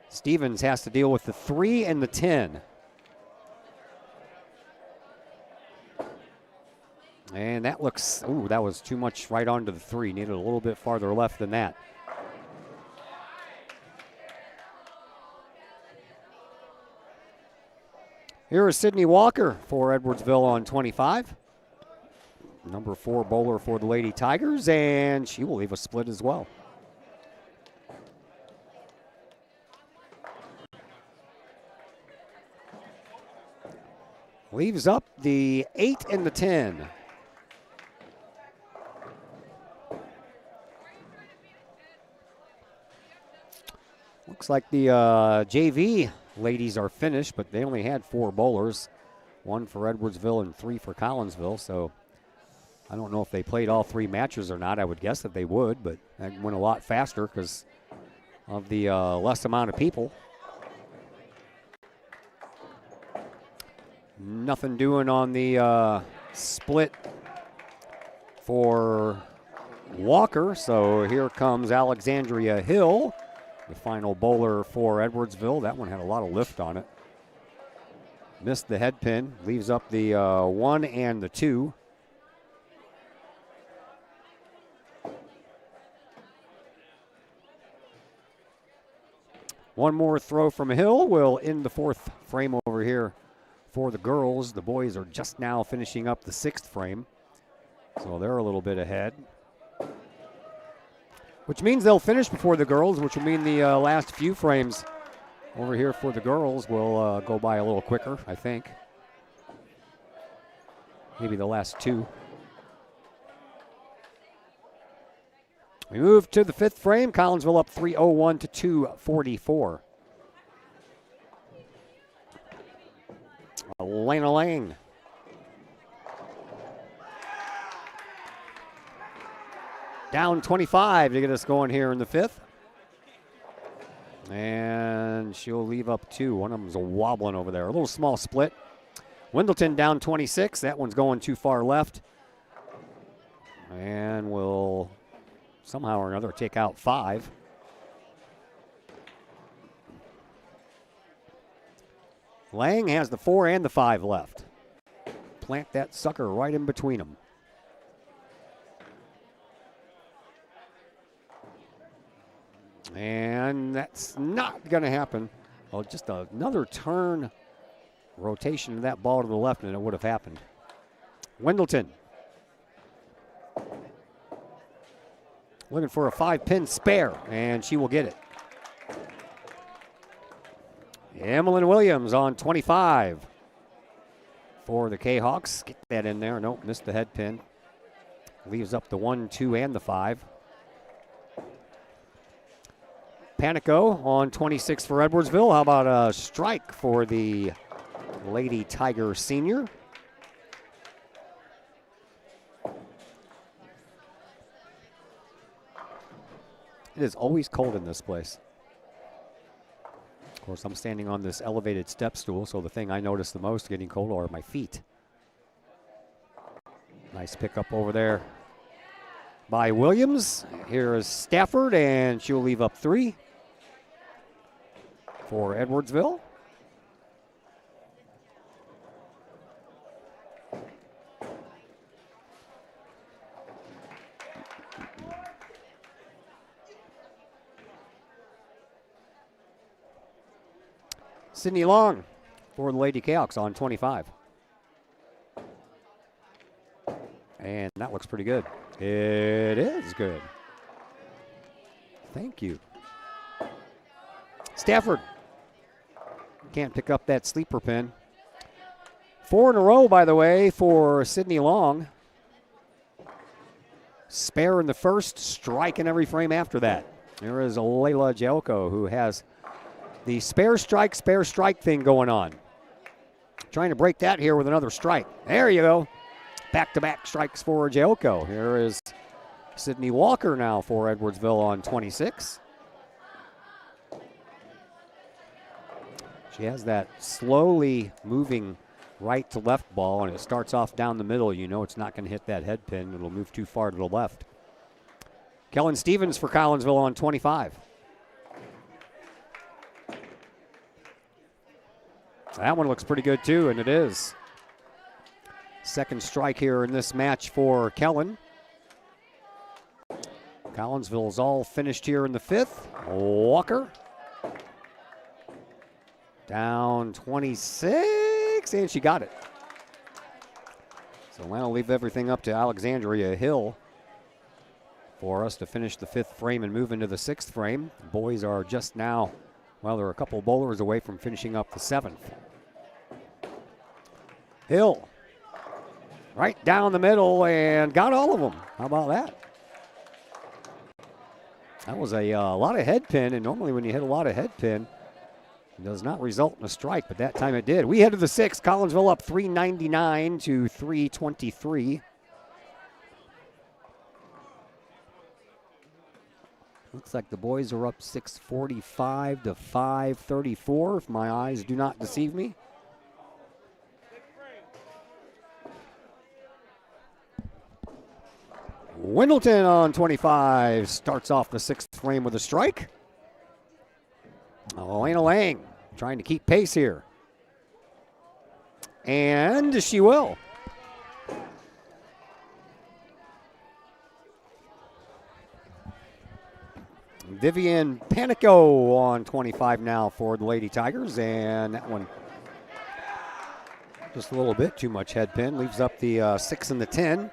Speaker 5: Stevens has to deal with the 3 and the 10. And that looks, ooh, that was too much right onto the 3. Needed a little bit farther left than that. Here is Sydney Walker for Edwardsville on 25. Number 4 bowler for the Lady Tigers, and she will leave a split as well. Leaves up the 8 and the 10. Looks like the JV ladies are finished, but they only had 4 bowlers. 1 for Edwardsville and 3 for Collinsville, so I don't know if they played all 3 matches or not. I would guess that they would, but that went a lot faster because of the less amount of people. Nothing doing on the split for Walker, so here comes Alexandria Hill, the final bowler for Edwardsville. That one had a lot of lift on it. Missed the head pin, leaves up the 1 and the 2. One more throw from Hill will end the 4th frame over here for the girls. The boys are just now finishing up the 6th frame, so they're a little bit ahead. Which means they'll finish before the girls, which will mean the last few frames over here for the girls will go by a little quicker, I think. Maybe the last 2. We move to the 5th frame. Collinsville up 301 to 244. Elena Lang. Down 25 to get us going here in the 5th. And she'll leave up 2. One of them's a wobbling over there. A little small split. Wendleton down 26. That one's going too far left. And we'll somehow or another take out 5. Lang has the 4 and the 5 left. Plant that sucker right in between them. And that's not going to happen. Oh, just another turn, rotation of that ball to the left, and it would have happened. Wendleton. Looking for a 5-pin spare, and she will get it. Emmeline Williams on 25 for the Kahawks. Get that in there. Nope, missed the head pin. Leaves up the 1, 2, and the 5. Panico on 26 for Edwardsville. How about a strike for the Lady Tiger senior? It is always cold in this place. Of course, I'm standing on this elevated step stool, so the thing I notice the most getting cold are my feet. Nice pickup over there by Williams. Here is Stafford, and she'll leave up 3 for Edwardsville. Sydney Long for the Lady Kahawks on 25. And that looks pretty good. It is good. Thank you. Stafford can't pick up that sleeper pin. 4 in a row, by the way, for Sydney Long. Spare in the first, strike in every frame after that. There is Layla Jelko, who has the spare strike thing going on. Trying to break that here with another strike. There you go. Back-to-back strikes for Jelko. Here is Sydney Walker now for Edwardsville on 26. She has that slowly moving right to left ball, and it starts off down the middle. You know it's not going to hit that head pin. It'll move too far to the left. Kellen Stevens for Collinsville on 25. That one looks pretty good too, and it is. Second strike here in this match for Kellen. Collinsville's all finished here in the 5th. Walker. Down 26, and she got it. So that'll leave everything up to Alexandria Hill for us to finish the 5th frame and move into the 6th frame. The boys are just now, well, they're a couple bowlers away from finishing up the 7th. Hill, right down the middle, and got all of them. How about that? That was a lot of head pin, and normally when you hit a lot of head pin, it does not result in a strike, but that time it did. We head to the 6th. Collinsville up 399 to 323. Looks like the boys are up 645 to 534, if my eyes do not deceive me. Wendleton on 25 starts off the 6th frame with a strike. Elena Lang trying to keep pace here. And she will. Vivian Panico on 25 now for the Lady Tigers, and that one just a little bit too much head pin. Leaves up the 6 and the 10.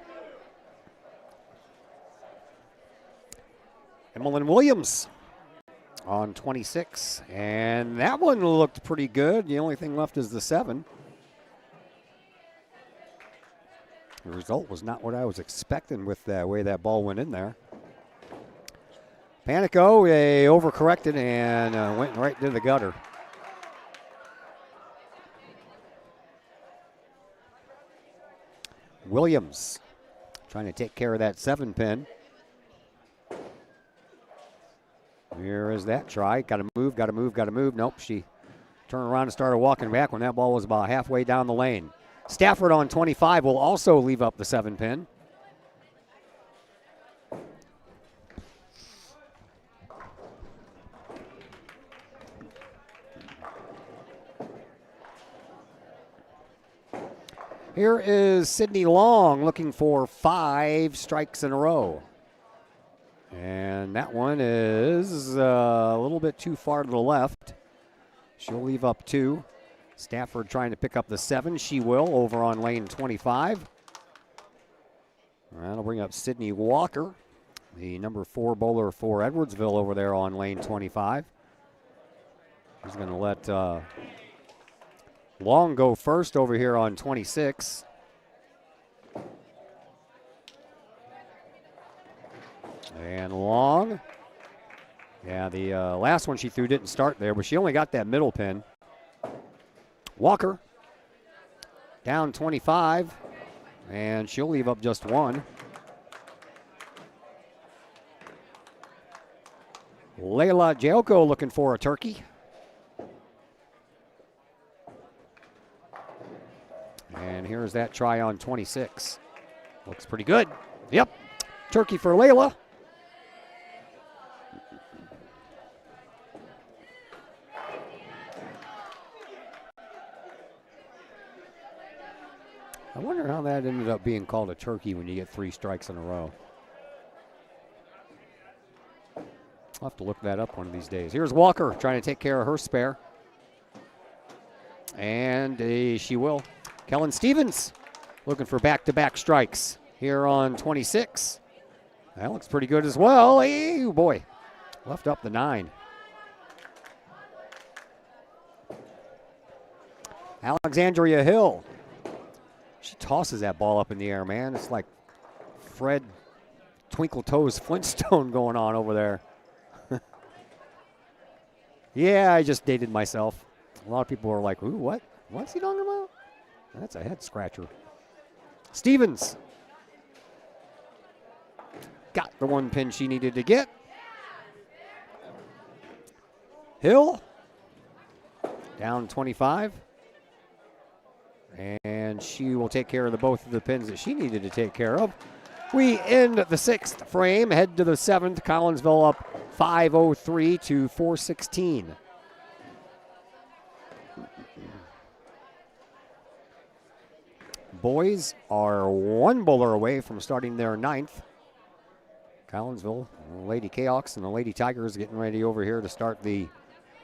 Speaker 5: Emmeline Williams on 26, and that one looked pretty good. The only thing left is the 7. The result was not what I was expecting with the way that ball went in there. Panico overcorrected and went right to the gutter. Williams trying to take care of that 7 pin. Here is that try. Got to move, got to move, got to move. Nope, she turned around and started walking back when that ball was about halfway down the lane. Stafford on 25 will also leave up the 7 pin. Here is Sydney Long looking for 5 strikes in a row. And that one is a little bit too far to the left. She'll leave up 2. Stafford trying to pick up the 7. She will over on lane 25. That'll bring up Sydney Walker, the number 4 bowler for Edwardsville over there on lane 25. He's going to let Long go first over here on 26. And Long. Yeah, the last one she threw didn't start there, but she only got that middle pin. Walker down 25, and she'll leave up just 1. Layla Jelko looking for a turkey. And here's that try on 26. Looks pretty good. Yep, turkey for Layla. I wonder how that ended up being called a turkey when you get 3 strikes in a row. I'll have to look that up one of these days. Here's Walker trying to take care of her spare. And she will. Kellen Stevens looking for back-to-back strikes here on 26. That looks pretty good as well. Hey, boy, left up the 9. Alexandria Hill. She tosses that ball up in the air, man. It's like Fred Twinkle Toes Flintstone going on over there. Yeah, I just dated myself. A lot of people were like, ooh, what? What's he talking about? That's a head scratcher. Stevens got the 1 pin she needed to get. Hill down 25. And she will take care of both of the pins that she needed to take care of. We end the 6th frame, head to the 7th. Collinsville up 503 to 416. Boys are 1 bowler away from starting their 9th. Collinsville, the Lady Kahawks and the Lady Tigers getting ready over here to start the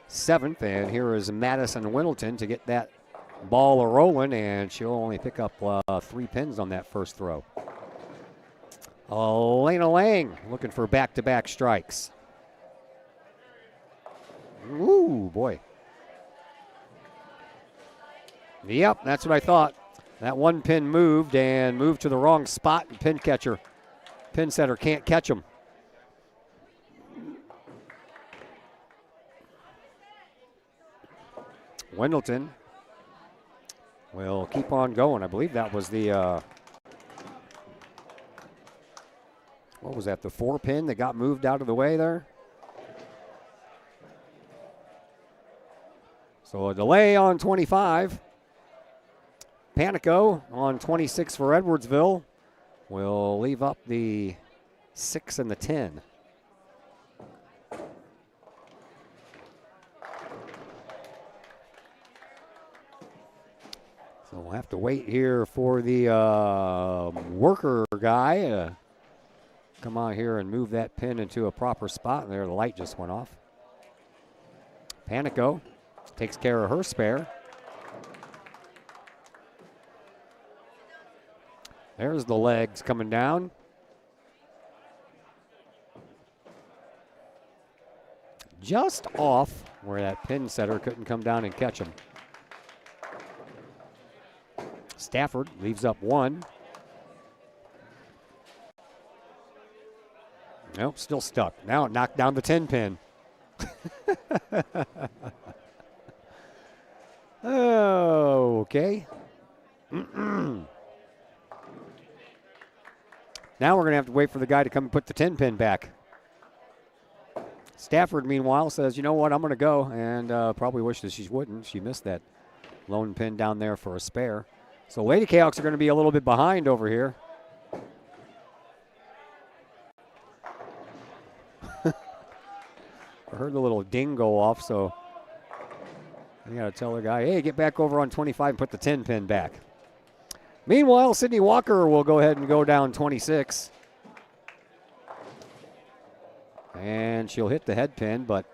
Speaker 5: 7th. And here is Madison Winnelton to get that ball a-rolling, and she'll only pick up 3 pins on that first throw. Elena Lang looking for back-to-back strikes. Ooh, boy. Yep, that's what I thought. That 1 pin moved to the wrong spot, and pin setter can't catch him. Winnelton will keep on going. I believe that was the, what was that, the 4 pin that got moved out of the way there? So a delay on 25. Panico on 26 for Edwardsville will leave up the 6 and the 10. So we'll have to wait here for the worker guy come out here and move that pin into a proper spot. And there, the light just went off. Panico takes care of her spare. There's the legs coming down. Just off where that pin setter couldn't come down and catch him. Stafford leaves up 1. Nope, still stuck. Now it knocked down the 10 pin. Oh, okay. Now we're going to have to wait for the guy to come and put the 10 pin back. Stafford, meanwhile, says, you know what, I'm going to go, and probably wishes she wouldn't. She missed that lone pin down there for a spare. So Lady Kahawks are going to be a little bit behind over here. I heard the little ding go off, so I got to tell the guy, hey, get back over on 25 and put the 10 pin back. Meanwhile, Sydney Walker will go ahead and go down 26. And she'll hit the head pin, but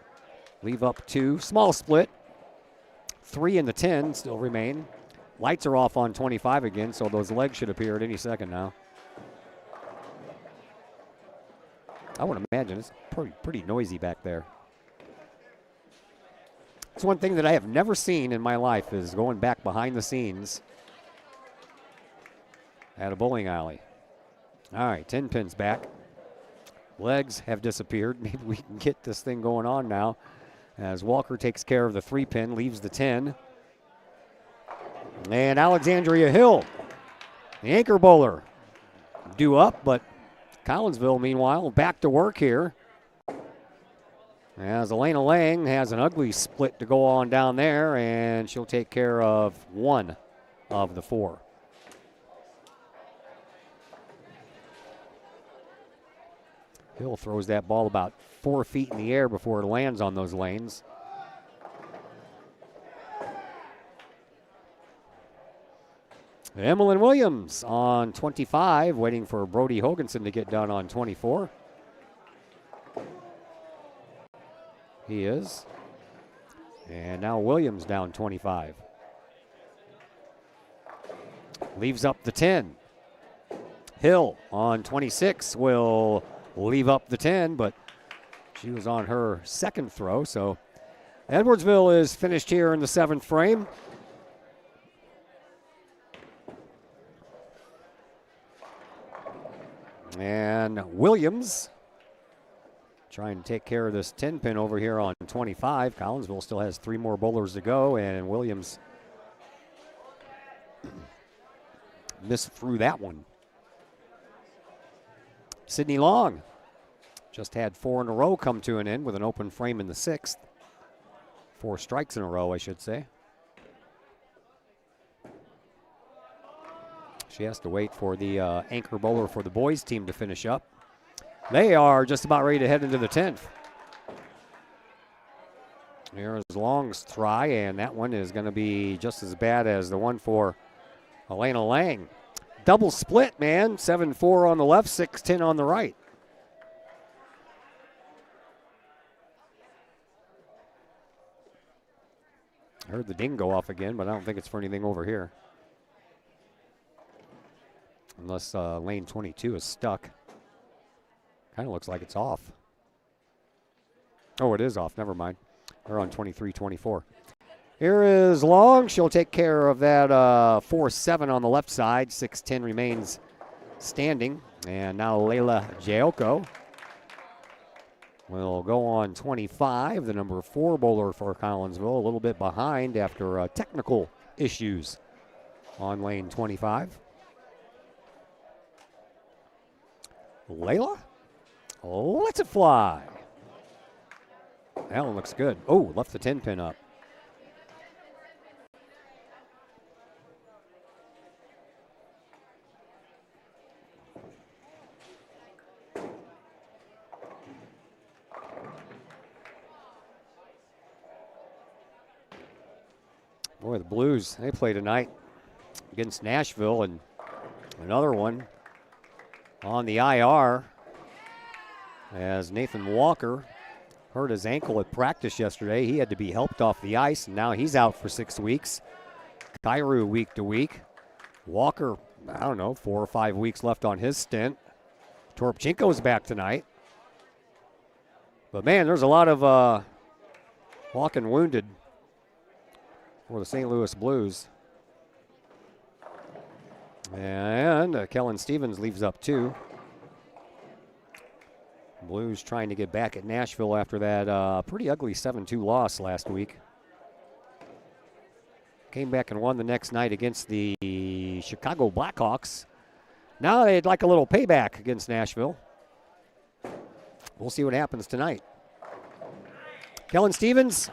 Speaker 5: leave up 2. Small split. 3 in the 10 still remain. Lights are off on 25 again, so those legs should appear at any second now. I would imagine it's pretty noisy back there. It's one thing that I have never seen in my life is going back behind the scenes at a bowling alley. All right, 10 pins back. Legs have disappeared. Maybe we can get this thing going on now as Walker takes care of the 3 pin, leaves the 10. And Alexandria Hill, the anchor bowler, due up, but Collinsville, meanwhile, back to work here. As Elena Lang has an ugly split to go on down there, and she'll take care of 1 of the 4. Hill throws that ball about 4 feet in the air before it lands on those lanes. Emmeline Williams on 25, waiting for Brody Hoganson to get done on 24. He is. And now Williams down 25. leaves up the 10. Hill on 26 will leave up the 10, but she was on her second throw, so Edwardsville is finished here in the 7th frame. And Williams trying to take care of this 10 pin over here on 25. Collinsville still has 3 more bowlers to go, and Williams missed through that one. Sydney Long just had 4 in a row come to an end with an open frame in the 6th. 4 strikes in a row, I should say. She has to wait for the anchor bowler for the boys team to finish up. They are just about ready to head into the 10th. Here's Long's try, and that one is going to be just as bad as the one for Elena Lang. Double split, man. 7-4 on the left, 6-10 on the right. I heard the ding go off again, but I don't think it's for anything over here. Unless lane 22 is stuck. Kind of looks like it's off. Oh, it is off. Never mind. They're on 23-24. Here is Long. She'll take care of that 4-7 on the left side. 6-10 remains standing. And now Layla Jaoko will go on 25, the number 4 bowler for Collinsville. A little bit behind after technical issues on lane 25. Layla lets it fly. That one looks good. Oh, left the 10 pin up. Boy, the Blues, they play tonight against Nashville, and another one on the IR as Nathan Walker hurt his ankle at practice yesterday. He had to be helped off the ice, and now he's out for 6 weeks. Kairu week to week. Walker, I don't know, 4 or 5 weeks left on his stint. Toropchenko's back tonight. But man, there's a lot of walking wounded for the St. Louis Blues. And Kellen Stevens leaves up 2. Blues trying to get back at Nashville after that pretty ugly 7-2 loss last week. Came back and won the next night against the Chicago Blackhawks. Now they'd like a little payback against Nashville. We'll see what happens tonight. Kellen Stevens,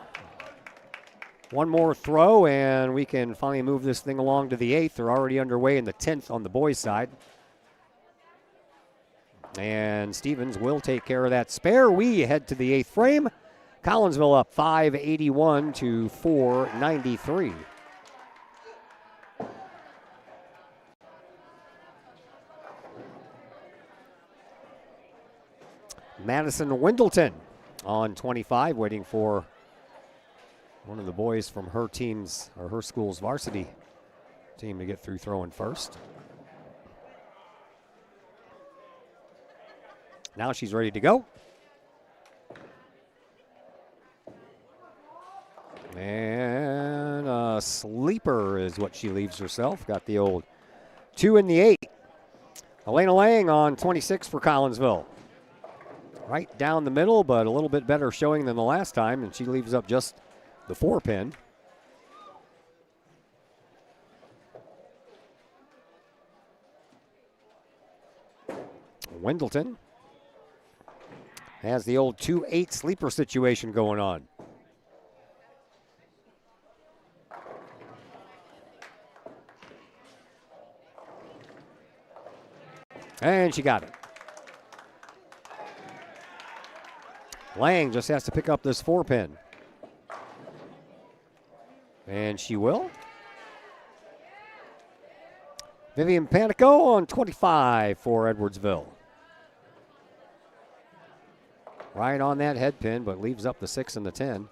Speaker 5: one more throw, and we can finally move this thing along to the 8th. They're already underway in the 10th on the boys' side. And Stevens will take care of that spare. We head to the 8th frame. Collinsville up 581 to 493. Madison Wendleton on 25, waiting for one of the boys from her team's or her school's varsity team to get through throwing first. Now she's ready to go. And a sleeper is what she leaves herself. Got the old 2 in the 8. Elena Lang on 26 for Collinsville. Right down the middle, but a little bit better showing than the last time, and she leaves up just the 4 pin. Wendleton has the old 2-8 sleeper situation going on. And she got it. Lang just has to pick up this 4 pin. And she will. Vivian Panico on 25 for Edwardsville. Right on that head pin, but leaves up the 6 and the 10.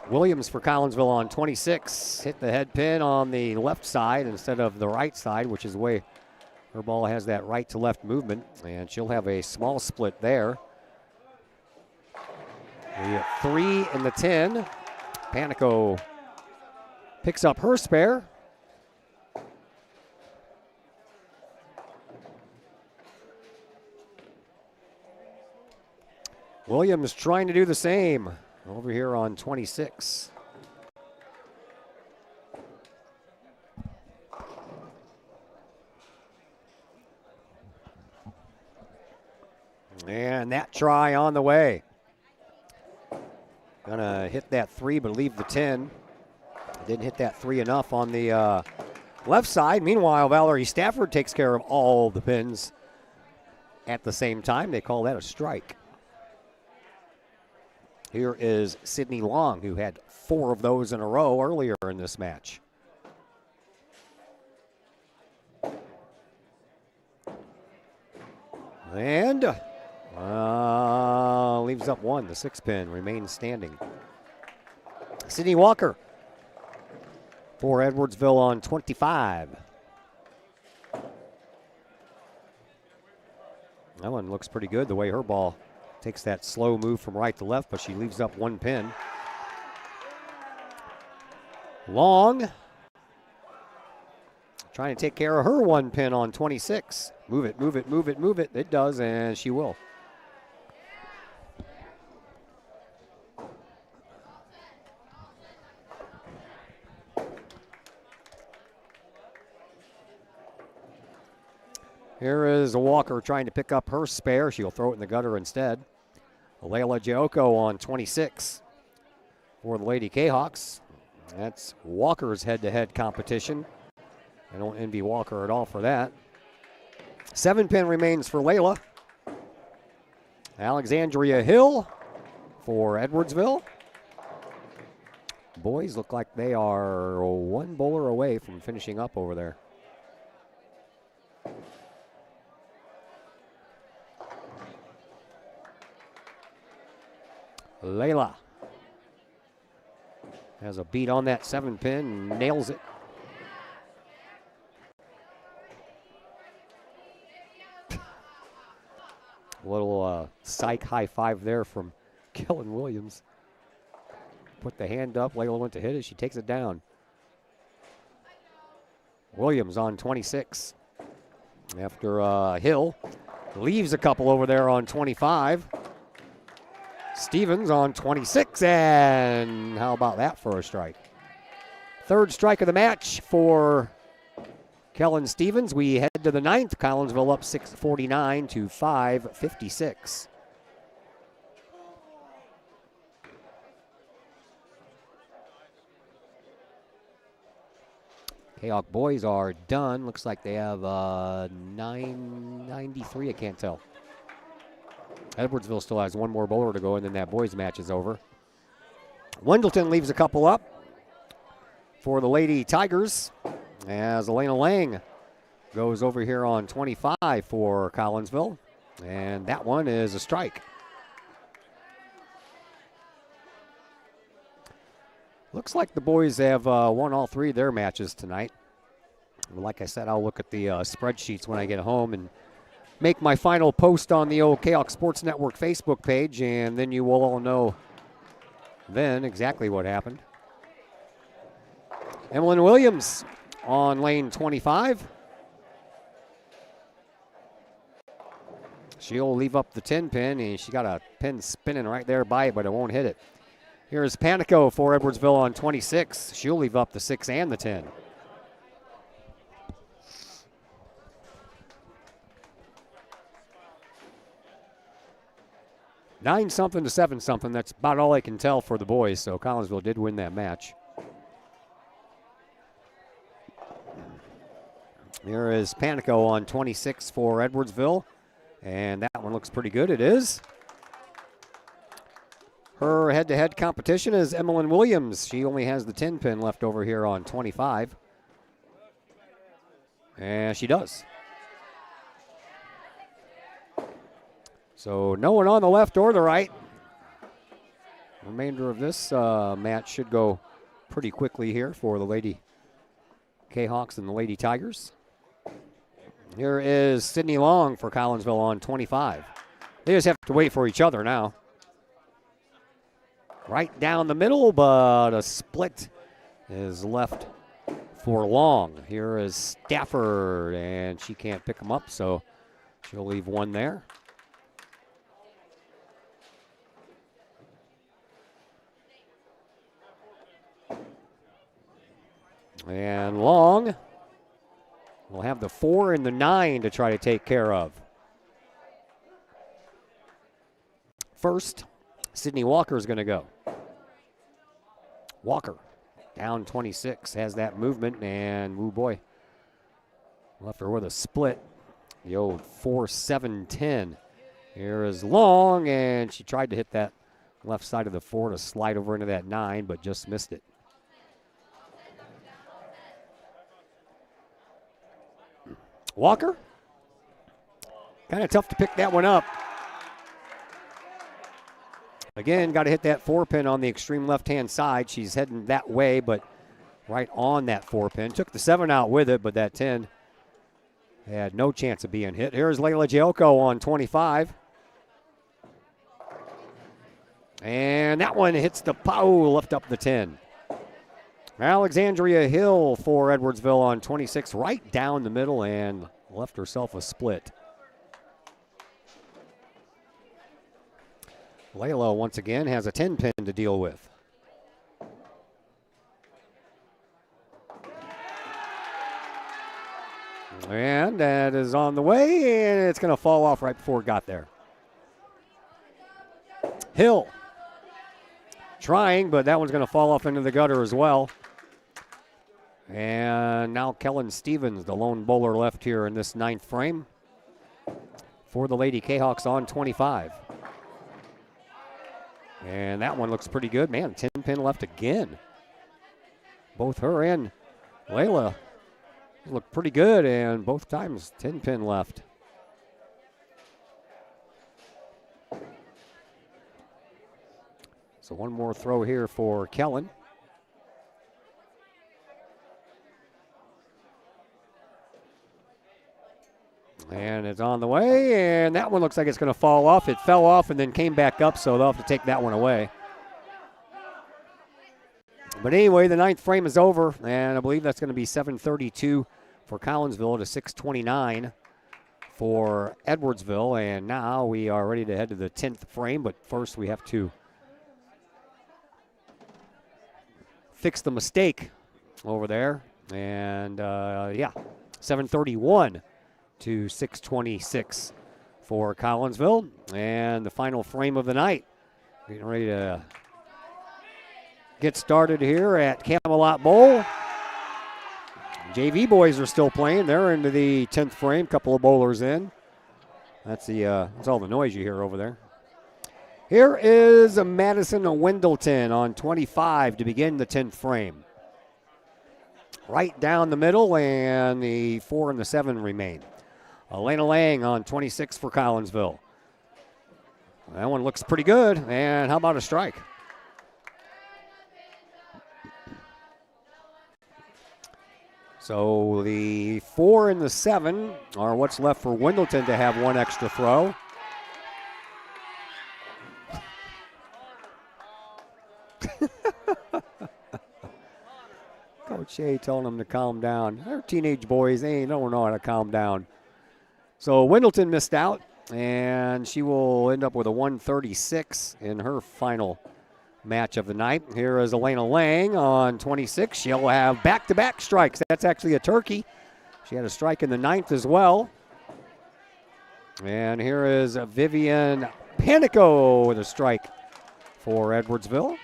Speaker 5: Williams for Collinsville on 26. Hit the head pin on the left side instead of the right side, which is the way her ball has that right to left movement. And she'll have a small split there. The 3 and the 10. Panico picks up her spare. Williams trying to do the same over here on 26. And that try on the way. Gonna hit that 3, but leave the 10. Didn't hit that 3 enough on the left side. Meanwhile, Valerie Stafford takes care of all the pins at the same time. They call that a strike. Here is Sydney Long, who had 4 of those in a row earlier in this match. And leaves up 1. The 6 pin remains standing. Sydney Walker for Edwardsville on 25. That one looks pretty good the way her ball takes that slow move from right to left, but she leaves up 1 pin. Long trying to take care of her 1 pin on 26. Move it, move it, move it, move it. It does, and she will. Here is a Walker trying to pick up her spare. She'll throw it in the gutter instead. Layla Giocco on 26 for the Lady Kahawks. That's Walker's head-to-head competition. I don't envy Walker at all for that. 7 pin remains for Layla. Alexandria Hill for Edwardsville. Boys look like they are 1 bowler away from finishing up over there. Layla has a beat on that 7 pin, nails it. A little psych high five there from Kellen Williams. Put the hand up, Layla went to hit it, she takes it down. Williams on 26. After Hill leaves a couple over there on 25. Stevens on 26, and how about that for a strike? 3rd strike of the match for Kellen Stevens. We head to the 9th. Collinsville up 649 to 556. Kahok boys are done. Looks like they have 993, I can't tell. Edwardsville still has 1 more bowler to go, and then that boys match is over. Wendleton leaves a couple up for the Lady Tigers as Elena Lang goes over here on 25 for Collinsville, and that one is a strike. Looks like the boys have won all 3 of their matches tonight. Like I said, I'll look at the spreadsheets when I get home and make my final post on the old Kahok Sports Network Facebook page, and then you will all know then exactly what happened. Emmeline Williams on lane 25. She'll leave up the 10 pin, and she got a pin spinning right there by it, but it won't hit it. Here's Panico for Edwardsville on 26. She'll leave up the 6 and the 10. Nine something to 7 something. That's about all I can tell for the boys. So Collinsville did win that match. Here is Panico on 26 for Edwardsville. And that one looks pretty good. It is. Her head-to-head competition is Emmeline Williams. She only has the 10 pin left over here on 25. And she does. So no one on the left or the right. Remainder of this match should go pretty quickly here for the Lady Kahawks and the Lady Tigers. Here is Sydney Long for Collinsville on 25. They just have to wait for each other now. Right down the middle, but a split is left for Long. Here is Stafford, and she can't pick him up, so she'll leave one there. And Long will have the 4 and the 9 to try to take care of. First, Sydney Walker is going to go. Walker, down 26, has that movement, and, oh boy, left her with a split. The old 4-7-10. Here is Long, and she tried to hit that left side of the 4 to slide over into that 9, but just missed it. Walker, kind of tough to pick that one up. Again, got to hit that 4-pin on the extreme left-hand side. She's heading that way, but right on that 4-pin. Took the 7 out with it, but that 10 had no chance of being hit. Here's Layla Gielko on 25. And that one hits the pow, lift up the 10. Alexandria Hill for Edwardsville on 26, right down the middle, and left herself a split. Layla, once again, has a 10-pin to deal with. And that is on the way, and it's going to fall off right before it got there. Hill trying, but that one's going to fall off into the gutter as well. And now Kellen Stevens, the lone bowler left here in this 9th frame for the Lady Kahawks on 25. And that one looks pretty good. Man, 10-pin left again. Both her and Layla look pretty good, and both times 10-pin left. So one more throw here for Kellen. And it's on the way, and that one looks like it's going to fall off. It fell off and then came back up, so they'll have to take that one away. But anyway, the 9th frame is over, and I believe that's going to be 7:32 for Collinsville to 6:29 for Edwardsville. And now we are ready to head to the 10th frame, but first we have to fix the mistake over there. And, 7:31 to 6:26 for Collinsville. And the final frame of the night. Getting ready to get started here at Camelot Bowl. JV boys are still playing. They're into the 10th frame, couple of bowlers in. That's all the noise you hear over there. Here is a Madison Wendleton on 25 to begin the 10th frame. Right down the middle, and the 4 and the 7 remain. Elena Lang on 26 for Collinsville. That one looks pretty good, and how about a strike? So the 4 and the 7 are what's left for Wendleton to have one extra throw. Coach Shea telling them to calm down. They're teenage boys. They don't know how to calm down. So Wendleton missed out, and she will end up with a 136 in her final match of the night. Here is Elena Lang on 26. She'll have back-to-back strikes. That's actually a turkey. She had a strike in the 9th as well. And here is Vivian Panico with a strike for Edwardsville.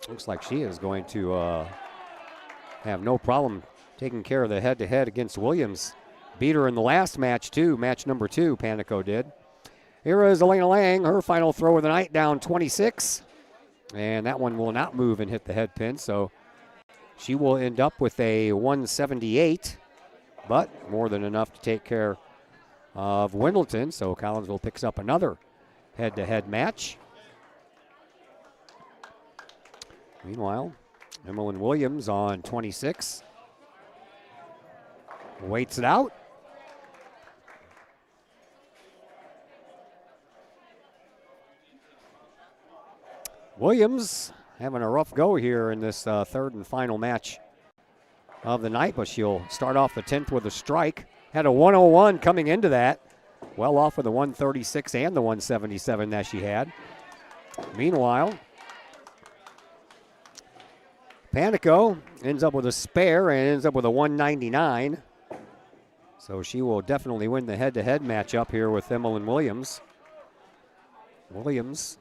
Speaker 5: Looks like she is going to have no problem taking care of the head-to-head against Williams. Beat her in the last match, too. Match number 2, Panico did. Here is Elena Lang, her final throw of the night, down 26. And that one will not move and hit the head pin, so she will end up with a 178, but more than enough to take care of Wendleton. So Collinsville picks up another head-to-head match. Meanwhile, Emmeline Williams on 26. Waits it out. Williams having a rough go here in this third and final match of the night, but she'll start off the 10th with a strike. Had a 101 coming into that. Well off of the 136 and the 177 that she had. Meanwhile, Panico ends up with a spare and ends up with a 199. So she will definitely win the head-to-head matchup here with Emmeline Williams. Williams,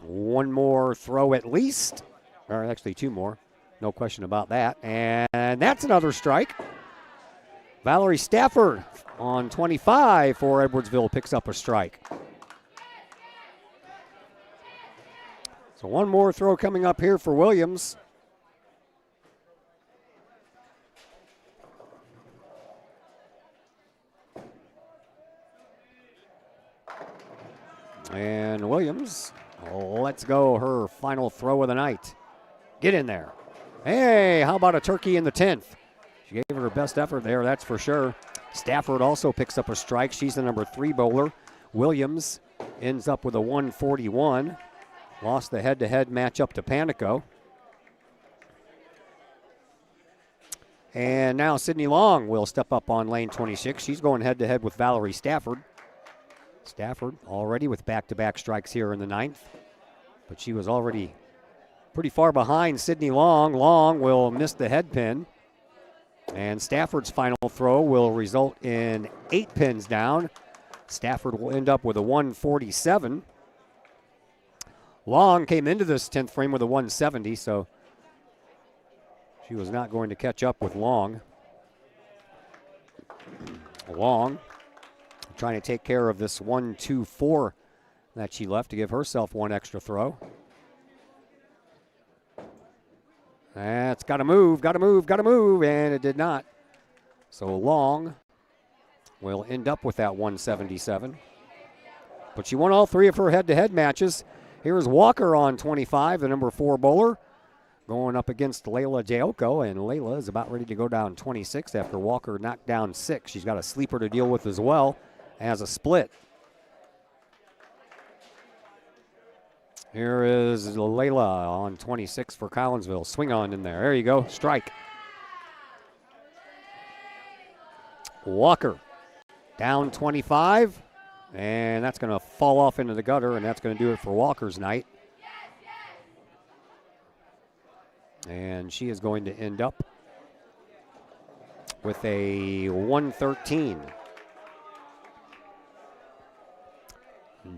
Speaker 5: one more throw at least, or actually two more. No question about that. And that's another strike. Valerie Stafford on 25 for Edwardsville picks up a strike. So one more throw coming up here for Williams. And Williams lets go her final throw of the night. Get in there. Hey, how about a turkey in the 10th? She gave her best effort there, that's for sure. Stafford also picks up a strike. She's the number 3 bowler. Williams ends up with a 141. Lost the head-to-head matchup to Panico. And now Sydney Long will step up on lane 26. She's going head-to-head with Valerie Stafford. Stafford already with back-to-back strikes here in the 9th. But she was already pretty far behind Sydney Long. Long will miss the head pin. And Stafford's final throw will result in 8 pins down. Stafford will end up with a 147. Long came into this 10th frame with a 170, so she was not going to catch up with Long. Long trying to take care of this 1-2-4 that she left to give herself one extra throw. That's got to move, and it did not. So Long will end up with that 177. But she won all 3 of her head-to-head matches. Here's Walker on 25, the number 4 bowler, going up against Layla Jaoko, and Layla is about ready to go down 26 after Walker knocked down 6. She's got a sleeper to deal with as well as a split. Here is Layla on 26 for Collinsville. Swing on in there. There you go. Strike. Walker down 25. And that's going to fall off into the gutter, and that's going to do it for Walker's night. And she is going to end up with a 113.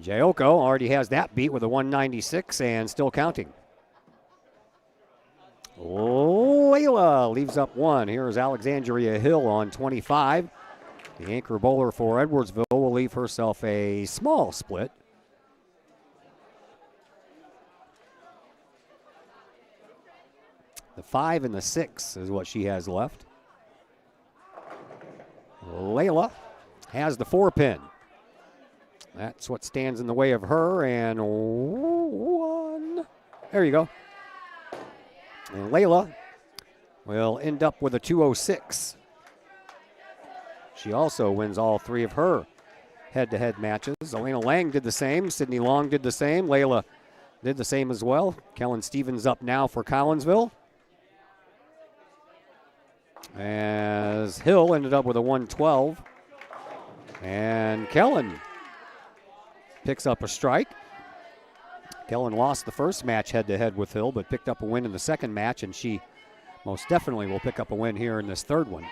Speaker 5: Jaoko already has that beat with a 196 and still counting. Layla leaves up 1. Here's Alexandria Hill on 25. The anchor bowler for Edwardsville will leave herself a small split. The 5 and the 6 is what she has left. Layla has the 4 pin. That's what stands in the way of her, and 1. There you go. And Layla will end up with a 206. She also wins all 3 of her head-to-head matches. Elena Lang did the same. Sydney Long did the same. Layla did the same as well. Kellen Stevens up now for Collinsville. As Hill ended up with a 112. And Kellen picks up a strike. Kellen lost the first match head-to-head with Hill, but picked up a win in the second match, and she most definitely will pick up a win here in this third one.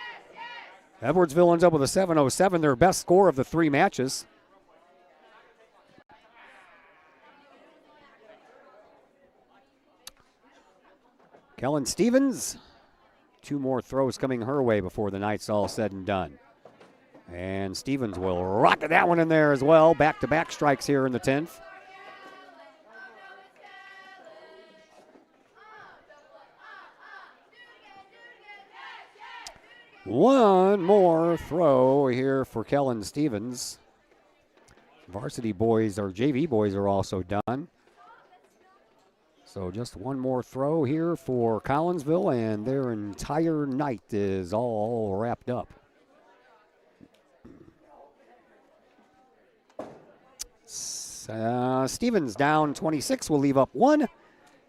Speaker 5: Edwardsville ends up with a 707, their best score of the 3 matches. Kellen Stevens, 2 more throws coming her way before the night's all said and done. And Stevens will rocket that one in there as well. Back-to-back strikes here in the 10th. One more throw here for Kellen Stevens. Varsity boys or JV boys are also done. So just one more throw here for Collinsville, and their entire night is all wrapped up. Stevens down 26 will leave up 1,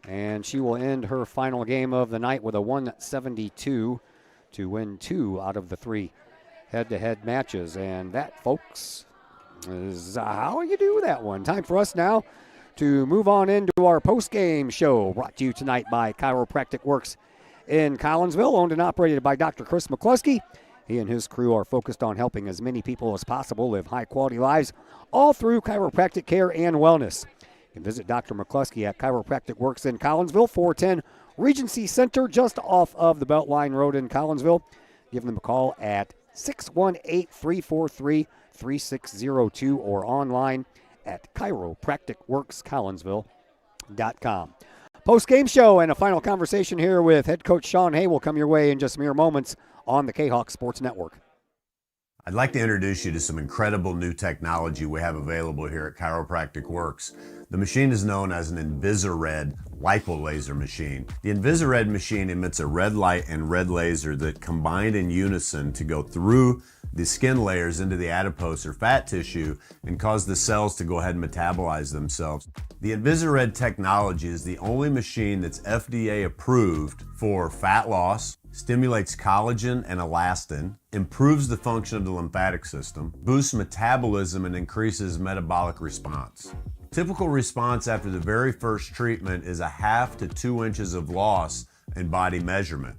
Speaker 5: and she will end her final game of the night with a 172 to win 2 out of the 3 head-to-head matches. And that, folks, is how you do that one. Time for us now to move on into our post-game show, brought to you tonight by Chiropractic Works in Collinsville, owned and operated by Dr. Chris McCluskey. He and his crew are focused on helping as many people as possible live high-quality lives, all through chiropractic care and wellness. You can visit Dr. McCluskey at Chiropractic Works in Collinsville, 410 Regency Center, just off of the Beltline Road in Collinsville. Give them a call at 618-343-3602 or online at chiropracticworkscollinsville.com. Post-game show and a final conversation here with head coach Sean Hay will come your way in just mere moments on the Kahok Sports Network.
Speaker 12: I'd like to introduce you to some incredible new technology we have available here at Chiropractic Works. The machine is known as an Invisired lipolaser machine. The Invisired machine emits a red light and red laser that combine in unison to go through the skin layers into the adipose or fat tissue and cause the cells to go ahead and metabolize themselves. The Invisired technology is the only machine that's FDA approved for fat loss, stimulates collagen and elastin, improves the function of the lymphatic system, boosts metabolism, and increases metabolic response. Typical response after the very first treatment is 1/2 to 2 inches of loss in body measurement.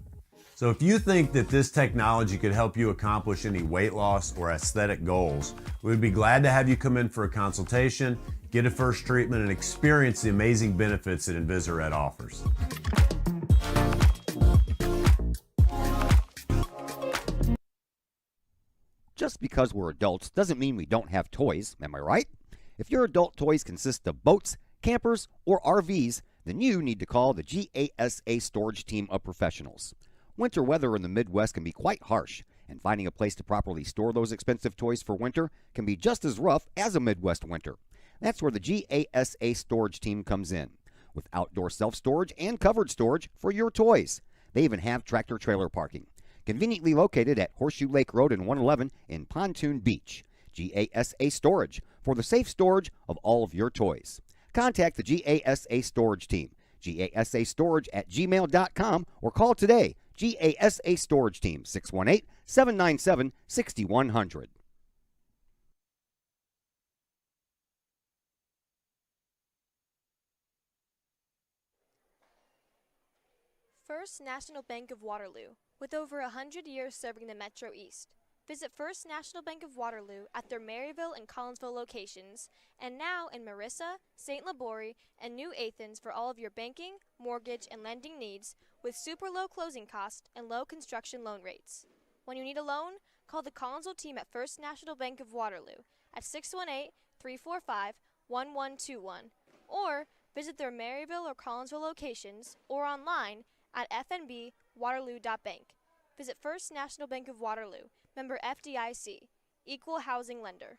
Speaker 12: So if you think that this technology could help you accomplish any weight loss or aesthetic goals, we'd be glad to have you come in for a consultation, get a first treatment, and experience the amazing benefits that Invisired offers.
Speaker 6: Just because we're adults doesn't mean we don't have toys, am I right? If your adult toys consist of boats, campers, or RVs, then you need to call the GASA storage team of professionals. Winter weather in the Midwest can be quite harsh, and finding a place to properly store those expensive toys for winter can be just as rough as a Midwest winter. That's where the GASA storage team comes in, with outdoor self-storage and covered storage for your toys. They even have tractor-trailer parking. Conveniently located at Horseshoe Lake Road and 111 in Pontoon Beach. GASA Storage, for the safe storage of all of your toys. Contact the GASA Storage team, gasastorage@gmail.com, or call today, GASA Storage Team, 618-797-6100.
Speaker 13: First National Bank of Waterloo, with over 100 years serving the Metro East. Visit First National Bank of Waterloo at their Maryville and Collinsville locations, and now in Marissa, St. Laborie, and New Athens for all of your banking, mortgage, and lending needs with super low closing costs and low construction loan rates. When you need a loan, call the Collinsville team at First National Bank of Waterloo at 618-345-1121, or visit their Maryville or Collinsville locations or online at fnbwaterloo.bank. Visit First National Bank of Waterloo, member FDIC, equal housing lender.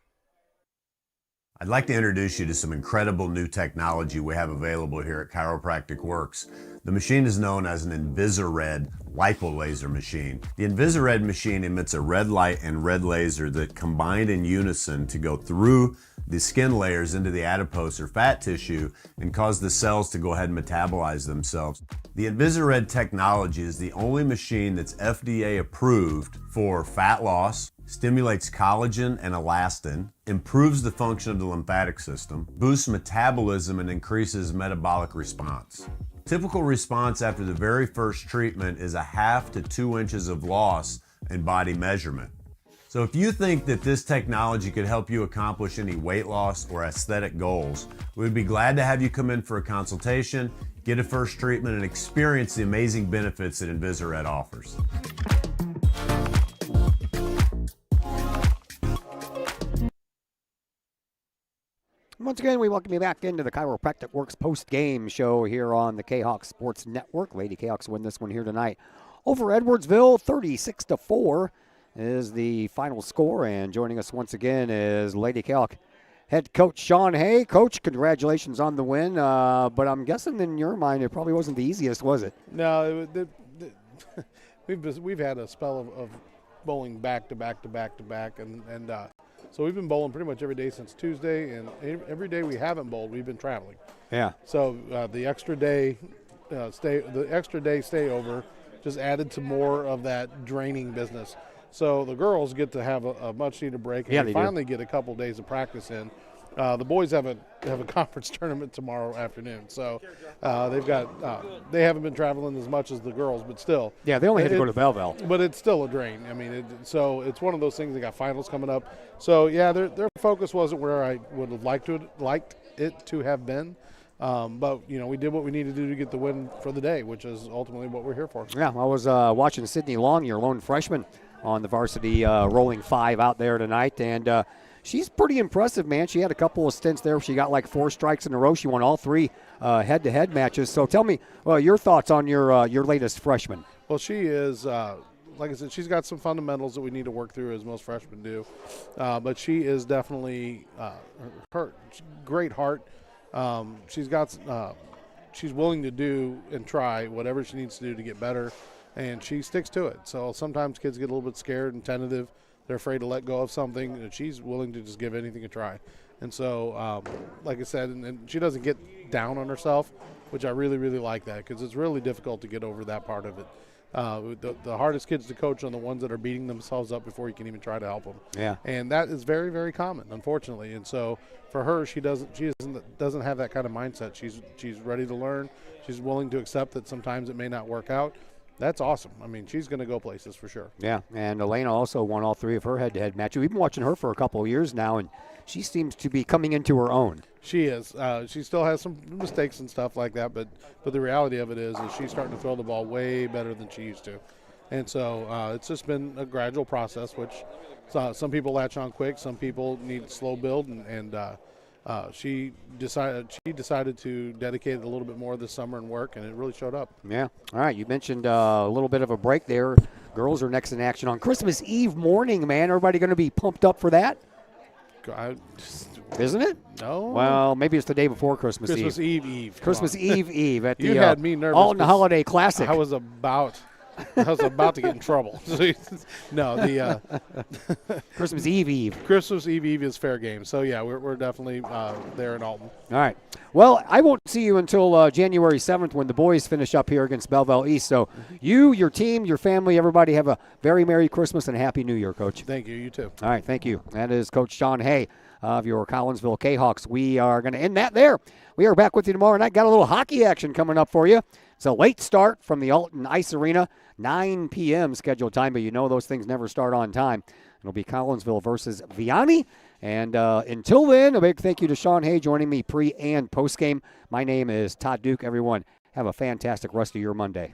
Speaker 12: I'd like to introduce you to some incredible new technology we have available here at Chiropractic Works. The machine is known as an Invisired lipolaser machine. The Invisired machine emits a red light and red laser that combine in unison to go through the skin layers into the adipose or fat tissue and cause the cells to go ahead and metabolize themselves. The Invisired technology is the only machine that's FDA approved for fat loss, stimulates collagen and elastin, improves the function of the lymphatic system, boosts metabolism, and increases metabolic response. Typical response after the very first treatment is 1/2 to 2 inches of loss in body measurement. So if you think that this technology could help you accomplish any weight loss or aesthetic goals, we'd be glad to have you come in for a consultation, get a first treatment, and experience the amazing benefits that Invisired offers.
Speaker 5: Once again, we welcome you back into the Chiropractic Works post-game show here on the Kahok Sports Network. Lady Kahawks win this one here tonight over Edwardsville, 36-4 is the final score. And joining us once again is Lady Kahawk head coach Sean Hay. Coach, congratulations on the win. But I'm guessing in your mind it probably wasn't the easiest, was it?
Speaker 7: No, we've had a spell of bowling back to back to back to back, and so we've been bowling pretty much every day since Tuesday, and every day we haven't bowled, we've been traveling.
Speaker 5: Yeah.
Speaker 7: So the extra day stay over just added to more of that draining business. So the girls get to have a much needed break, and they finally get a couple days of practice in. The boys have a conference tournament tomorrow afternoon, so they haven't been traveling as much as the girls, but still.
Speaker 5: Yeah, they only had to go to Belleville.
Speaker 7: But it's still a drain. I mean, so it's one of those things. They got finals coming up, so yeah, their focus wasn't where I would have liked it to have been. But we did what we needed to do to get the win for the day, which is ultimately what we're here for.
Speaker 5: Yeah, I was watching Sydney Long, your lone freshman, on the varsity rolling 5 out there tonight, and she's pretty impressive, man. She had a couple of stints there. She got like 4 strikes in a row. She won all 3 head-to-head matches. So tell me, your thoughts on your latest freshman.
Speaker 7: Well, she is, like I said, she's got some fundamentals that we need to work through, as most freshmen do. But she is definitely her great heart. She's willing to do and try whatever she needs to do to get better, and she sticks to it. So sometimes kids get a little bit scared and tentative. They're afraid to let go of something, and she's willing to just give anything a try. And so, like I said, and she doesn't get down on herself, which I really, really like that, because it's really difficult to get over that part of it. The hardest kids to coach are the ones that are beating themselves up before you can even try to help them.
Speaker 5: Yeah.
Speaker 7: And that is very, very common, unfortunately. And so for her, she doesn't have that kind of mindset. She's ready to learn. She's willing to accept that sometimes it may not work out. That's awesome. I mean, she's going to go places for sure.
Speaker 5: Yeah, and Elena also won all 3 of her head-to-head matches. We've been watching her for a couple of years now, and she seems to be coming into her own.
Speaker 7: She is. She still has some mistakes and stuff like that, but the reality of it is she's starting to throw the ball way better than she used to. And so it's just been a gradual process, which some people latch on quick, some people need slow build, and she decided to dedicate it a little bit more this summer and work, and it really showed up.
Speaker 5: Yeah. All right. You mentioned a little bit of a break there. Girls are next in action on Christmas Eve morning, man. Everybody going to be pumped up for that? Isn't it?
Speaker 7: No.
Speaker 5: Well, maybe it's the day before Christmas Eve.
Speaker 7: Christmas Eve.
Speaker 5: Christmas Eve at the
Speaker 7: you had me nervous.
Speaker 5: Alton Holiday Classic.
Speaker 7: I was about to get in trouble. No, the
Speaker 5: Christmas Eve.
Speaker 7: Christmas Eve is fair game. So yeah, we're definitely there in Alton.
Speaker 5: All right. Well, I won't see you until January 7th when the boys finish up here against Belleville East. So you, your team, your family, everybody have a very Merry Christmas and Happy New Year, Coach.
Speaker 7: Thank you. You too.
Speaker 5: All right. Thank you. That is Coach Sean Hay of your Collinsville Kahawks. We are going to end that there. We are back with you tomorrow night. Got a little hockey action coming up for you. It's a late start from the Alton Ice Arena, 9 p.m. scheduled time, but you know those things never start on time. It'll be Collinsville versus Vianney. And until then, a big thank you to Sean Hay joining me pre- and post-game. My name is Todd Duke. Everyone, have a fantastic rest of your Monday.